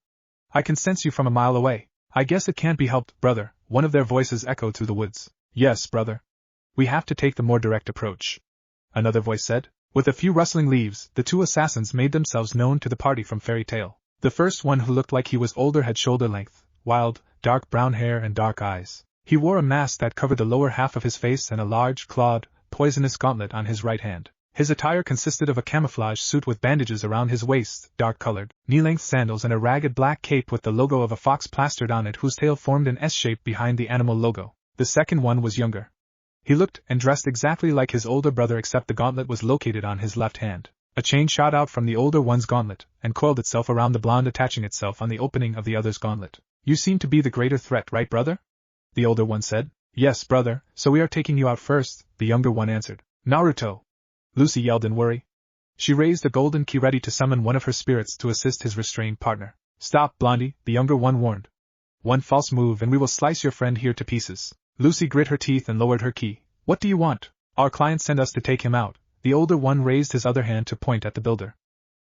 I can sense you from a mile away. I guess it can't be helped, brother, one of their voices echoed through the woods. Yes, brother. We have to take the more direct approach, another voice said. With a few rustling leaves, the two assassins made themselves known to the party from Fairy Tail. The first one, who looked like he was older, had shoulder-length, wild, dark brown hair and dark eyes. He wore a mask that covered the lower half of his face and a large, clawed, poisonous gauntlet on his right hand. His attire consisted of a camouflage suit with bandages around his waist, dark-colored, knee-length sandals and a ragged black cape with the logo of a fox plastered on it whose tail formed an S-shape behind the animal logo. The second one was younger. He looked and dressed exactly like his older brother, except the gauntlet was located on his left hand. A chain shot out from the older one's gauntlet and coiled itself around the blonde, attaching itself on the opening of the other's gauntlet. You seem to be the greater threat, right, brother? The older one said. Yes, brother, so we are taking you out first, the younger one answered. Naruto! Lucy yelled in worry. She raised a golden key, ready to summon one of her spirits to assist his restrained partner. Stop, Blondie, the younger one warned. One false move and we will slice your friend here to pieces. Lucy grit her teeth and lowered her key. What do you want? Our client sent us to take him out. The older one raised his other hand to point at the builder.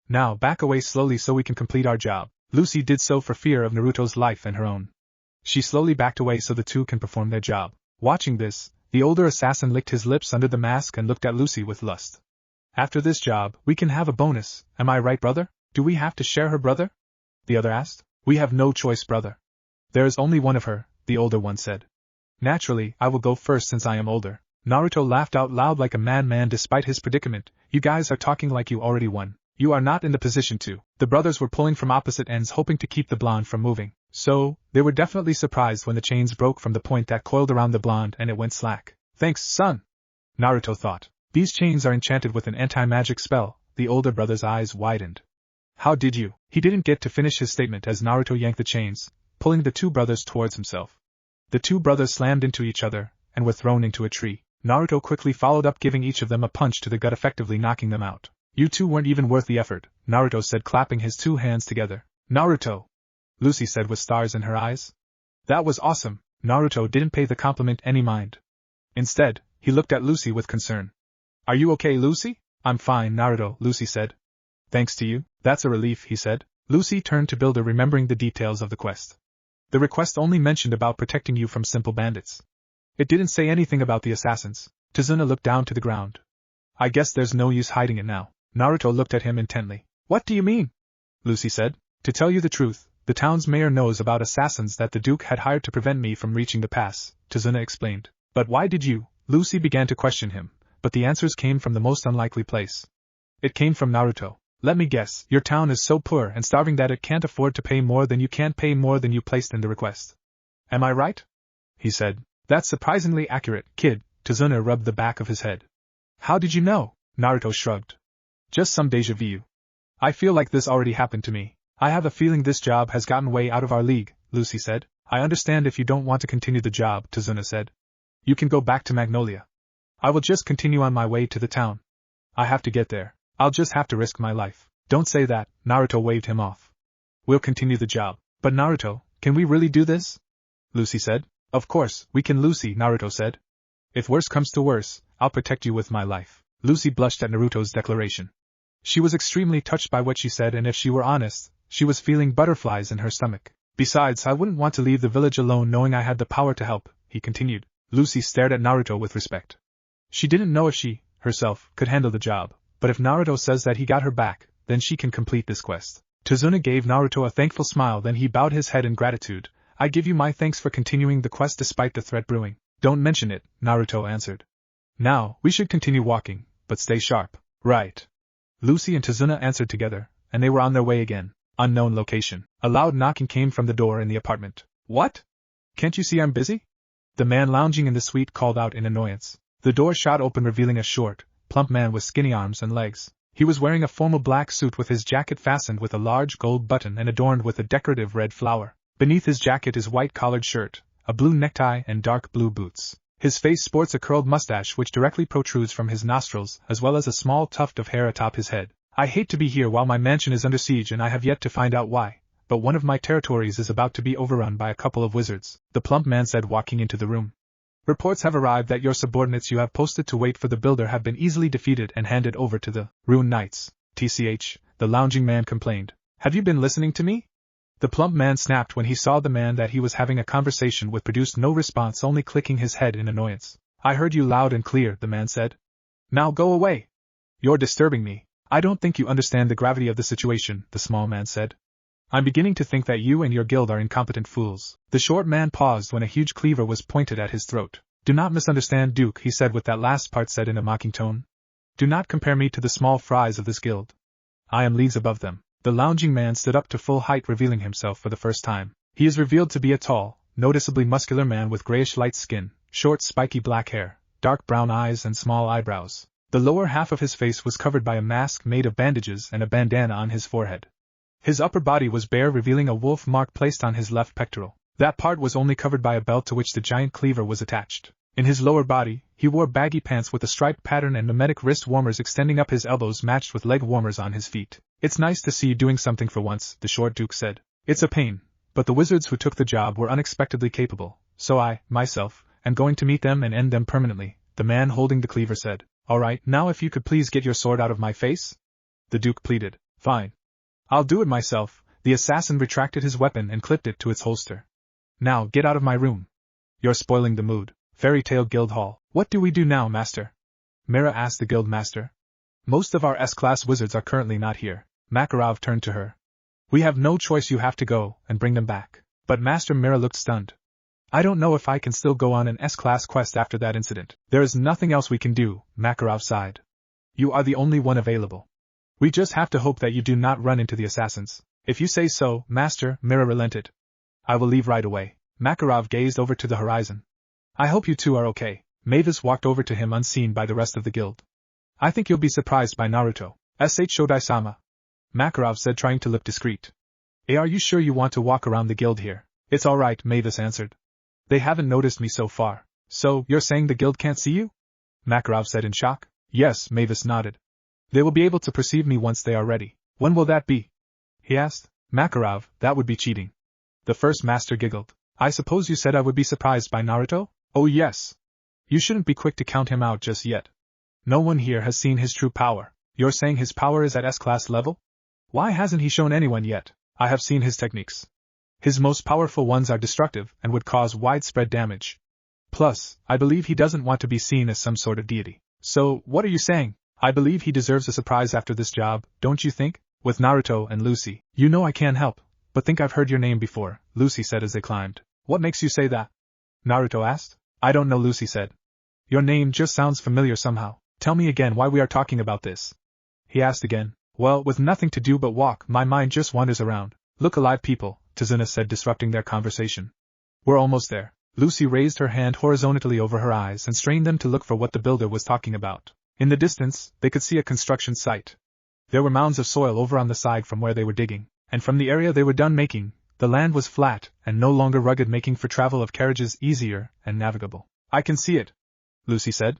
Now back away slowly so we can complete our job. Lucy did so for fear of Naruto's life and her own. She slowly backed away so the two can perform their job. Watching this, the older assassin licked his lips under the mask and looked at Lucy with lust. After this job, we can have a bonus, am I right, brother? Do we have to share her, brother? The other asked. We have no choice, brother. There is only one of her, the older one said. Naturally, I will go first since I am older. Naruto laughed out loud like a madman despite his predicament. You guys are talking like you already won. You are not in the position to. The brothers were pulling from opposite ends, hoping to keep the blonde from moving. So, they were definitely surprised when the chains broke from the point that coiled around the blonde and it went slack. Thanks, son, Naruto thought. These chains are enchanted with an anti-magic spell. The older brother's eyes widened. How did you? He didn't get to finish his statement as Naruto yanked the chains, pulling the two brothers towards himself. The two brothers slammed into each other, and were thrown into a tree. Naruto quickly followed up, giving each of them a punch to the gut, effectively knocking them out. You two weren't even worth the effort, Naruto said, clapping his two hands together. Naruto! Lucy said with stars in her eyes. That was awesome. Naruto didn't pay the compliment any mind. Instead, he looked at Lucy with concern. Are you okay, Lucy? I'm fine, Naruto, Lucy said. Thanks to you, that's a relief, he said. Lucy turned to Builder, remembering the details of the quest. The request only mentioned about protecting you from simple bandits. It didn't say anything about the assassins. Tazuna looked down to the ground. I guess there's no use hiding it now. Naruto looked at him intently. What do you mean? Lucy said. To tell you the truth, the town's mayor knows about assassins that the Duke had hired to prevent me from reaching the pass, Tazuna explained. But why did you? Lucy began to question him, but the answers came from the most unlikely place. It came from Naruto. Let me guess, your town is so poor and starving that it can't afford to pay more than you can't pay more than you placed in the request. Am I right? He said. That's surprisingly accurate, kid. Tazuna rubbed the back of his head. How did you know? Naruto shrugged. Just some déjà vu. I feel like this already happened to me. I have a feeling this job has gotten way out of our league, Lucy said. I understand if you don't want to continue the job, Tazuna said. You can go back to Magnolia. I will just continue on my way to the town. I have to get there. I'll just have to risk my life. Don't say that, Naruto waved him off. We'll continue the job. But Naruto, can we really do this? Lucy said. Of course, we can, Lucy, Naruto said. If worse comes to worse, I'll protect you with my life. Lucy blushed at Naruto's declaration. She was extremely touched by what she said, and if she were honest, she was feeling butterflies in her stomach. Besides, I wouldn't want to leave the village alone knowing I had the power to help, he continued. Lucy stared at Naruto with respect. She didn't know if she, herself, could handle the job, but if Naruto says that he got her back, then she can complete this quest. Tazuna gave Naruto a thankful smile, then he bowed his head in gratitude. I give you my thanks for continuing the quest despite the threat brewing. Don't mention it, Naruto answered. Now, we should continue walking, but stay sharp. Right. Lucy and Tazuna answered together, and they were on their way again. Unknown location. A loud knocking came from the door in the apartment. What? Can't you see I'm busy? The man lounging in the suite called out in annoyance. The door shot open, revealing a short, plump man with skinny arms and legs. He was wearing a formal black suit with his jacket fastened with a large gold button and adorned with a decorative red flower. Beneath his jacket is white collared shirt, a blue necktie and dark blue boots. His face sports a curled mustache which directly protrudes from his nostrils, as well as a small tuft of hair atop his head. I hate to be here while my mansion is under siege and I have yet to find out why, but one of my territories is about to be overrun by a couple of wizards, the plump man said, walking into the room. Reports have arrived that your subordinates you have posted to wait for the builder have been easily defeated and handed over to the Rune Knights. TCH, the lounging man complained. Have you been listening to me? The plump man snapped when he saw the man that he was having a conversation with produced no response, only clicking his head in annoyance. I heard you loud and clear, the man said. Now go away. You're disturbing me. I don't think you understand the gravity of the situation, the small man said. I'm beginning to think that you and your guild are incompetent fools. The short man paused when a huge cleaver was pointed at his throat. Do not misunderstand, Duke, he said with that last part said in a mocking tone. Do not compare me to the small fries of this guild. I am leagues above them. The lounging man stood up to full height, revealing himself for the first time. He is revealed to be a tall, noticeably muscular man with grayish light skin, short spiky black hair, dark brown eyes and small eyebrows. The lower half of his face was covered by a mask made of bandages and a bandana on his forehead. His upper body was bare, revealing a wolf mark placed on his left pectoral. That part was only covered by a belt to which the giant cleaver was attached. In his lower body, he wore baggy pants with a striped pattern and pneumatic wrist warmers extending up his elbows matched with leg warmers on his feet. It's nice to see you doing something for once, the short duke said. It's a pain, but the wizards who took the job were unexpectedly capable, so I, myself, am going to meet them and end them permanently, the man holding the cleaver said. Alright, now if you could please get your sword out of my face? The duke pleaded. Fine. I'll do it myself. The assassin retracted his weapon and clipped it to its holster. Now get out of my room. You're spoiling the mood. Fairy Tail Guild Hall. What do we do now, master? Mira asked the guild master. Most of our S-class wizards are currently not here. Makarov turned to her. We have no choice, you have to go and bring them back. But Master Mira looked stunned. I don't know if I can still go on an S-class quest after that incident. There is nothing else we can do, Makarov sighed. You are the only one available. We just have to hope that you do not run into the assassins. If you say so, Master, Mira relented. I will leave right away. Makarov gazed over to the horizon. I hope you two are okay. Mavis walked over to him unseen by the rest of the guild. I think you'll be surprised by Naruto. Shodai-sama. Makarov said, trying to look discreet. Are you sure you want to walk around the guild here? It's all right, Mavis answered. They haven't noticed me so far. So, you're saying the guild can't see you? Makarov said in shock. Yes, Mavis nodded. They will be able to perceive me once they are ready. When will that be? He asked. Makarov, that would be cheating. The first master giggled. I suppose you said I would be surprised by Naruto? Oh yes. You shouldn't be quick to count him out just yet. No one here has seen his true power. You're saying his power is at S-class level? Why hasn't he shown anyone yet? I have seen his techniques. His most powerful ones are destructive and would cause widespread damage. Plus, I believe he doesn't want to be seen as some sort of deity. So, what are you saying? I believe he deserves a surprise after this job, don't you think? With Naruto and Lucy. You know I can't help, but think I've heard your name before, Lucy said as they climbed. What makes you say that? Naruto asked. I don't know, Lucy said. Your name just sounds familiar somehow. Tell me again why we are talking about this. He asked again. Well, with nothing to do but walk, my mind just wanders around. Look alive, people, Tazuna said, disrupting their conversation. We're almost there. Lucy raised her hand horizontally over her eyes and strained them to look for what the builder was talking about. In the distance, they could see a construction site. There were mounds of soil over on the side from where they were digging, and from the area they were done making, the land was flat and no longer rugged, making for travel of carriages easier and navigable. I can see it, Lucy said.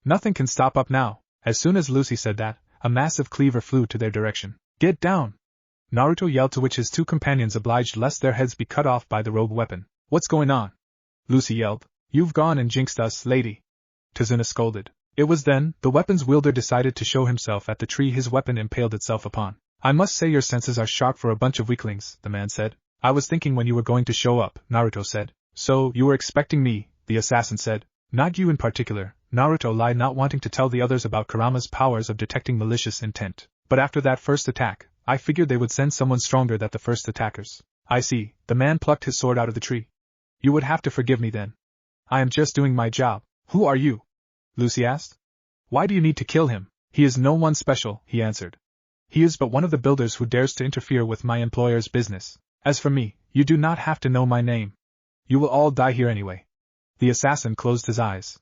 Nothing can stop up now. As soon as Lucy said that, a massive cleaver flew to their direction. Get down! Naruto yelled, to which his two companions obliged lest their heads be cut off by the rogue weapon. What's going on? Lucy yelled. You've gone and jinxed us, lady. Tazuna scolded. It was then the weapon's wielder decided to show himself at the tree his weapon impaled itself upon. I must say your senses are sharp for a bunch of weaklings, the man said. I was thinking when you were going to show up, Naruto said. So, you were expecting me, the assassin said. Not you in particular, Naruto lied, not wanting to tell the others about Kurama's powers of detecting malicious intent. But after that first attack, I figured they would send someone stronger than the first attackers. I see, the man plucked his sword out of the tree. You would have to forgive me then. I am just doing my job. Who are you? Lucy asked. Why do you need to kill him? He is no one special, he answered. He is but one of the builders who dares to interfere with my employer's business. As for me, you do not have to know my name. You will all die here anyway. The assassin closed his eyes.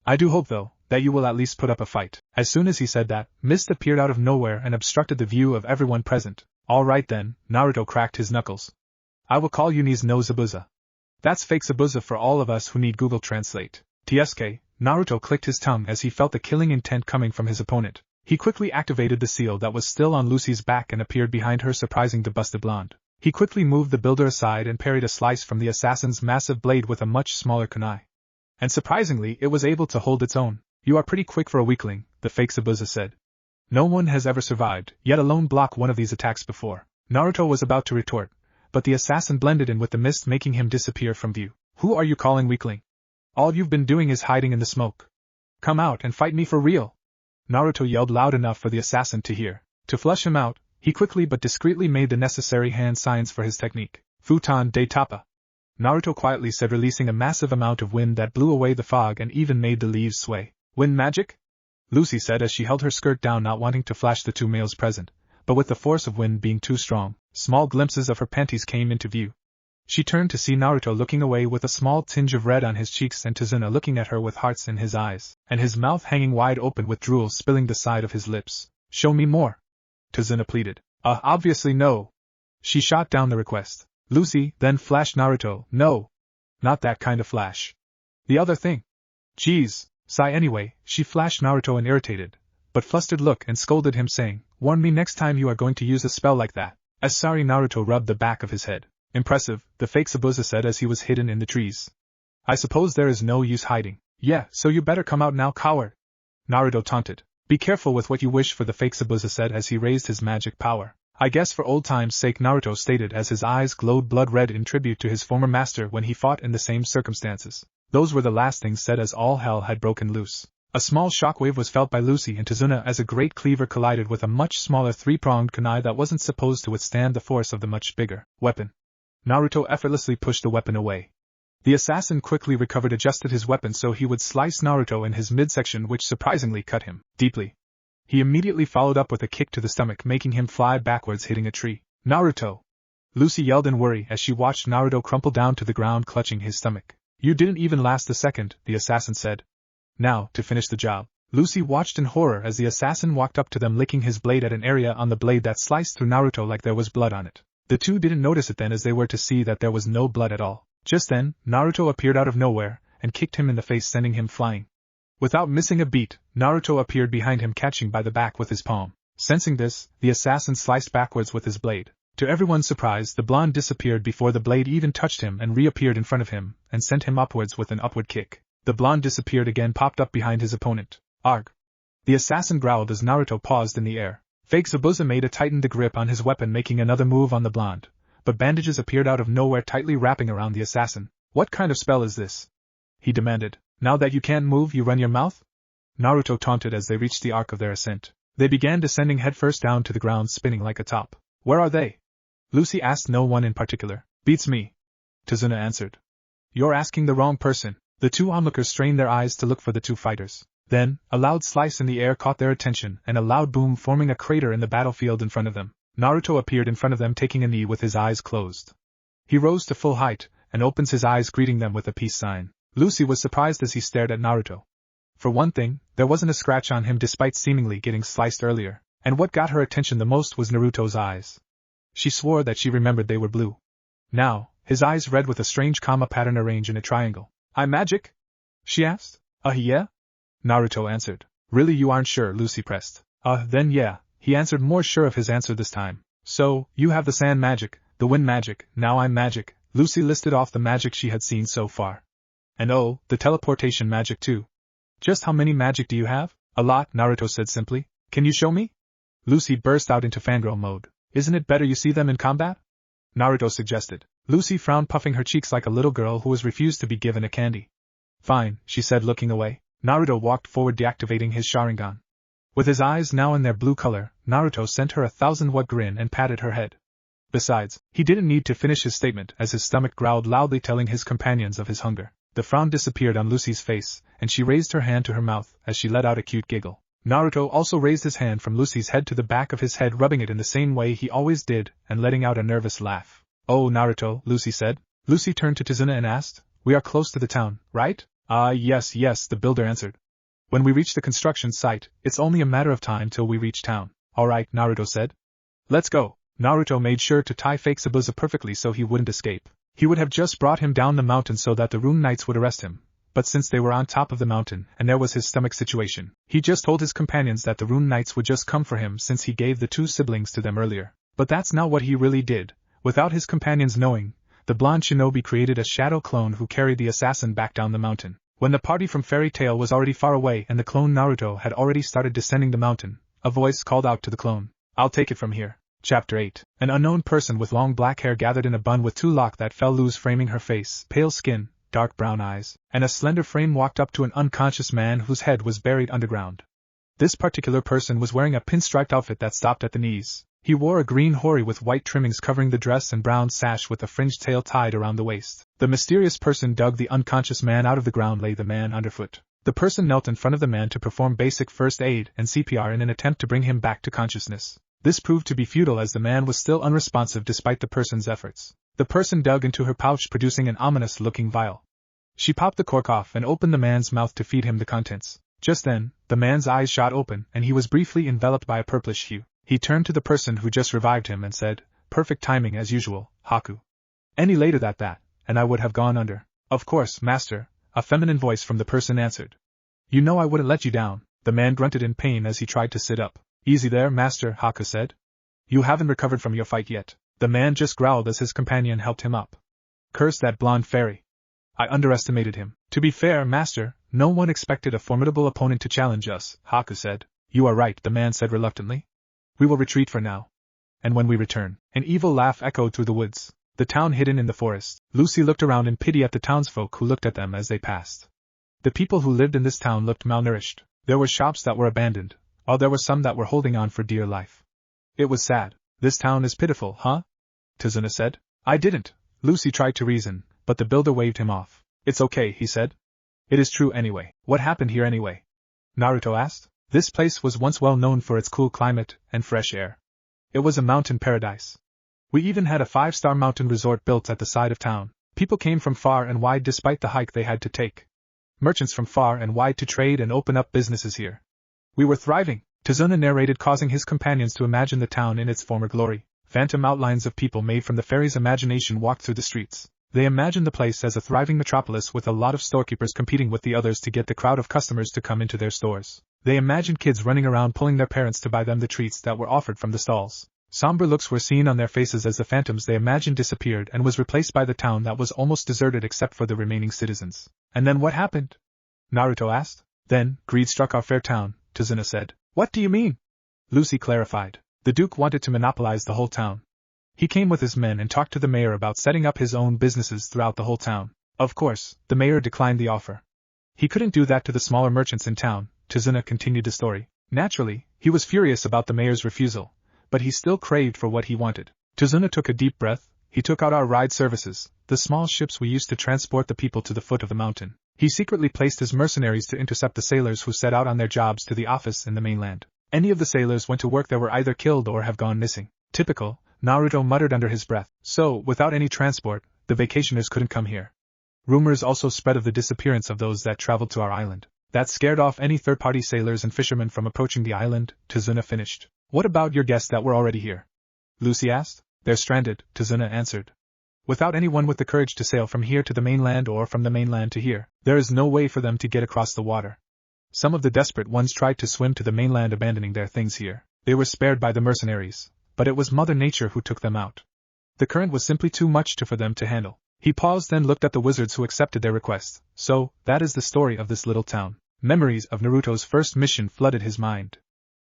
I do hope, though, that you will at least put up a fight. As soon as he said that, mist appeared out of nowhere and obstructed the view of everyone present. All right then, Naruto cracked his knuckles. I will call Uni's no Zabuza. That's fake Zabuza for all of us who need Google Translate. TSK, Naruto clicked his tongue as he felt the killing intent coming from his opponent. He quickly activated the seal that was still on Lucy's back and appeared behind her, surprising the busted blonde. He quickly moved the builder aside and parried a slice from the assassin's massive blade with a much smaller kunai. And surprisingly, it was able to hold its own. You are pretty quick for a weakling, the fake Zabuza said. No one has ever survived, yet alone block one of these attacks before. Naruto was about to retort, but the assassin blended in with the mist, making him disappear from view. Who are you calling weakling? All you've been doing is hiding in the smoke. Come out and fight me for real! Naruto yelled loud enough for the assassin to hear. To flush him out, he quickly but discreetly made the necessary hand signs for his technique. Futon de Tapa. Naruto quietly said, releasing a massive amount of wind that blew away the fog and even made the leaves sway. Wind magic? Lucy said as she held her skirt down, not wanting to flash the two males present, but with the force of wind being too strong, small glimpses of her panties came into view. She turned to see Naruto looking away with a small tinge of red on his cheeks and Tazuna looking at her with hearts in his eyes, and his mouth hanging wide open with drool spilling the side of his lips. Show me more, Tazuna pleaded. Obviously no. She shot down the request. Lucy then flashed Naruto. No. Not that kind of flash. The other thing. Geez, sigh anyway. She flashed Naruto an irritated, but flustered look and scolded him, saying, warn me next time you are going to use a spell like that. As sorry, Naruto rubbed the back of his head. Impressive, the fake Zabuza said as he was hidden in the trees. I suppose there is no use hiding. Yeah, so you better come out now, coward. Naruto taunted. Be careful with what you wish for, the fake Zabuza said as he raised his magic power. I guess for old time's sake, Naruto stated as his eyes glowed blood red in tribute to his former master when he fought in the same circumstances. Those were the last things said as all hell had broken loose. A small shockwave was felt by Lucy and Tazuna as a great cleaver collided with a much smaller three-pronged kunai that wasn't supposed to withstand the force of the much bigger weapon. Naruto effortlessly pushed the weapon away. The assassin quickly recovered, adjusted his weapon so he would slice Naruto in his midsection, which surprisingly cut him deeply. He immediately followed up with a kick to the stomach, making him fly backwards, hitting a tree. Naruto! Lucy yelled in worry as she watched Naruto crumple down to the ground, clutching his stomach. You didn't even last a second, the assassin said. Now, to finish the job. Lucy watched in horror as the assassin walked up to them, licking his blade at an area on the blade that sliced through Naruto like there was blood on it. The two didn't notice it then, as they were to see that there was no blood at all. Just then, Naruto appeared out of nowhere and kicked him in the face, sending him flying. Without missing a beat, Naruto appeared behind him, catching by the back with his palm. Sensing this, the assassin sliced backwards with his blade. To everyone's surprise, the blonde disappeared before the blade even touched him and reappeared in front of him and sent him upwards with an upward kick. The blonde disappeared again, popped up behind his opponent. Arg! The assassin growled as Naruto paused in the air. Fake Zabuza made a tighten the grip on his weapon, making another move on the blonde, but bandages appeared out of nowhere, tightly wrapping around the assassin. What kind of spell is this? He demanded. Now that you can't move, you run your mouth? Naruto taunted as they reached the arc of their ascent. They began descending headfirst down to the ground, spinning like a top. Where are they? Lucy asked. No one in particular. Beats me, Tazuna answered. You're asking the wrong person. The two onlookers strained their eyes to look for the two fighters. Then, a loud slice in the air caught their attention, and a loud boom forming a crater in the battlefield in front of them. Naruto appeared in front of them, taking a knee with his eyes closed. He rose to full height, and opens his eyes, greeting them with a peace sign. Lucy was surprised as he stared at Naruto. For one thing, there wasn't a scratch on him despite seemingly getting sliced earlier, and what got her attention the most was Naruto's eyes. She swore that she remembered they were blue. Now, his eyes red with a strange comma pattern arranged in a triangle. "I magic?" she asked. Yeah?" Naruto answered. "Really, you aren't sure?" Lucy pressed. Then yeah," he answered, more sure of his answer this time. "So, you have the sand magic, the wind magic, now I'm magic." Lucy listed off the magic she had seen so far. "And oh, the teleportation magic too." "Just how many magic do you have?" "A lot," Naruto said simply. "Can you show me?" Lucy burst out into fangirl mode. "Isn't it better you see them in combat?" Naruto suggested. Lucy frowned, puffing her cheeks like a little girl who was refused to be given a candy. "Fine," she said, looking away. Naruto walked forward, deactivating his Sharingan. With his eyes now in their blue color, Naruto sent her a 1,000-watt grin and patted her head. Besides, he didn't need to finish his statement as his stomach growled loudly, telling his companions of his hunger. The frown disappeared on Lucy's face, and she raised her hand to her mouth as she let out a cute giggle. Naruto also raised his hand from Lucy's head to the back of his head, rubbing it in the same way he always did, and letting out a nervous laugh. "Oh, Naruto," Lucy said. Lucy turned to Tazuna and asked, "We are close to the town, right?" Yes, the builder answered. "When we reach the construction site, it's only a matter of time till we reach town." "Alright," Naruto said. "Let's go." Naruto made sure to tie Fake Zabuza perfectly so he wouldn't escape. He would have just brought him down the mountain so that the Rune Knights would arrest him, but since they were on top of the mountain and there was his stomach situation, he just told his companions that the Rune Knights would just come for him since he gave the two siblings to them earlier. But that's not what he really did. Without his companions knowing, the blonde shinobi created a shadow clone who carried the assassin back down the mountain. When the party from Fairy Tail was already far away and the clone Naruto had already started descending the mountain, a voice called out to the clone, "I'll take it from here." Chapter 8. An unknown person with long black hair gathered in a bun with two locks that fell loose, framing her face, pale skin, dark brown eyes, and a slender frame, walked up to an unconscious man whose head was buried underground. This particular person was wearing a pinstriped outfit that stopped at the knees. He wore a green hori with white trimmings covering the dress and brown sash with a fringed tail tied around the waist. The mysterious person dug the unconscious man out of the ground, laid the man underfoot. The person knelt in front of the man to perform basic first aid and CPR in an attempt to bring him back to consciousness. This proved to be futile as the man was still unresponsive despite the person's efforts. The person dug into her pouch, producing an ominous-looking vial. She popped the cork off and opened the man's mouth to feed him the contents. Just then, the man's eyes shot open and he was briefly enveloped by a purplish hue. He turned to the person who just revived him and said, "Perfect timing as usual, Haku. Any later than that, and I would have gone under." "Of course, master," a feminine voice from the person answered. "You know I wouldn't let you down." The man grunted in pain as he tried to sit up. "Easy there, master," Haku said. "You haven't recovered from your fight yet." The man just growled as his companion helped him up. "Curse that blonde fairy. I underestimated him." "To be fair, master, no one expected a formidable opponent to challenge us," Haku said. "You are right," the man said reluctantly. "We will retreat for now. And when we return." An evil laugh echoed through the woods. The town hidden in the forest. Lucy looked around in pity at the townsfolk who looked at them as they passed. The people who lived in this town looked malnourished. There were shops that were abandoned, while there were some that were holding on for dear life. It was sad. "This town is pitiful, huh?" Tazuna said. "I didn't." Lucy tried to reason, but the builder waved him off. "It's okay," he said. "It is true anyway." "What happened here anyway?" Naruto asked. This place was once well known for its cool climate and fresh air. It was a mountain paradise. We even had a 5-star mountain resort built at the side of town. People came from far and wide despite the hike they had to take. merchants from far and wide to trade and open up businesses here. We were thriving, Tazuna narrated, causing his companions to imagine the town in its former glory. Phantom outlines of people made from the fairy's imagination walked through the streets. They imagined the place as a thriving metropolis with a lot of storekeepers competing with the others to get the crowd of customers to come into their stores. They imagined kids running around pulling their parents to buy them the treats that were offered from the stalls. Somber looks were seen on their faces as the phantoms they imagined disappeared and was replaced by the town that was almost deserted except for the remaining citizens. And then what happened? Naruto asked. Then, greed struck our fair town, Tazuna said. What do you mean? Lucy clarified. The Duke wanted to monopolize the whole town. He came with his men and talked to the mayor about setting up his own businesses throughout the whole town. Of course, the mayor declined the offer. He couldn't do that to the smaller merchants in town, Tazuna continued the story. Naturally, he was furious about the mayor's refusal, but he still craved for what he wanted. Tazuna took a deep breath. He took out our ride services, the small ships we used to transport the people to the foot of the mountain. He secretly placed his mercenaries to intercept the sailors who set out on their jobs to the office in the mainland. Any of the sailors went to work that were either killed or have gone missing. Typical, Naruto muttered under his breath. So, without any transport, the vacationers couldn't come here. Rumors also spread of the disappearance of those that traveled to our island. That scared off any third-party sailors and fishermen from approaching the island, Tazuna finished. What about your guests that were already here? Lucy asked. They're stranded, Tazuna answered. Without anyone with the courage to sail from here to the mainland or from the mainland to here, there is no way for them to get across the water. Some of the desperate ones tried to swim to the mainland, abandoning their things here. They were spared by the mercenaries, but it was Mother Nature who took them out. The current was simply too much for them to handle. He paused, then looked at the wizards who accepted their request. So, that is the story of this little town. Memories of Naruto's first mission flooded his mind.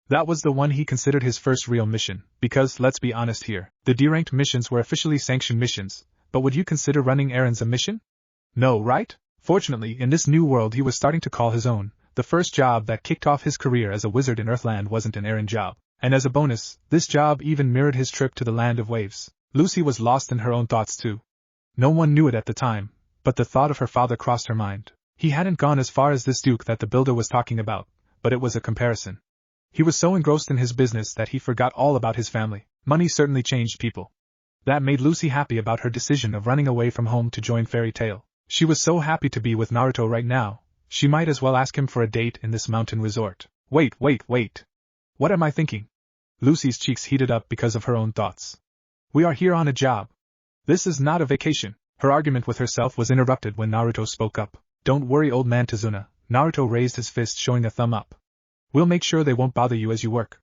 That was the one he considered his first real mission, because, let's be honest here, the D-ranked missions were officially sanctioned missions, but would you consider running errands a mission? No, right? Fortunately, in this new world he was starting to call his own, the first job that kicked off his career as a wizard in Earthland wasn't an errand job, and as a bonus, this job even mirrored his trip to the Land of Waves. Lucy was lost in her own thoughts too. No one knew it at the time, but the thought of her father crossed her mind. He hadn't gone as far as this Duke that the builder was talking about, but it was a comparison. He was so engrossed in his business that he forgot all about his family. Money certainly changed people. That made Lucy happy about her decision of running away from home to join Fairy Tail. She was so happy to be with Naruto right now, she might as well ask him for a date in this mountain resort. Wait. What am I thinking? Lucy's cheeks heated up because of her own thoughts. We are here on a job. This is not a vacation. Her argument with herself was interrupted when Naruto spoke up. Don't worry, old man Tazuna. Naruto raised his fist, showing a thumb up. We'll make sure they won't bother you as you work.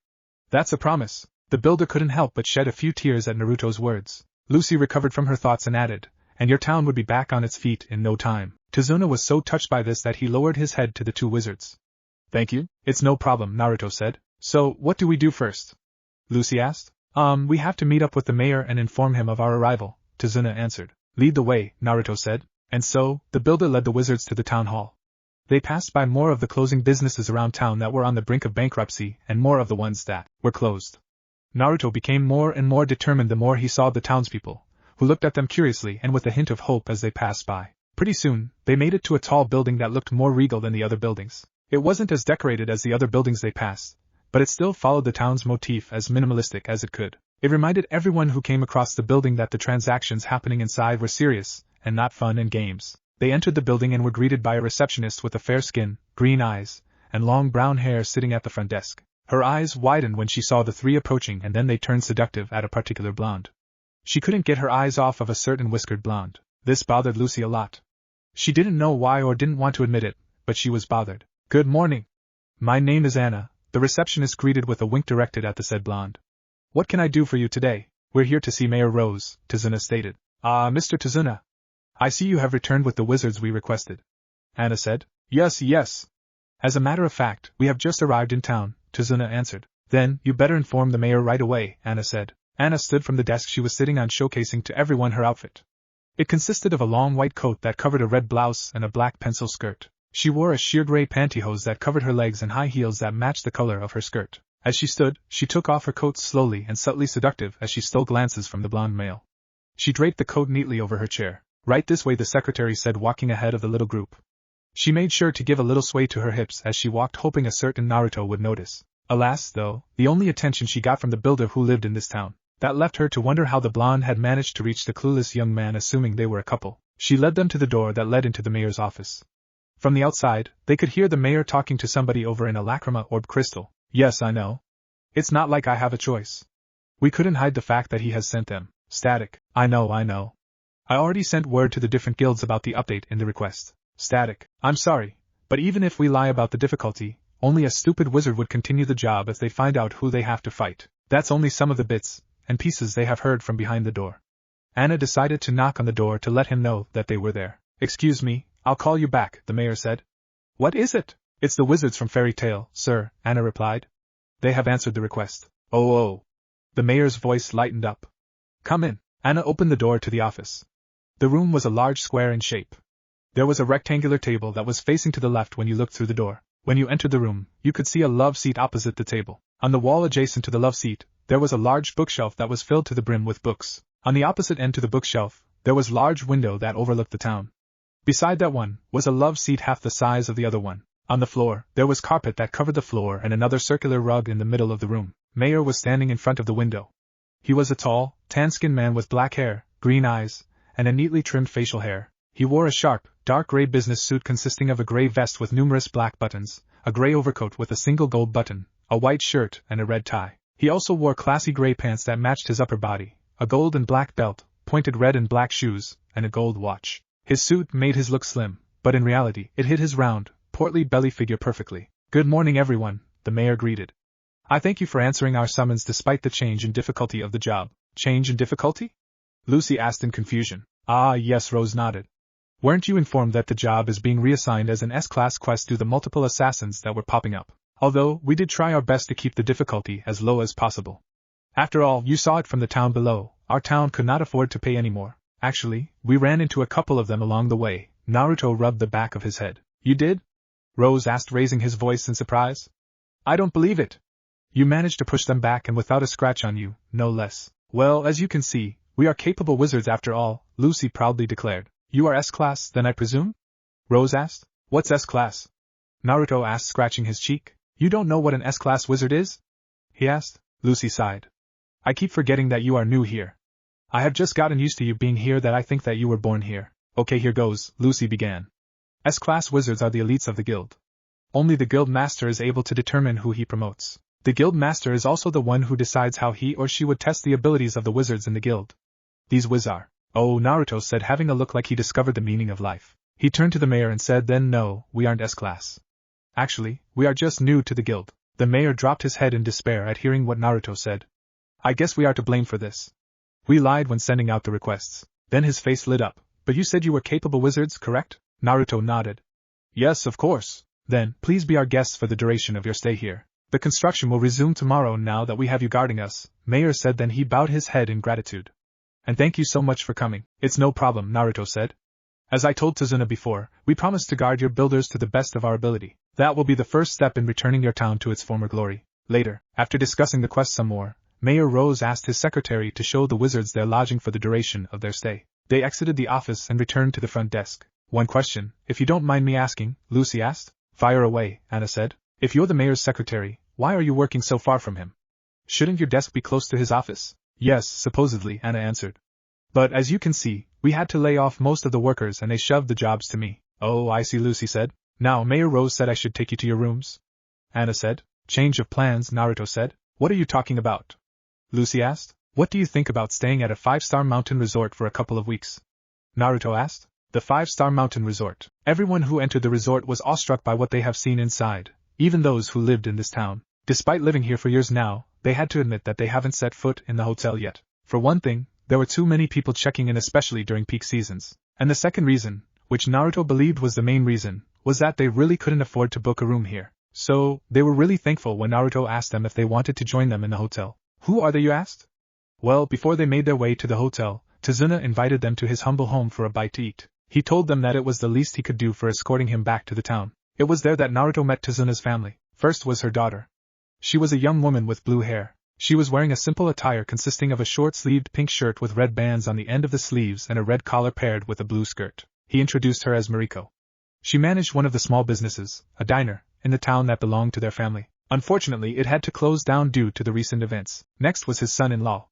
That's a promise. The builder couldn't help but shed a few tears at Naruto's words. Lucy recovered from her thoughts and added, and your town would be back on its feet in no time. Tazuna was so touched by this that he lowered his head to the two wizards. Thank you. It's no problem, Naruto said. So, what do we do first? Lucy asked. We have to meet up with the mayor and inform him of our arrival, Tazuna answered. Lead the way, Naruto said. And so, the builder led the wizards to the town hall. They passed by more of the closing businesses around town that were on the brink of bankruptcy and more of the ones that were closed. Naruto became more and more determined the more he saw the townspeople, who looked at them curiously and with a hint of hope as they passed by. Pretty soon, they made it to a tall building that looked more regal than the other buildings. It wasn't as decorated as the other buildings they passed, but it still followed the town's motif as minimalistic as it could. It reminded everyone who came across the building that the transactions happening inside were serious, and not fun and games. They entered the building and were greeted by a receptionist with a fair skin, green eyes, and long brown hair sitting at the front desk. Her eyes widened when she saw the three approaching, and then they turned seductive at a particular blonde. She couldn't get her eyes off of a certain whiskered blonde. This bothered Lucy a lot. She didn't know why or didn't want to admit it, but she was bothered. Good morning. My name is Anna, the receptionist greeted with a wink directed at the said blonde. What can I do for you today? We're here to see Mayor Rose, Tazuna stated. Mr. Tazuna. I see you have returned with the wizards we requested. Anna said. Yes. As a matter of fact, we have just arrived in town, Tazuna answered. Then, you better inform the mayor right away, Anna said. Anna stood from the desk she was sitting on, showcasing to everyone her outfit. It consisted of a long white coat that covered a red blouse and a black pencil skirt. She wore a sheer gray pantyhose that covered her legs and high heels that matched the color of her skirt. As she stood, she took off her coat slowly and subtly seductive as she stole glances from the blonde male. She draped the coat neatly over her chair. Right this way, the secretary said, walking ahead of the little group. She made sure to give a little sway to her hips as she walked, hoping a certain Naruto would notice. Alas, though, the only attention she got from the builder who lived in this town. That left her to wonder how the blonde had managed to reach the clueless young man, assuming they were a couple. She led them to the door that led into the mayor's office. From the outside, they could hear the mayor talking to somebody over in a lacrima orb crystal. Yes, I know. It's not like I have a choice. We couldn't hide the fact that he has sent them. Static. I know. I already sent word to the different guilds about the update in the request. Static. I'm sorry, but even if we lie about the difficulty, only a stupid wizard would continue the job if they find out who they have to fight. That's only some of the bits and pieces they have heard from behind the door. Anna decided to knock on the door to let him know that they were there. Excuse me, I'll call you back, the mayor said. What is it? It's the wizards from Fairy Tail, sir, Anna replied. They have answered the request. Oh. The mayor's voice lightened up. Come in. Anna opened the door to the office. The room was a large square in shape. There was a rectangular table that was facing to the left when you looked through the door. When you entered the room, you could see a love seat opposite the table. On the wall adjacent to the love seat, there was a large bookshelf that was filled to the brim with books. On the opposite end to the bookshelf, there was a large window that overlooked the town. Beside that one was a love seat half the size of the other one. On the floor, there was carpet that covered the floor and another circular rug in the middle of the room. Mayor was standing in front of the window. He was a tall, tan-skinned man with black hair, green eyes, and a neatly trimmed facial hair. He wore a sharp, dark gray business suit consisting of a gray vest with numerous black buttons, a gray overcoat with a single gold button, a white shirt, and a red tie. He also wore classy gray pants that matched his upper body, a gold and black belt, pointed red and black shoes, and a gold watch. His suit made his look slim, but in reality it hid his round, portly belly figure perfectly. Good morning everyone, the mayor greeted. I thank you for answering our summons despite the change in difficulty of the job. Change in difficulty? Lucy asked in confusion. Ah yes, Rose nodded. Weren't you informed that the job is being reassigned as an S-class quest due to the multiple assassins that were popping up? Although, we did try our best to keep the difficulty as low as possible. After all, you saw it from the town below, our town could not afford to pay any more. Actually, we ran into a couple of them along the way. Naruto rubbed the back of his head. You did? Rose asked, raising his voice in surprise. I don't believe it. You managed to push them back and without a scratch on you, no less. Well, as you can see, we are capable wizards after all, Lucy proudly declared. You are S-class, then I presume? Rose asked. What's S-class? Naruto asked, scratching his cheek. You don't know what an S-class wizard is? He asked. Lucy sighed. I keep forgetting that you are new here. I have just gotten used to you being here that I think that you were born here. Okay, here goes, Lucy began. S-class wizards are the elites of the guild. Only the guild master is able to determine who he promotes. The guild master is also the one who decides how he or she would test the abilities of the wizards in the guild. These are. Oh, Naruto said, having a look like he discovered the meaning of life. He turned to the mayor and said, then no, we aren't S-class. Actually, we are just new to the guild. The mayor dropped his head in despair at hearing what Naruto said. I guess we are to blame for this. We lied when sending out the requests. Then his face lit up. But you said you were capable wizards, correct? Naruto nodded. Yes, of course. Then, please be our guests for the duration of your stay here. The construction will resume tomorrow now that we have you guarding us, Mayor said, then he bowed his head in gratitude. And thank you so much for coming. It's no problem, Naruto said. As I told Tazuna before, we promise to guard your builders to the best of our ability. That will be the first step in returning your town to its former glory. Later, after discussing the quest some more, Mayor Rose asked his secretary to show the wizards their lodging for the duration of their stay. They exited the office and returned to the front desk. One question, if you don't mind me asking, Lucy asked. Fire away, Anna said. If you're the mayor's secretary, why are you working so far from him? Shouldn't your desk be close to his office? Yes, supposedly, Anna answered. But as you can see, we had to lay off most of the workers and they shoved the jobs to me. Oh, I see, Lucy said. Now, Mayor Rose said I should take you to your rooms? Anna said. Change of plans, Naruto said. What are you talking about? Lucy asked. What do you think about staying at a 5-star mountain resort for a couple of weeks? Naruto asked. The 5-star mountain resort. Everyone who entered the resort was awestruck by what they have seen inside, even those who lived in this town. Despite living here for years now, they had to admit that they haven't set foot in the hotel yet. For one thing, there were too many people checking in, especially during peak seasons. And the second reason, which Naruto believed was the main reason, was that they really couldn't afford to book a room here. So, they were really thankful when Naruto asked them if they wanted to join them in the hotel. Who are they, you asked? Well, before they made their way to the hotel, Tazuna invited them to his humble home for a bite to eat. He told them that it was the least he could do for escorting him back to the town. It was there that Naruto met Tazuna's family. First was her daughter. She was a young woman with blue hair. She was wearing a simple attire consisting of a short-sleeved pink shirt with red bands on the end of the sleeves and a red collar paired with a blue skirt. He introduced her as Mariko. She managed one of the small businesses, a diner, in the town that belonged to their family. Unfortunately, it had to close down due to the recent events. Next was his son-in-law.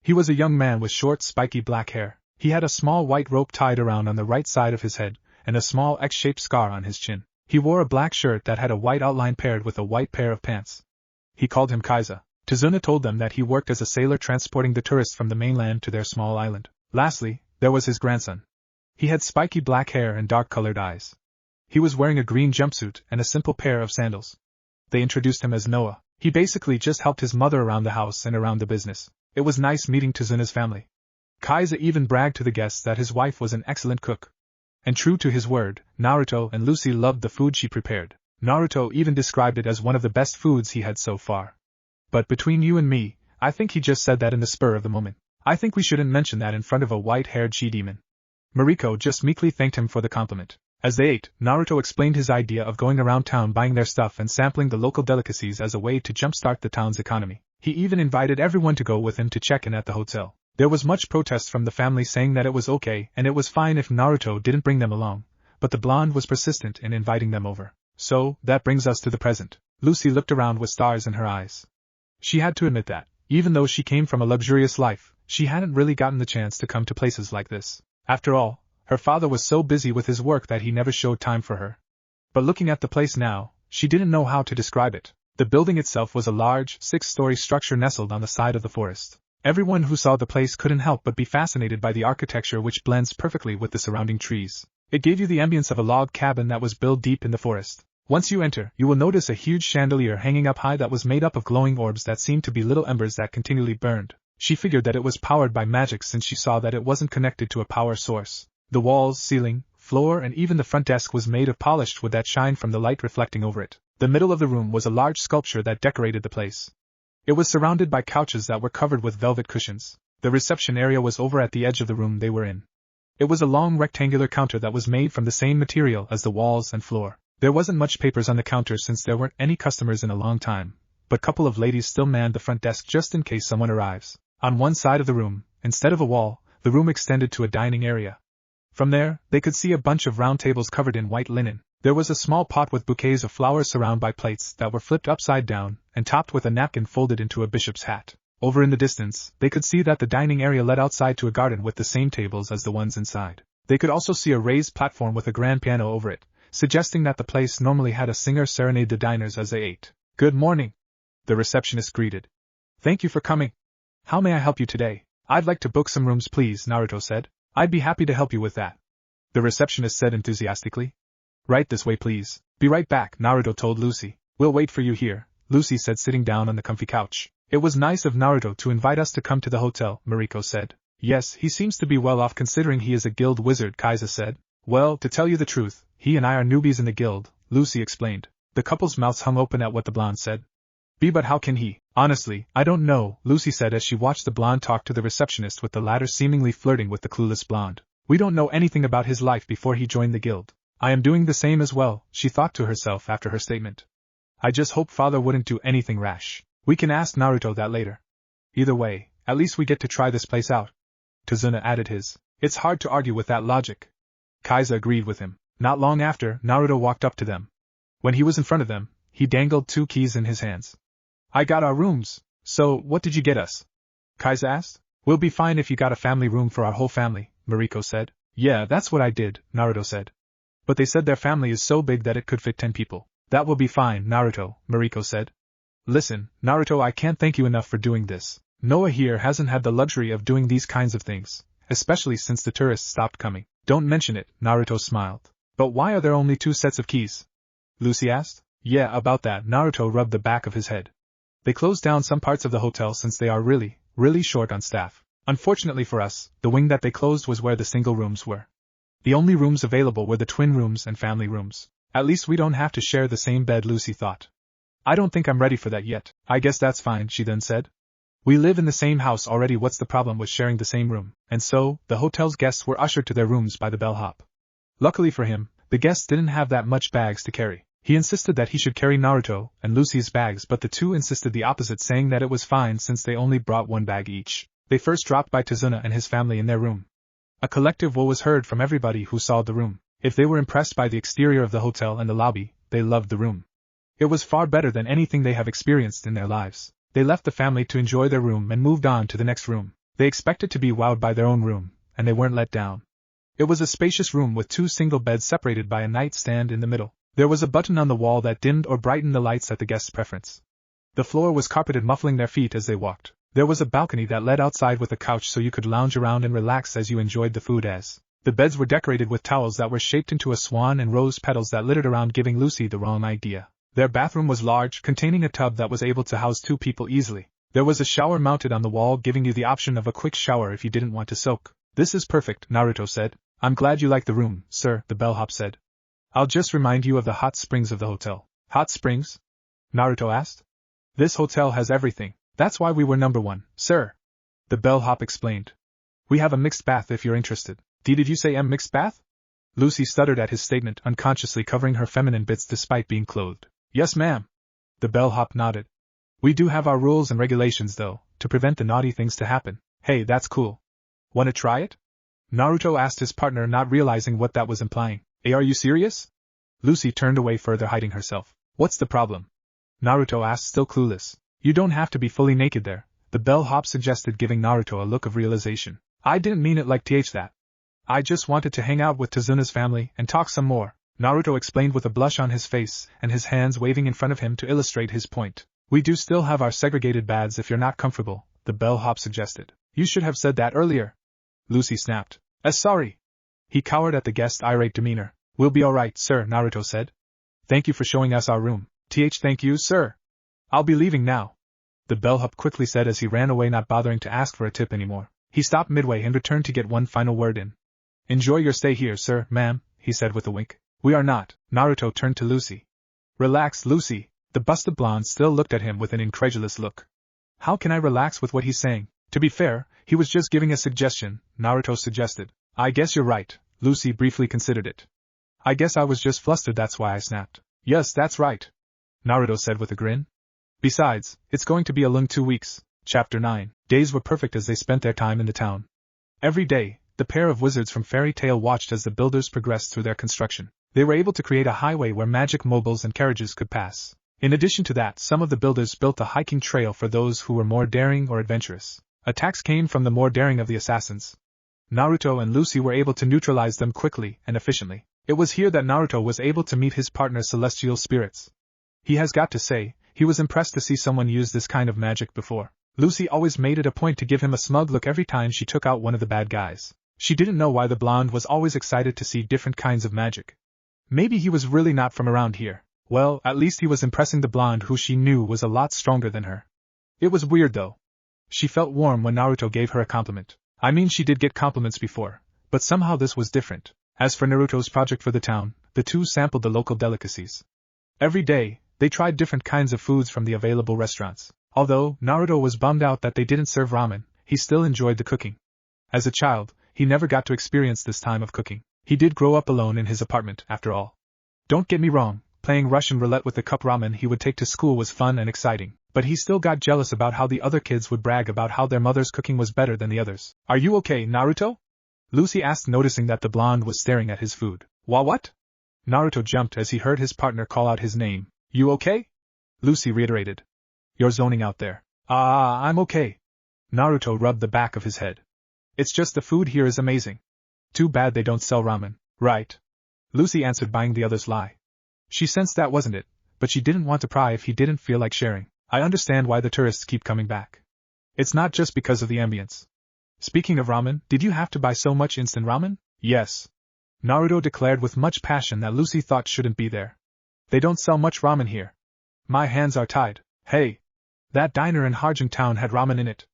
He was a young man with short, spiky black hair. He had a small white rope tied around on the right side of his head, and a small X-shaped scar on his chin. He wore a black shirt that had a white outline paired with a white pair of pants. He called him Kaiza. Tazuna told them that he worked as a sailor transporting the tourists from the mainland to their small island. Lastly, there was his grandson. He had spiky black hair and dark-colored eyes. He was wearing a green jumpsuit and a simple pair of sandals. They introduced him as Noah. He basically just helped his mother around the house and around the business. It was nice meeting Tazuna's family. Kaiza even bragged to the guests that his wife was an excellent cook. And true to his word, Naruto and Lucy loved the food she prepared. Naruto even described it as one of the best foods he had so far. But between you and me, I think he just said that in the spur of the moment. I think we shouldn't mention that in front of a white-haired she-demon. Mariko just meekly thanked him for the compliment. As they ate, Naruto explained his idea of going around town buying their stuff and sampling the local delicacies as a way to jumpstart the town's economy. He even invited everyone to go with him to check in at the hotel. There was much protest from the family saying that it was okay and it was fine if Naruto didn't bring them along, but the blonde was persistent in inviting them over. So, that brings us to the present. Lucy looked around with stars in her eyes. She had to admit that, even though she came from a luxurious life, she hadn't really gotten the chance to come to places like this. After all, her father was so busy with his work that he never showed time for her. But looking at the place now, she didn't know how to describe it. The building itself was a large, 6-story structure nestled on the side of the forest. Everyone who saw the place couldn't help but be fascinated by the architecture, which blends perfectly with the surrounding trees. It gave you the ambience of a log cabin that was built deep in the forest. Once you enter, you will notice a huge chandelier hanging up high that was made up of glowing orbs that seemed to be little embers that continually burned. She figured that it was powered by magic since she saw that it wasn't connected to a power source. The walls, ceiling, floor and even the front desk was made of polished wood that shined from the light reflecting over it. The middle of the room was a large sculpture that decorated the place. It was surrounded by couches that were covered with velvet cushions. The reception area was over at the edge of the room they were in. It was a long rectangular counter that was made from the same material as the walls and floor. There wasn't much papers on the counter since there weren't any customers in a long time, but a couple of ladies still manned the front desk just in case someone arrives. On one side of the room, instead of a wall, the room extended to a dining area. From there, they could see a bunch of round tables covered in white linen. There was a small pot with bouquets of flowers surrounded by plates that were flipped upside down and topped with a napkin folded into a bishop's hat. Over in the distance, they could see that the dining area led outside to a garden with the same tables as the ones inside. They could also see a raised platform with a grand piano over it, suggesting that the place normally had a singer serenade the diners as they ate. "Good morning," the receptionist greeted. "Thank you for coming. How may I help you today?" "I'd like to book some rooms, please," Naruto said. "I'd be happy to help you with that," the receptionist said enthusiastically. "Right this way, please." "Be right back," Naruto told Lucy. "We'll wait for you here," Lucy said, sitting down on the comfy couch. "It was nice of Naruto to invite us to come to the hotel," Mariko said. "Yes, he seems to be well off considering he is a guild wizard," Kaiza said. "Well, to tell you the truth, he and I are newbies in the guild," Lucy explained. The couple's mouths hung open at what the blonde said. But how can he?" "Honestly, I don't know," Lucy said as she watched the blonde talk to the receptionist, with the latter seemingly flirting with the clueless blonde. "We don't know anything about his life before he joined the guild. I am doing the same as well," she thought to herself after her statement. "I just hope father wouldn't do anything rash. We can ask Naruto that later. Either way, at least we get to try this place out." Tazuna added his. "It's hard to argue with that logic." Kaiza agreed with him. Not long after, Naruto walked up to them. When he was in front of them, he dangled 2 keys in his hands. "I got our rooms. So, what did you get us?" Kaiza asked. "We'll be fine if you got a family room for our whole family," Mariko said. "Yeah, that's what I did," Naruto said. "But they said their family is so big that it could fit 10 people. "That will be fine, Naruto," Mariko said. "Listen, Naruto, I can't thank you enough for doing this. Noah here hasn't had the luxury of doing these kinds of things, especially since the tourists stopped coming." "Don't mention it," Naruto smiled. "But why are there only 2 sets of keys?" Lucy asked. "Yeah, about that," Naruto rubbed the back of his head. "They closed down some parts of the hotel since they are really short on staff. Unfortunately for us, the wing that they closed was where the single rooms were. The only rooms available were the twin rooms and family rooms. At least we don't have to share the same bed," Lucy thought. "I don't think I'm ready for that yet." "I guess that's fine," she then said. "We live in the same house already, what's the problem with sharing the same room?" And so, the hotel's guests were ushered to their rooms by the bellhop. Luckily for him, the guests didn't have that much bags to carry. He insisted that he should carry Naruto and Lucy's bags, but the two insisted the opposite, saying that it was fine since they only brought 1 bag each. They first dropped by Tazuna and his family in their room. A collective woe was heard from everybody who saw the room. If they were impressed by the exterior of the hotel and the lobby, they loved the room. It was far better than anything they have experienced in their lives. They left the family to enjoy their room and moved on to the next room. They expected to be wowed by their own room, and they weren't let down. It was a spacious room with 2 single beds separated by a nightstand in the middle. There was a button on the wall that dimmed or brightened the lights at the guest's preference. The floor was carpeted, muffling their feet as they walked. There was a balcony that led outside with a couch so you could lounge around and relax as you enjoyed the food. The beds were decorated with towels that were shaped into a swan and rose petals that littered around, giving Lucy the wrong idea. Their bathroom was large, containing a tub that was able to house 2 people easily. There was a shower mounted on the wall, giving you the option of a quick shower if you didn't want to soak. "This is perfect," Naruto said. "I'm glad you like the room, sir," the bellhop said. "I'll just remind you of the hot springs of the hotel." "Hot springs?" Naruto asked. "This hotel has everything. That's why we were number 1, sir," the bellhop explained. "We have a mixed bath if you're interested." Did you say mixed bath?" Lucy stuttered at his statement, unconsciously covering her feminine bits despite being clothed. "Yes, ma'am." The bellhop nodded. "We do have our rules and regulations, though, to prevent the naughty things to happen." "Hey, that's cool. Wanna try it?" Naruto asked his partner, not realizing what that was implying. "Hey, are you serious?" Lucy turned away, further hiding herself. "What's the problem?" Naruto asked, still clueless. "You don't have to be fully naked there," the bellhop suggested, giving Naruto a look of realization. "I didn't mean it like that. I just wanted to hang out with Tazuna's family and talk some more," Naruto explained with a blush on his face and his hands waving in front of him to illustrate his point. "We do still have our segregated baths if you're not comfortable," the bellhop suggested. "You should have said that earlier," Lucy snapped. Sorry." He cowered at the guest's irate demeanor. "We'll be alright, sir," Naruto said. "Thank you for showing us our room." Thank you, sir. "I'll be leaving now," the bellhop quickly said as he ran away, not bothering to ask for a tip anymore. He stopped midway and returned to get one final word in. "Enjoy your stay here, sir, ma'am," he said with a wink. "We are not." Naruto turned to Lucy. "Relax, Lucy." The busted blonde still looked at him with an incredulous look. "How can I relax with what he's saying?" "To be fair, he was just giving a suggestion," Naruto suggested. "I guess you're right," Lucy briefly considered it. "I guess I was just flustered, that's why I snapped." "Yes, that's right," Naruto said with a grin. "Besides, it's going to be a long 2 weeks. Chapter 9. Days were perfect as they spent their time in the town. Every day, the pair of wizards from Fairy Tail watched as the builders progressed through their construction. They were able to create a highway where magic mobiles and carriages could pass. In addition to that, some of the builders built a hiking trail for those who were more daring or adventurous. Attacks came from the more daring of the assassins. Naruto and Lucy were able to neutralize them quickly and efficiently. It was here that Naruto was able to meet his partner's celestial spirits. He has got to say, he was impressed to see someone use this kind of magic before. Lucy always made it a point to give him a smug look every time she took out one of the bad guys. She didn't know why the blonde was always excited to see different kinds of magic. Maybe he was really not from around here. Well, at least he was impressing the blonde, who she knew was a lot stronger than her. It was weird though. She felt warm when Naruto gave her a compliment. I mean, she did get compliments before, but somehow this was different. As for Naruto's project for the town, the two sampled the local delicacies. Every day, they tried different kinds of foods from the available restaurants. Although Naruto was bummed out that they didn't serve ramen, he still enjoyed the cooking. As a child, he never got to experience this time of cooking. He did grow up alone in his apartment, after all. Don't get me wrong, playing Russian roulette with the cup ramen he would take to school was fun and exciting, but he still got jealous about how the other kids would brag about how their mother's cooking was better than the others. "Are you okay, Naruto?" Lucy asked, noticing that the blonde was staring at his food. What? Naruto jumped as he heard his partner call out his name. "You okay?" Lucy reiterated. "You're zoning out there." I'm okay." Naruto rubbed the back of his head. "It's just the food here is amazing. Too bad they don't sell ramen." "Right," Lucy answered, buying the other's lie. She sensed that wasn't it, but she didn't want to pry if he didn't feel like sharing. "I understand why the tourists keep coming back. It's not just because of the ambience." "Speaking of ramen, did you have to buy so much instant ramen?" "Yes," Naruto declared with much passion that Lucy thought shouldn't be there. "They don't sell much ramen here. My hands are tied." "Hey! That diner in Harjang Town had ramen in it,"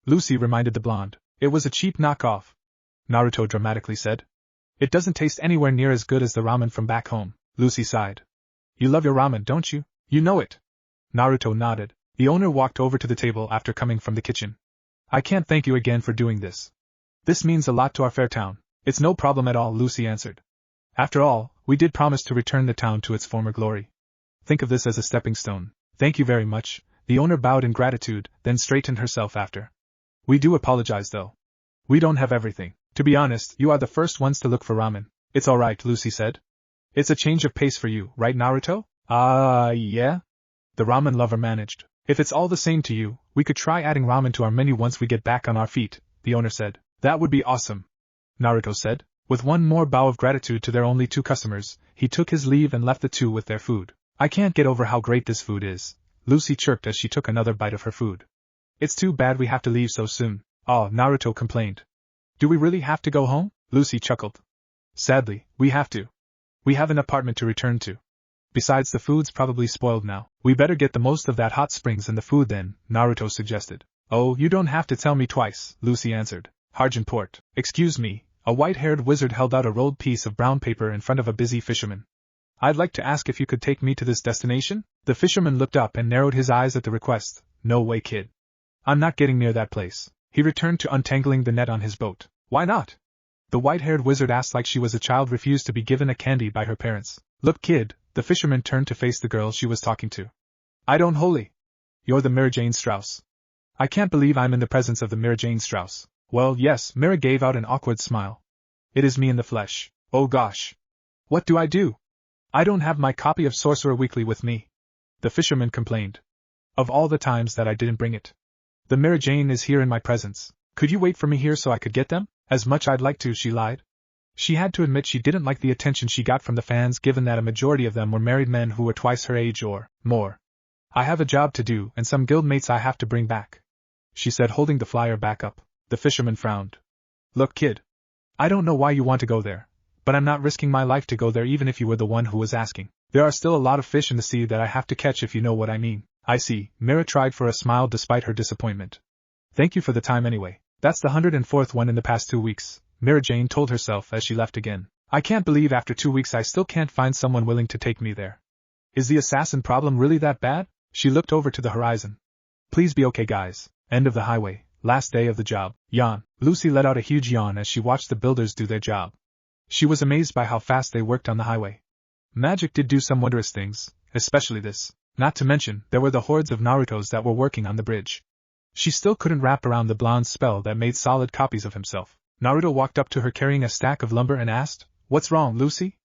Lucy reminded the blonde. "It was a cheap knockoff," Naruto dramatically said. "It doesn't taste anywhere near as good as the ramen from back home." Lucy sighed. "You love your ramen, don't you? You know it." Naruto nodded. The owner walked over to the table after coming from the kitchen. "I can't thank you again for doing this. This means a lot to our fair town." "It's no problem at all," Lucy answered. "After all, we did promise to return the town to its former glory. Think of this as a stepping stone." "Thank you very much." The owner bowed in gratitude, then straightened herself after. "We do apologize though. We don't have everything. To be honest, you are the first ones to look for ramen." "It's alright," Lucy said. "It's a change of pace for you, right, Naruto?" Yeah?" the ramen lover managed. "If it's all the same to you, we could try adding ramen to our menu once we get back on our feet," the owner said. "That would be awesome," Naruto said. With one more bow of gratitude to their only two customers, he took his leave and left the two with their food. I can't get over how great this food is, Lucy chirped as she took another bite of her food. It's too bad we have to leave so soon. Oh, Naruto complained. Do we really have to go home? Lucy chuckled. Sadly, we have to. We have an apartment to return to. Besides, the food's probably spoiled now. We better get the most of that hot springs and the food then, Naruto suggested. Oh, you don't have to tell me twice, Lucy answered. Hargenport. Excuse me. A white-haired wizard held out a rolled piece of brown paper in front of a busy fisherman. I'd like to ask if you could take me to this destination? The fisherman looked up and narrowed his eyes at the request. No way, kid. I'm not getting near that place. He returned to untangling the net on his boat. Why not? The white-haired wizard asked like she was a child refused to be given a candy by her parents. Look, kid, the fisherman turned to face the girl she was talking to. I don't holy. You're the Mary Jane Strauss. I can't believe I'm in the presence of the Mary Jane Strauss. Well, yes, Mira gave out an awkward smile. It is me in the flesh. Oh gosh. What do I do? I don't have my copy of Sorcerer Weekly with me. The fisherman complained. Of all the times that I didn't bring it. The Mira Jane is here in my presence. Could you wait for me here so I could get them? As much I'd like to, she lied. She had to admit she didn't like the attention she got from the fans given that a majority of them were married men who were twice her age or more. I have a job to do and some guildmates I have to bring back, she said, holding the flyer back up. The fisherman frowned. Look, kid. I don't know why you want to go there, but I'm not risking my life to go there even if you were the one who was asking. There are still a lot of fish in the sea that I have to catch if you know what I mean. I see. Mira tried for a smile despite her disappointment. Thank you for the time anyway. That's the 104th one in the past 2 weeks, Mira Jane told herself as she left again. I can't believe after 2 weeks I still can't find someone willing to take me there. Is the assassin problem really that bad? She looked over to the horizon. Please be okay, guys. End of the highway. Last day of the job. Yawn. Lucy let out a huge yawn as she watched the builders do their job. She was amazed by how fast they worked on the highway. Magic did do some wondrous things, especially this. Not to mention, there were the hordes of Narutos that were working on the bridge. She still couldn't wrap around the blonde's spell that made solid copies of himself. Naruto walked up to her carrying a stack of lumber and asked, What's wrong, Lucy?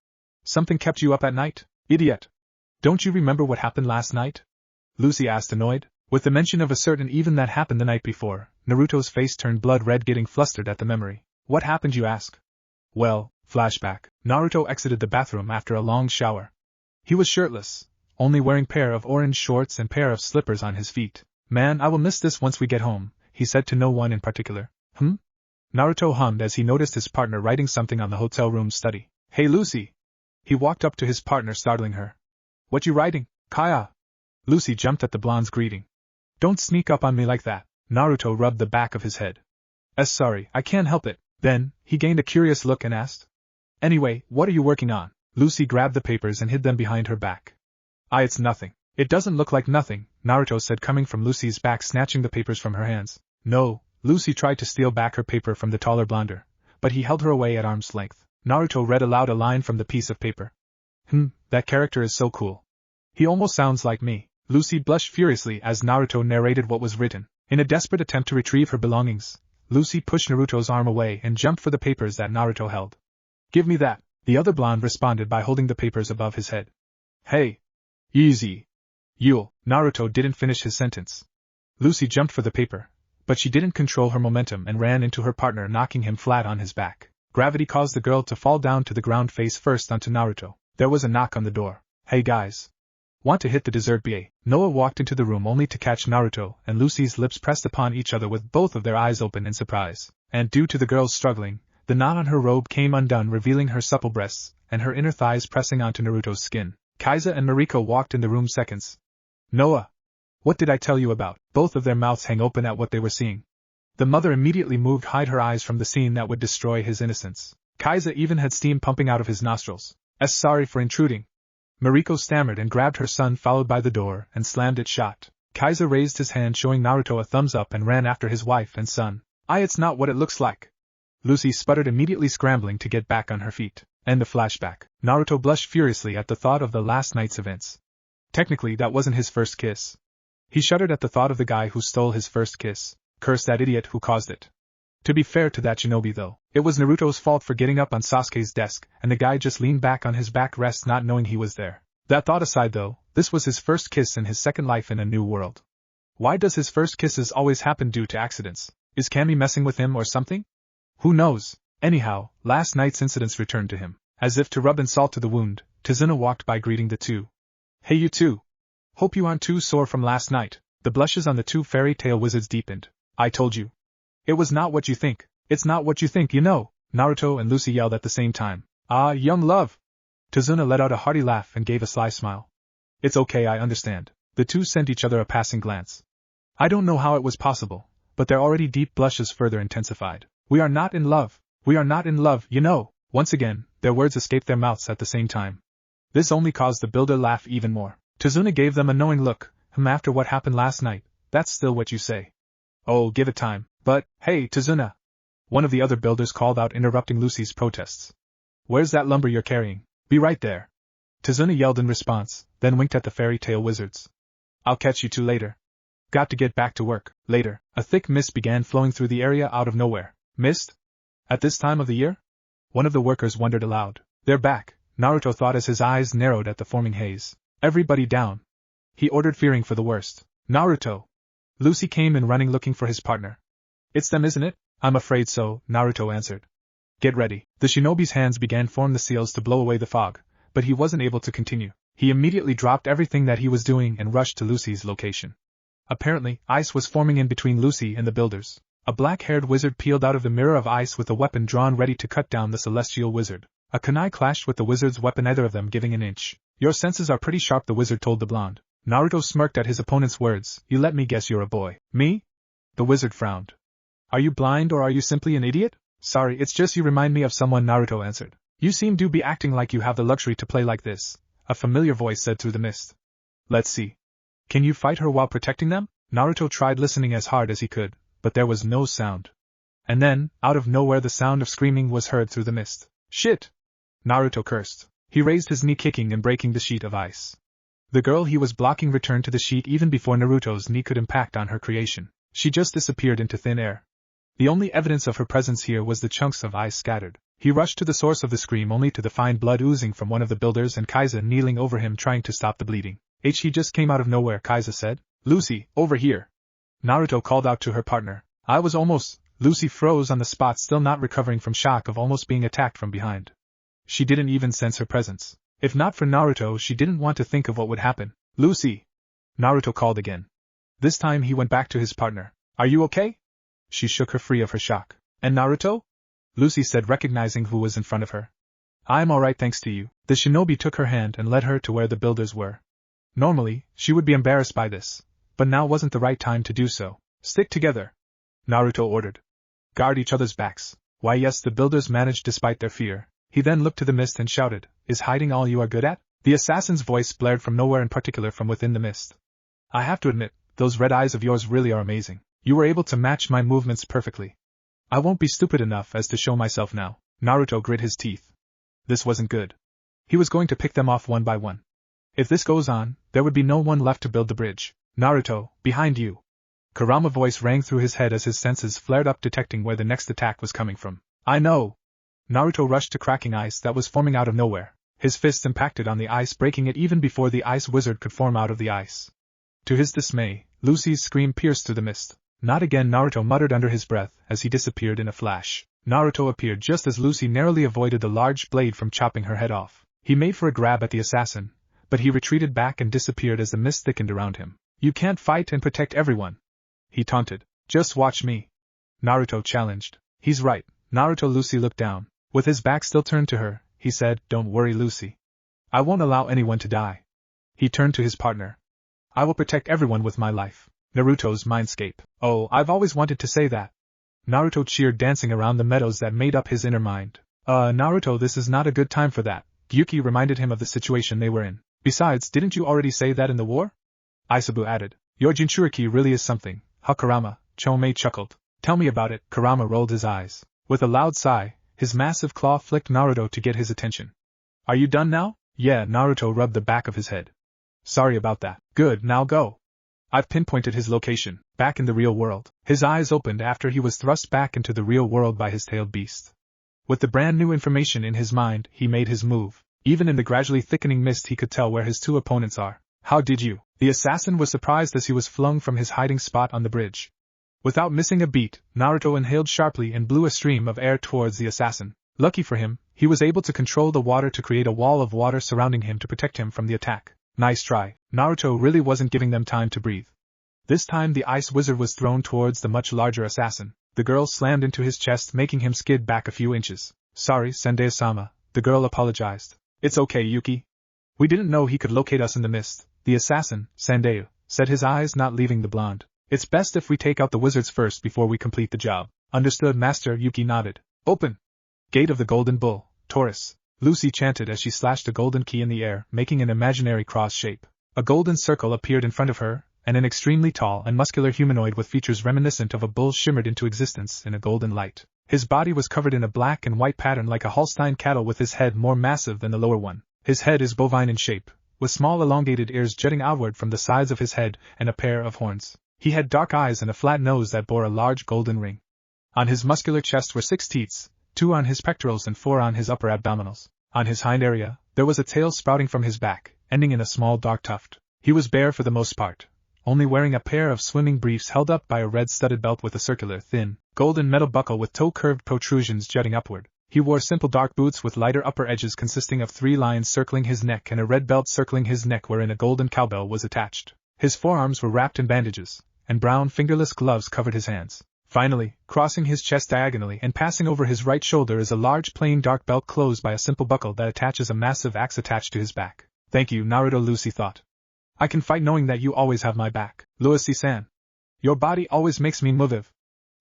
Something kept you up at night? Idiot. Don't you remember what happened last night? Lucy asked, annoyed. With the mention of a certain event that happened the night before, Naruto's face turned blood red, getting flustered at the memory. What happened, you ask? Well, flashback. Naruto exited the bathroom after a long shower. He was shirtless, only wearing pair of orange shorts and pair of slippers on his feet. Man, I will miss this once we get home, he said to no one in particular. Naruto hummed as he noticed his partner writing something on the hotel room study. Hey Lucy! He walked up to his partner, startling her. What you writing, Kaya? Lucy jumped at the blonde's greeting. Don't sneak up on me like that. Naruto rubbed the back of his head. Sorry, I can't help it. Then, he gained a curious look and asked. Anyway, what are you working on? Lucy grabbed the papers and hid them behind her back. It's nothing. It doesn't look like nothing, Naruto said, coming from Lucy's back, snatching the papers from her hands. No, Lucy tried to steal back her paper from the taller blonder, but he held her away at arm's length. Naruto read aloud a line from the piece of paper. That character is so cool. He almost sounds like me. Lucy blushed furiously as Naruto narrated what was written. In a desperate attempt to retrieve her belongings, Lucy pushed Naruto's arm away and jumped for the papers that Naruto held. Give me that, the other blonde responded by holding the papers above his head. Hey! Easy! You'll. Naruto didn't finish his sentence. Lucy jumped for the paper, but she didn't control her momentum and ran into her partner, knocking him flat on his back. Gravity caused the girl to fall down to the ground face first onto Naruto. There was a knock on the door. Hey guys! Want to hit the dessert BA? Noah walked into the room only to catch Naruto and Lucy's lips pressed upon each other with both of their eyes open in surprise. And due to the girl's struggling, the knot on her robe came undone, revealing her supple breasts and her inner thighs pressing onto Naruto's skin. Kaiza and Mariko walked in the room seconds. Noah! What did I tell you about? Both of their mouths hang open at what they were seeing. The mother immediately moved to hide her eyes from the scene that would destroy his innocence. Kaiza even had steam pumping out of his nostrils. Sorry for intruding. Mariko stammered and grabbed her son, followed by the door, and slammed it shut. Kaiza raised his hand, showing Naruto a thumbs up, and ran after his wife and son. It's not what it looks like. Lucy sputtered, immediately scrambling to get back on her feet. End of flashback. Naruto blushed furiously at the thought of the last night's events. Technically, that wasn't his first kiss. He shuddered at the thought of the guy who stole his first kiss. Curse that idiot who caused it. To be fair to that shinobi though, it was Naruto's fault for getting up on Sasuke's desk, and the guy just leaned back on his backrest not knowing he was there. That thought aside though, this was his first kiss in his second life in a new world. Why does his first kisses always happen due to accidents? Is Cammy messing with him or something? Who knows? Anyhow, last night's incidents returned to him. As if to rub salt to the wound, Tizuna walked by greeting the two. Hey you two! Hope you aren't too sore from last night. The blushes on the two fairy tale wizards deepened. I told you. It was not what you think. It's not what you think, you know, Naruto and Lucy yelled at the same time. Ah, young love! Tizuna let out a hearty laugh and gave a sly smile. It's okay, I understand. The two sent each other a passing glance. I don't know how it was possible, but their already deep blushes further intensified. We are not in love. We are not in love, you know. Once again, their words escaped their mouths at the same time. This only caused the builder laugh even more. Tizuna gave them a knowing look. After what happened last night, that's still what you say. Oh, give it time. But, hey, Tizuna! One of the other builders called out, interrupting Lucy's protests. Where's that lumber you're carrying? Be right there. Tizuna yelled in response, then winked at the fairy tale wizards. I'll catch you two later. Got to get back to work. Later, a thick mist began flowing through the area out of nowhere. Mist? At this time of the year? One of the workers wondered aloud. They're back, Naruto thought as his eyes narrowed at the forming haze. Everybody down. He ordered, fearing for the worst. Naruto! Lucy came in running, looking for his partner. It's them, isn't it? I'm afraid so, Naruto answered. Get ready. The shinobi's hands began form the seals to blow away the fog, but he wasn't able to continue. He immediately dropped everything that he was doing and rushed to Lucy's location. Apparently, ice was forming in between Lucy and the builders. A black-haired wizard peeled out of the mirror of ice with a weapon drawn ready to cut down the celestial wizard. A kunai clashed with the wizard's weapon, neither of them giving an inch. Your senses are pretty sharp, the wizard told the blonde. Naruto smirked at his opponent's words. You let me guess, you're a boy. Me? The wizard frowned. Are you blind or are you simply an idiot? Sorry, it's just you remind me of someone, Naruto answered. You seem to be acting like you have the luxury to play like this, a familiar voice said through the mist. Let's see. Can you fight her while protecting them? Naruto tried listening as hard as he could, but there was no sound. And then, out of nowhere, the sound of screaming was heard through the mist. Shit! Naruto cursed. He raised his knee, kicking and breaking the sheet of ice. The girl he was blocking returned to the sheet even before Naruto's knee could impact on her creation. She just disappeared into thin air. The only evidence of her presence here was the chunks of ice scattered. He rushed to the source of the scream, only to find blood oozing from one of the builders and Kaiza kneeling over him trying to stop the bleeding. He just came out of nowhere, Kaiza said. Lucy, over here. Naruto called out to her partner. I was almost... Lucy froze on the spot, still not recovering from shock of almost being attacked from behind. She didn't even sense her presence. If not for Naruto, she didn't want to think of what would happen. Lucy! Naruto called again. This time he went back to his partner. Are you okay? She shook her free of her shock. And Naruto? Lucy said, recognizing who was in front of her. I'm alright thanks to you. The shinobi took her hand and led her to where the builders were. Normally, she would be embarrassed by this, but now wasn't the right time to do so. Stick together, Naruto ordered. Guard each other's backs. Why yes, the builders managed despite their fear. He then looked to the mist and shouted, Is hiding all you are good at? The assassin's voice blared from nowhere, in particular from within the mist. I have to admit, those red eyes of yours really are amazing. You were able to match my movements perfectly. I won't be stupid enough as to show myself now. Naruto grit his teeth. This wasn't good. He was going to pick them off one by one. If this goes on, there would be no one left to build the bridge. Naruto, behind you. Kurama's voice rang through his head as his senses flared up, detecting where the next attack was coming from. I know. Naruto rushed to cracking ice that was forming out of nowhere. His fists impacted on the ice, breaking it even before the ice wizard could form out of the ice. To his dismay, Lucy's scream pierced through the mist. Not again, Naruto muttered under his breath as he disappeared in a flash. Naruto appeared just as Lucy narrowly avoided the large blade from chopping her head off. He made for a grab at the assassin, but he retreated back and disappeared as the mist thickened around him. You can't fight and protect everyone, he taunted. Just watch me, Naruto challenged. He's right, Naruto. Lucy looked down. With his back still turned to her, he said, Don't worry, Lucy. I won't allow anyone to die. He turned to his partner. I will protect everyone with my life. Naruto's mindscape. Oh, I've always wanted to say that. Naruto cheered, dancing around the meadows that made up his inner mind. Naruto, this is not a good time for that. Gyuki reminded him of the situation they were in. Besides, didn't you already say that in the war? Aisabu added. Your Jinchuriki really is something, huh? Kurama, Chomei chuckled. Tell me about it. Kurama rolled his eyes. With a loud sigh, his massive claw flicked Naruto to get his attention. Are you done now? Yeah, Naruto rubbed the back of his head. Sorry about that. Good, now go. I've pinpointed his location, back in the real world. His eyes opened after he was thrust back into the real world by his tailed beast. With the brand new information in his mind, he made his move. Even in the gradually thickening mist, he could tell where his two opponents are. How did you? The assassin was surprised as he was flung from his hiding spot on the bridge. Without missing a beat, Naruto inhaled sharply and blew a stream of air towards the assassin. Lucky for him, he was able to control the water to create a wall of water surrounding him to protect him from the attack. Nice try. Naruto really wasn't giving them time to breathe. This time the ice wizard was thrown towards the much larger assassin. The girl slammed into his chest, making him skid back a few inches. Sorry, Sendai-sama, the girl apologized. It's okay, Yuki. We didn't know he could locate us in the mist. The assassin, Sandeu, said, his eyes not leaving the blonde. It's best if we take out the wizards first before we complete the job. Understood, Master. Yuki nodded. Open! Gate of the Golden Bull, Taurus, Lucy chanted as she slashed a golden key in the air, making an imaginary cross shape. A golden circle appeared in front of her, and an extremely tall and muscular humanoid with features reminiscent of a bull shimmered into existence in a golden light. His body was covered in a black and white pattern like a Holstein cattle, with his head more massive than the lower one. His head is bovine in shape, with small elongated ears jutting outward from the sides of his head and a pair of horns. He had dark eyes and a flat nose that bore a large golden ring. On his muscular chest were 6 teats, 2 on his pectorals and 4 on his upper abdominals. On his hind area, there was a tail sprouting from his back, ending in a small dark tuft. He was bare for the most part, only wearing a pair of swimming briefs held up by a red studded belt with a circular, thin, golden metal buckle with toe-curved protrusions jutting upward. He wore simple dark boots with lighter upper edges consisting of 3 lines circling his neck and a red belt circling his neck wherein a golden cowbell was attached. His forearms were wrapped in bandages, and brown fingerless gloves covered his hands. Finally, crossing his chest diagonally and passing over his right shoulder is a large plain dark belt closed by a simple buckle that attaches a massive axe attached to his back. Thank you, Naruto, Lucy thought. I can fight knowing that you always have my back. Lucy-san. Your body always makes me move.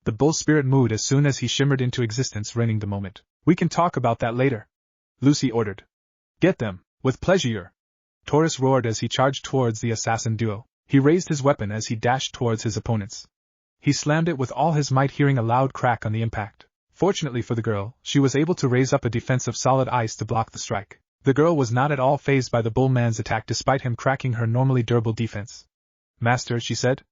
The bull spirit moved as soon as he shimmered into existence, reigning the moment. We can talk about that later, Lucy ordered. Get them, with pleasure. Taurus roared as he charged towards the assassin duo. He raised his weapon as he dashed towards his opponents. He slammed it with all his might, hearing a loud crack on the impact. Fortunately for the girl, she was able to raise up a defense of solid ice to block the strike. The girl was not at all fazed by the bull man's attack despite him cracking her normally durable defense. Master, she said.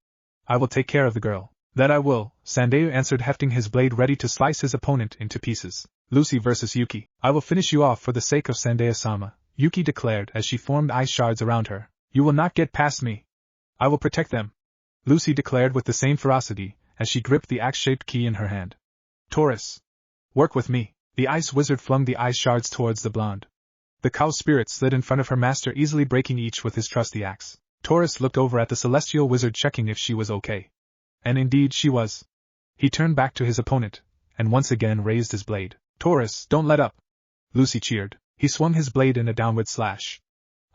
I will take care of the girl. That I will, Sandeu answered, hefting his blade ready to slice his opponent into pieces. Lucy versus Yuki. I will finish you off for the sake of Sandeu-sama, Yuki declared as she formed ice shards around her. You will not get past me. I will protect them, Lucy declared with the same ferocity as she gripped the axe-shaped key in her hand. Taurus. Work with me. The ice wizard flung the ice shards towards the blonde. The cow spirit slid in front of her master, easily breaking each with his trusty axe. Taurus looked over at the celestial wizard, checking if she was okay. And indeed she was. He turned back to his opponent, and once again raised his blade. Taurus, don't let up, Lucy cheered. He swung his blade in a downward slash.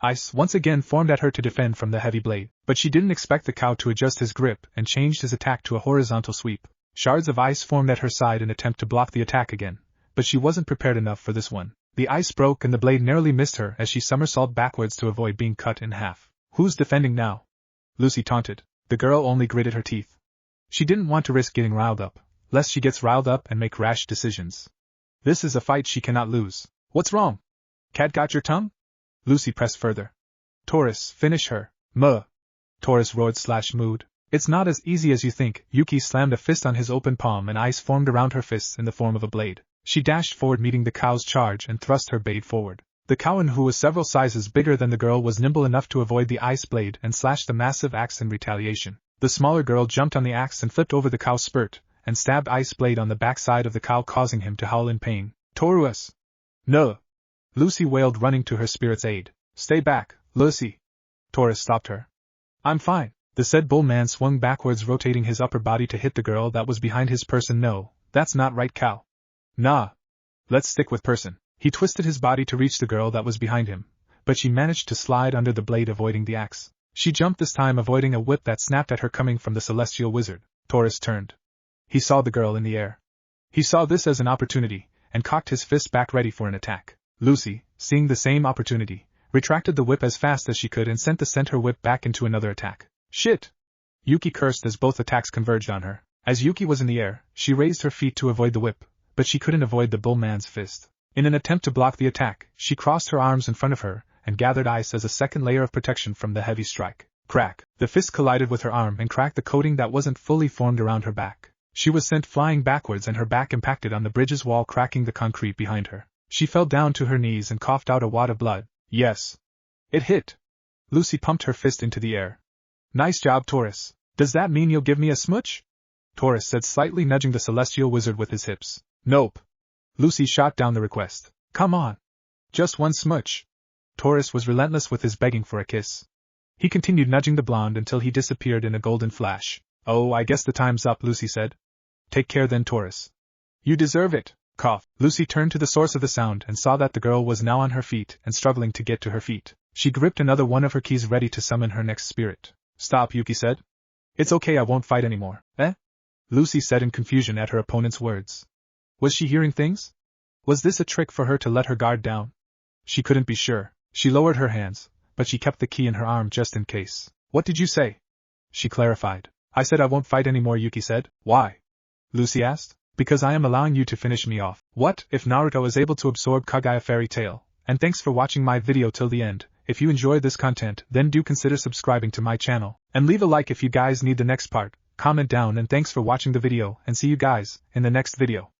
Ice once again formed at her to defend from the heavy blade, but she didn't expect the cow to adjust his grip and changed his attack to a horizontal sweep. Shards of ice formed at her side in attempt to block the attack again, but she wasn't prepared enough for this one. The ice broke and the blade narrowly missed her as she somersaulted backwards to avoid being cut in half. Who's defending now? Lucy taunted. The girl only gritted her teeth. She didn't want to risk getting riled up, lest she gets riled up and make rash decisions. This is a fight she cannot lose. What's wrong? Cat got your tongue? Lucy pressed further. Taurus, finish her. Muh. Taurus roared / mooed. It's not as easy as you think. Yuki slammed a fist on his open palm and ice formed around her fists in the form of a blade. She dashed forward, meeting the cow's charge, and thrust her blade forward. The cow, who was several sizes bigger than the girl, was nimble enough to avoid the ice blade and slashed the massive axe in retaliation. The smaller girl jumped on the axe and flipped over the cow's spurt, and stabbed ice blade on the backside of the cow, causing him to howl in pain. Taurus! No! Lucy wailed, running to her spirit's aid. Stay back, Lucy! Taurus stopped her. I'm fine. The said bull man swung backwards, rotating his upper body to hit the girl that was behind his person. No, that's not right, cow. Nah. Let's stick with person. He twisted his body to reach the girl that was behind him, but she managed to slide under the blade, avoiding the axe. She jumped this time, avoiding a whip that snapped at her coming from the celestial wizard. Taurus turned. He saw the girl in the air. He saw this as an opportunity, and cocked his fist back ready for an attack. Lucy, seeing the same opportunity, retracted the whip as fast as she could and sent her whip back into another attack. Shit! Yuki cursed as both attacks converged on her. As Yuki was in the air, she raised her feet to avoid the whip, but she couldn't avoid the bull man's fist. In an attempt to block the attack, she crossed her arms in front of her and gathered ice as a second layer of protection from the heavy strike. Crack! The fist collided with her arm and cracked the coating that wasn't fully formed around her back. She was sent flying backwards and her back impacted on the bridge's wall, cracking the concrete behind her. She fell down to her knees and coughed out a wad of blood. Yes. It hit. Lucy pumped her fist into the air. Nice job, Taurus. Does that mean you'll give me a smooch? Taurus said, slightly nudging the celestial wizard with his hips. Nope. Lucy shot down the request. Come on. Just one smooch. Taurus was relentless with his begging for a kiss. He continued nudging the blonde until he disappeared in a golden flash. Oh, I guess the time's up, Lucy said. Take care then, Taurus. You deserve it. Cough. Lucy turned to the source of the sound and saw that the girl was now on her feet and struggling to get to her feet. She gripped another one of her keys ready to summon her next spirit. Stop, Yuki said. It's okay, I won't fight anymore. Eh? Lucy said in confusion at her opponent's words. Was she hearing things? Was this a trick for her to let her guard down? She couldn't be sure. She lowered her hands, but she kept the key in her arm just in case. What did you say? She clarified. I said I won't fight anymore, Yuki said. Why? Lucy asked. Because I am allowing you to finish me off. What if Naruto is able to absorb Kaguya Fairy Tail? And thanks for watching my video till the end. If you enjoyed this content, then do consider subscribing to my channel. And leave a like if you guys need the next part. Comment down, and thanks for watching the video, and see you guys in the next video.